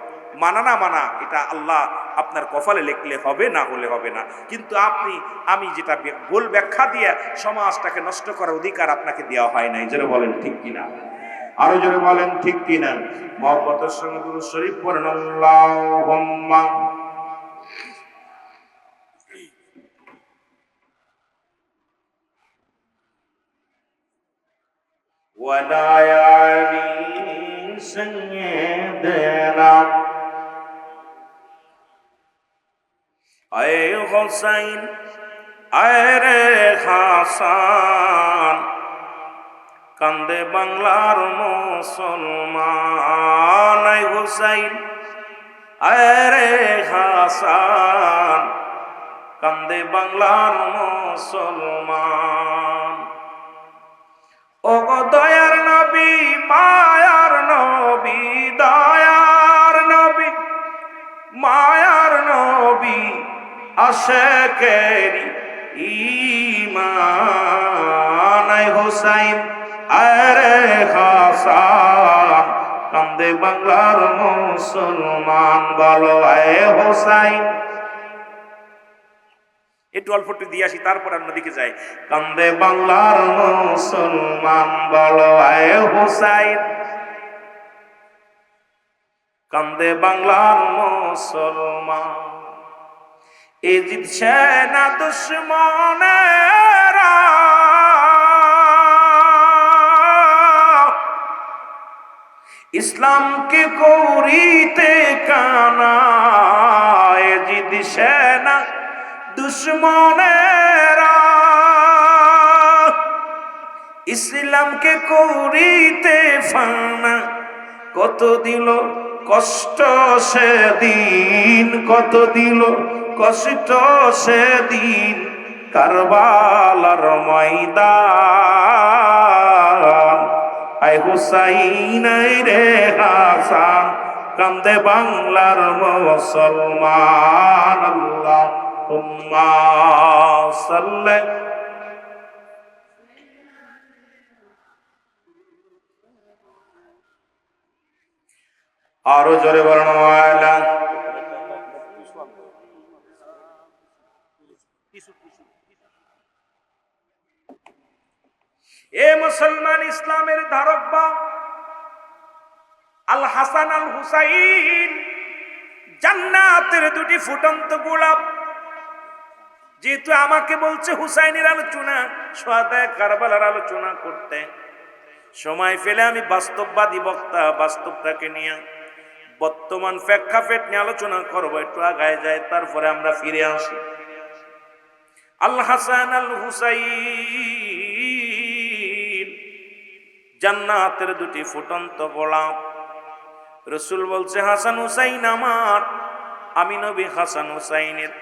মানা না মানা এটা আল্লাহ আপনার কপালে লিখলে হবে, না হলে হবে না। কিন্তু আমি যেটা ভুল ব্যাখ্যা দিয়ে সমাজটাকে নষ্ট করার অধিকার আপনাকে দেওয়া হয় নাই। জোরে বলেন ঠিক কিনা? আরো জোরে বলেন ঠিক কিনা? মহব্বতের সঙ্গে দুরূদ শরীফ পড়েন। আল্লাহুম্মা ওয়ালা আলি সাইয়্যিদিনা আয়ে হোসাইন আয়ে রে হাসান, কান্দে বাংলার মুসলমান। আয় হোসাইন আয়ে রে হাসান, কান্দে বাংলার মুসলমান। ও গো দয়ার নবী, মায়ার নবী, দয়ার নবী, মায়ার নবী, আশিকের ঈমান। আয় হোসাইন আয় রে হাসান, কান্দে বাংলার মুসলমান। বলো আয় হোসাইন। একটু অল্প একটু দিয়ে আসি, তারপর অন্যদিকে যাই। কান্দে বাংলার মুসলমান, বলো আয় হোসাইন। কান্দে বাংলার মুসলমান। এ জিতছে না দুশ্মনেরা, ইসলামকে করিতে কানা। এ জিতছে না দুশ্মনেরা, ইসলামকে করিতে ফানা। কত দিল কষ্ট সেদিন, কত দিল কষ্ট সেদিন, কারবালার ময়দান। আয় হুসাইন আয় রে হাসান, কান্দে বাংলার মুসলমান। আল্লাহুম্মা সাল্লি। আরো জোরে বলুন ওয়ালা। এ মুসলমান, ইসলামের ধারক বা আল হাসান আল হুসাইন জান্নাতের দুটি ফুটন্ত গোলাপ। যেহেতু আমাকে বলছে হুসাইনের আলোচনা, শুহাদায়ে কারবালার আলোচনা করতে, সময় পেলে আমি বাস্তববাদী বক্তা, বাস্তবটাকে নিয়ে বর্তমান প্রেক্ষাপট নিয়ে আলোচনা করবো। একটু আগায় যায়, তারপরে আমরা ফিরে আসি। আল হাসান আল হুসাইন জান্নাতের দুটি ফুটন্ত গোলাপ। রসুল বলছে, হাসান হুসাইন আমার। আমি নবী হাসান হুসাইনের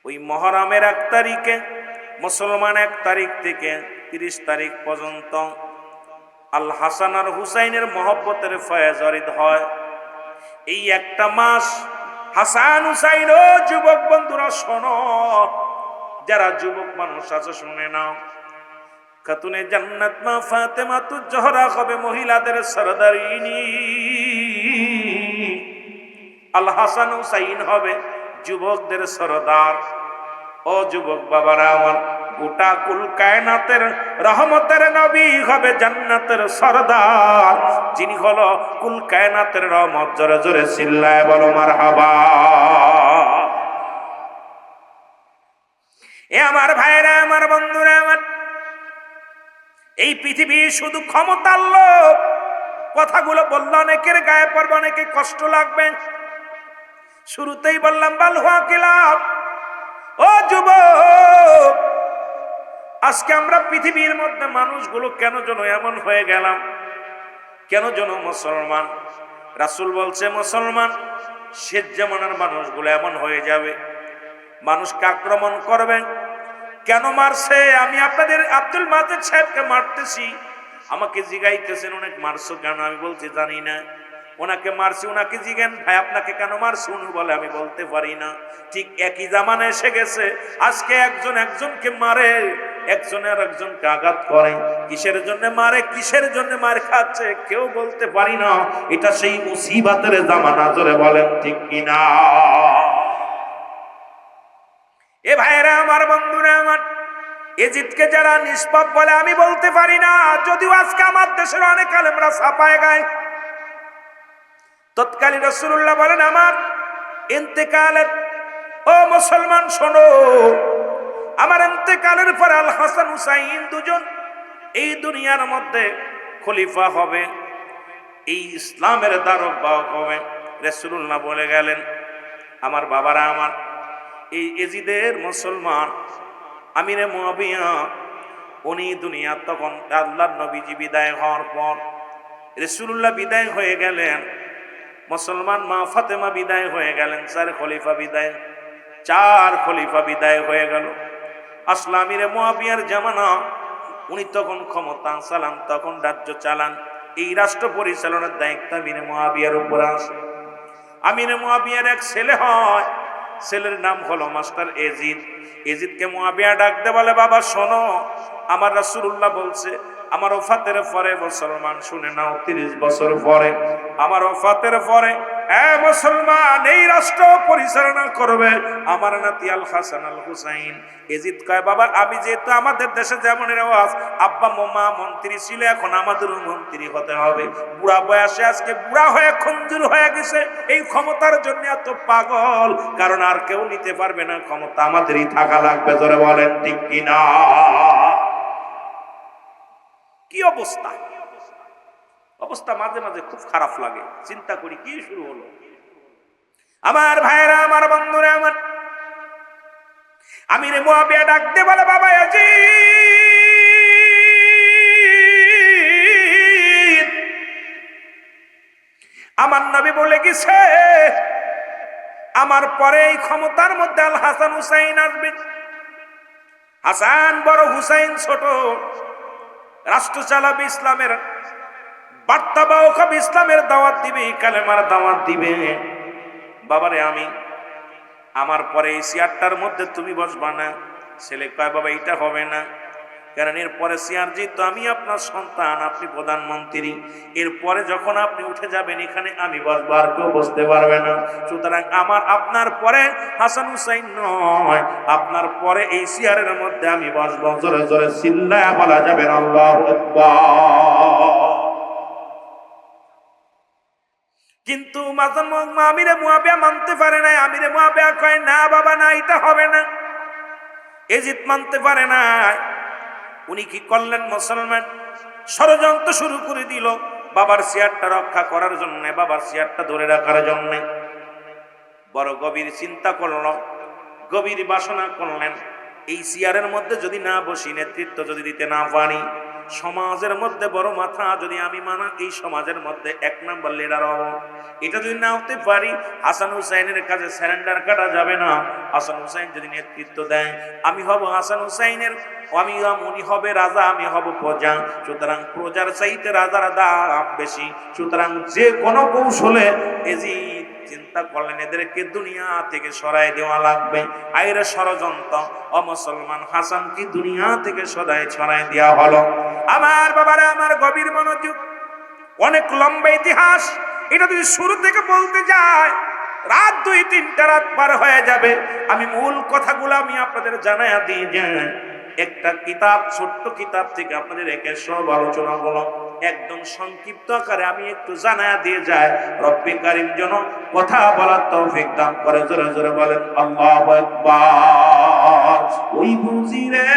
ওই মহরমের 1 তারিখে, মুসলমান 1 তারিখ থেকে 30 তারিখ পর্যন্ত আল হাসান আর হুসাইনের মহব্বতের ফয়েজ অরিদ হয়। এই একটা মাস হাসান হুসাইন, ও যুবক বন্ধুরা শোনো, যারা যুবক মানুষ আছে শুনে নাও, খাতুনে জান্নাত মা ফাতেমাতুজ জোহরা হবে মহিলাদের সরদারিনী, আল হাসান হুসাইন হবে যুবকদের সরদার। ও যুবক বাবারা আমার, গোটা কুল কায়নাতের রহমতের নবী হবে জান্নাতের সরদার, যিনি হলো কুল কায়নাতের রহমত। জোরে জোরে চিল্লায় বলো মারহাবা। এ আমার ভাইরা, আমার বন্ধুরা আমার, এই পৃথিবী শুধু ক্ষমতার লোভ। কথাগুলো বললে অনেকের গায়ে পড়বে, অনেকে কষ্ট লাগবে। শুরুতেই বললাম বাল হুয়া কিলাব। ও যুবক, আজকে আমরা পৃথিবীর মধ্যে মানুষগুলো কেন যেন এমন হয়ে গেলাম, কেন যেন মুসলমান, রাসূল বলছে মুসলমান শেষ জামানার মানুষগুলো এমন হয়ে যাবে, মানুষকে আক্রমণ করবে। কেন মারছে? আমি আপনাদের আব্দুল মাজেদ সাহেবকে মারতেছি, আমাকে জিগাইতেছেন অনেক মারছো কেন? আমি বলছি জানি না। ওনাকে মারছি, ওনাকে জিজ্ঞেন ভাই আপনাকে কেন মারছি? উনি বলে আমি বলতে পারি না। ঠিক একই জামানা এসে গেছে, আজকে একজন একজনকে মারে, একজনের একজনকে আঘাত করে। কিসের জন্য মারে, কিসের জন্য মার খাচ্ছে কেউ বলতে পারি না। এটা সেই মুসিবতের জামানা, জোরে বলেন ঠিক কিনা? এ ভাইরা আমার, বন্ধুরা আমার, এজিদকে যারা নিষ্পাপ বলে আমি বলতে পারি না, যদিও আজকে আমার দেশের অনেক আলেমরা ছাপায় গায়। তৎকালীন রাসূলুল্লাহ বলেন আমার ইন্তেকালের, ও মুসলমান শোনো, আমার ইন্তেকালের পর আল হাসান হুসাইন দুজন এই দুনিয়ার মধ্যে খলিফা হবে, এই ইসলামের ধারক বাহক হবে। রাসূলুল্লাহ বলে গেলেন আমার বাবারা আমার, এই এজিদের মুসলমান আমিরে মুআবিয়া, উনি দুনিয়া তখন আল্লাহর নবীজি বিদায় হওয়ার পর, রাসূলুল্লাহ বিদায় হয়ে গেলেন, মুসলমান মা ফাতেমা বিদায় হয়ে গেলেন, 4 খলিফা বিদায়, 4 খলিফা বিদায় হয়ে গেল। আসলে আমিরে মুআবিয়ার জামানা, উনি তখন ক্ষমতা চালান, তখন রাজ্য চালান। এই রাষ্ট্র পরিচালনার দায়িত্ব আমিরে মুআবিয়ার উপর আসে। আমিরে মুআবিয়ার এক ছেলে হয়, ছেলের নাম হলো মাস্টার এজিদ। এজিদকে মুআবিয়া ডাকতে বলে বাবা শোনো, আমার রাসূলুল্লাহ বলছে আমার ওফাতের পরে, মুসলমান শুনে নাও, 30 বছর পরে, আমার ওফাতের পরে মুসলমান এই রাষ্ট্র পরিচালনা করবে আমার নাতি আল হাসান আল হুসাইন। এজিদ কয় বাবা আমি যেহেতু আমাদের দেশে যেমন রেওয়াজ, আব্বা মা মন্ত্রী ছিল, এখন আমাদেরও মন্ত্রী হতে হবে। বুড়া বয়সে আজকে বুড়া হয়ে খঞ্জুর হয়ে গেছে, এই ক্ষমতার জন্য এত পাগল, কারণ আর কেউ নিতে পারবে না, ক্ষমতা আমাদেরই থাকা লাগবে। জোরে বলেন ঠিক কিনা? কি অবস্থা, অবস্থা মাঝে মাঝে খুব খারাপ লাগে, চিন্তা করি কি শুরু হলো। আমার ভাইরা, আমার বন্ধুরা আমার, আমিরে মুআবিয়া ডাকতে বলে বাবা ইয়াজিদ, আমার নবী বলে গেছে আমার পরে এই ক্ষমতার মধ্যে আল হাসান হুসাইন আসবে। হাসান বড়, হুসাইন ছোট, রাষ্ট্র চালাবে, ইসলামের বার্তা বাহক হবে, ইসলামের দাওয়াত দিবে, কালেমার দাওয়াত দিবে। বাবারে আমি, আমার পরে এই চেয়ারটার মধ্যে তুমি বসবা না। ছেলে কয় বাবা এটা হবে না, কারণ এরপরে চেয়ার যেহেতু আমি আপনার সন্তান, আপনি প্রধানমন্ত্রী, এরপরে যখন আপনি উঠে যাবেন এখানে আমি বসবো, আর কেউ বসতে পারবে না। সুতরাং আমার আপনার পরে হাসান হুসাইন নয়, আপনার পরে এই চেয়ারের মধ্যে আমি বসবো। জোরে জোরে চিল্লায়া বলা যাবে আল্লাহু আকবার। কিন্তু আমিরে মুআবিয়া মানতে পারে না। আমিরে মুআবিয়া কয় না বাবা না, এটা হবে না। এজিদ মানতে পারে না। উনি কি করলেন মুসলমান, ষড়যন্ত্র শুরু করে দিল বাবার চেয়ারটা রক্ষা করার জন্য, বাবার চেয়ারটা ধরে রাখার জন্য। বড় গভীর চিন্তা করল, গভীর বাসনা করলেন, এই চেয়ারের মধ্যে যদি না বসি, নেতৃত্ব যদি দিতে না পারি, সমাজের মধ্যে বড় মাথা যদি আমি মানা, এই সমাজের মধ্যে এক নাম্বার লিডার হব। এটা যদি না হতে পারি, হাসান হুসাইনের কাছে স্যারেন্ডার কাটা যাবে না। হাসান হুসাইন যদি নেতৃত্ব দেয়, আমি হব হাসান হুসাইনের, উনি হবে রাজা, আমি হব প্রজা। সুতরাং প্রজার চাইতে রাজার দাম বেশি। সুতরাং যে কোনো কৌশলে এজিদ চিন্তা করলেন এদেরকে দুনিয়া থেকে সরাই দেওয়া লাগবে। আইরে ষড়যন্ত্র, অমুসলমান হাসানকে দুনিয়া থেকে সরাই দেওয়া হলো। আমার বাবারা, আমার গভীর মনোযোগ, অনেক লম্বা ইতিহাস। এটা যদি শুরু থেকে বলতে যায়, রাত 2-3টা রাত পার হয়ে যাবে। আমি মূল কথাগুলো আমি আপনাদের জানাইয়া দিয়ে যাই। একটা কিতাব, ছোট্ট কিতাব থেকে আপনাদের একে সব আলোচনা হলো, একদম সংক্ষিপ্ত আকারে আমি একটু জানাইয়া দিয়ে যাই। রব্বি কারীম যেন কথা বলার তৌফিক দান করে। জোরে জোরে বলেন আল্লাহু আকবার। ওই বুঝিরে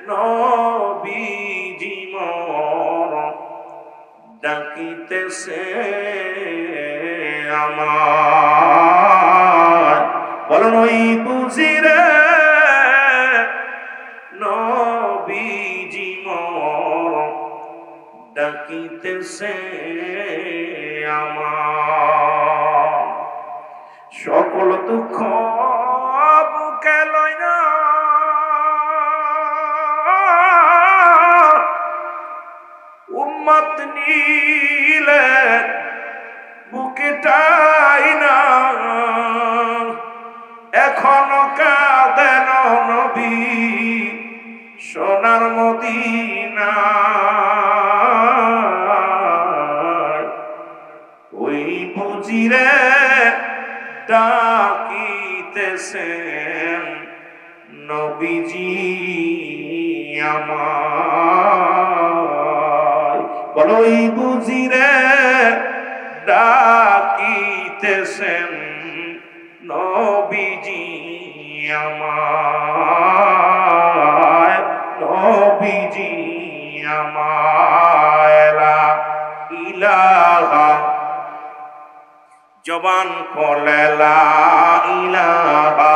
নবীজি মোর ডাকিতেছে আমার, বলুন ওই বুঝিরে নবীজি মোর ডাকিতেছে আমার। সকল দুঃখ বুকে লয় না, উম্মত নিলে বুকেটাই না, এখনো কাঁদেন নবী সোনার মদিনা। ওই বুঝিরে ডাকিতেছেন নবীজি আমার, বলো ওই বুঝিরে ডাকিতেছেন নবীজি আমার, নবীজি আমার। ইলাহা জবান খোলে লা ইলাহা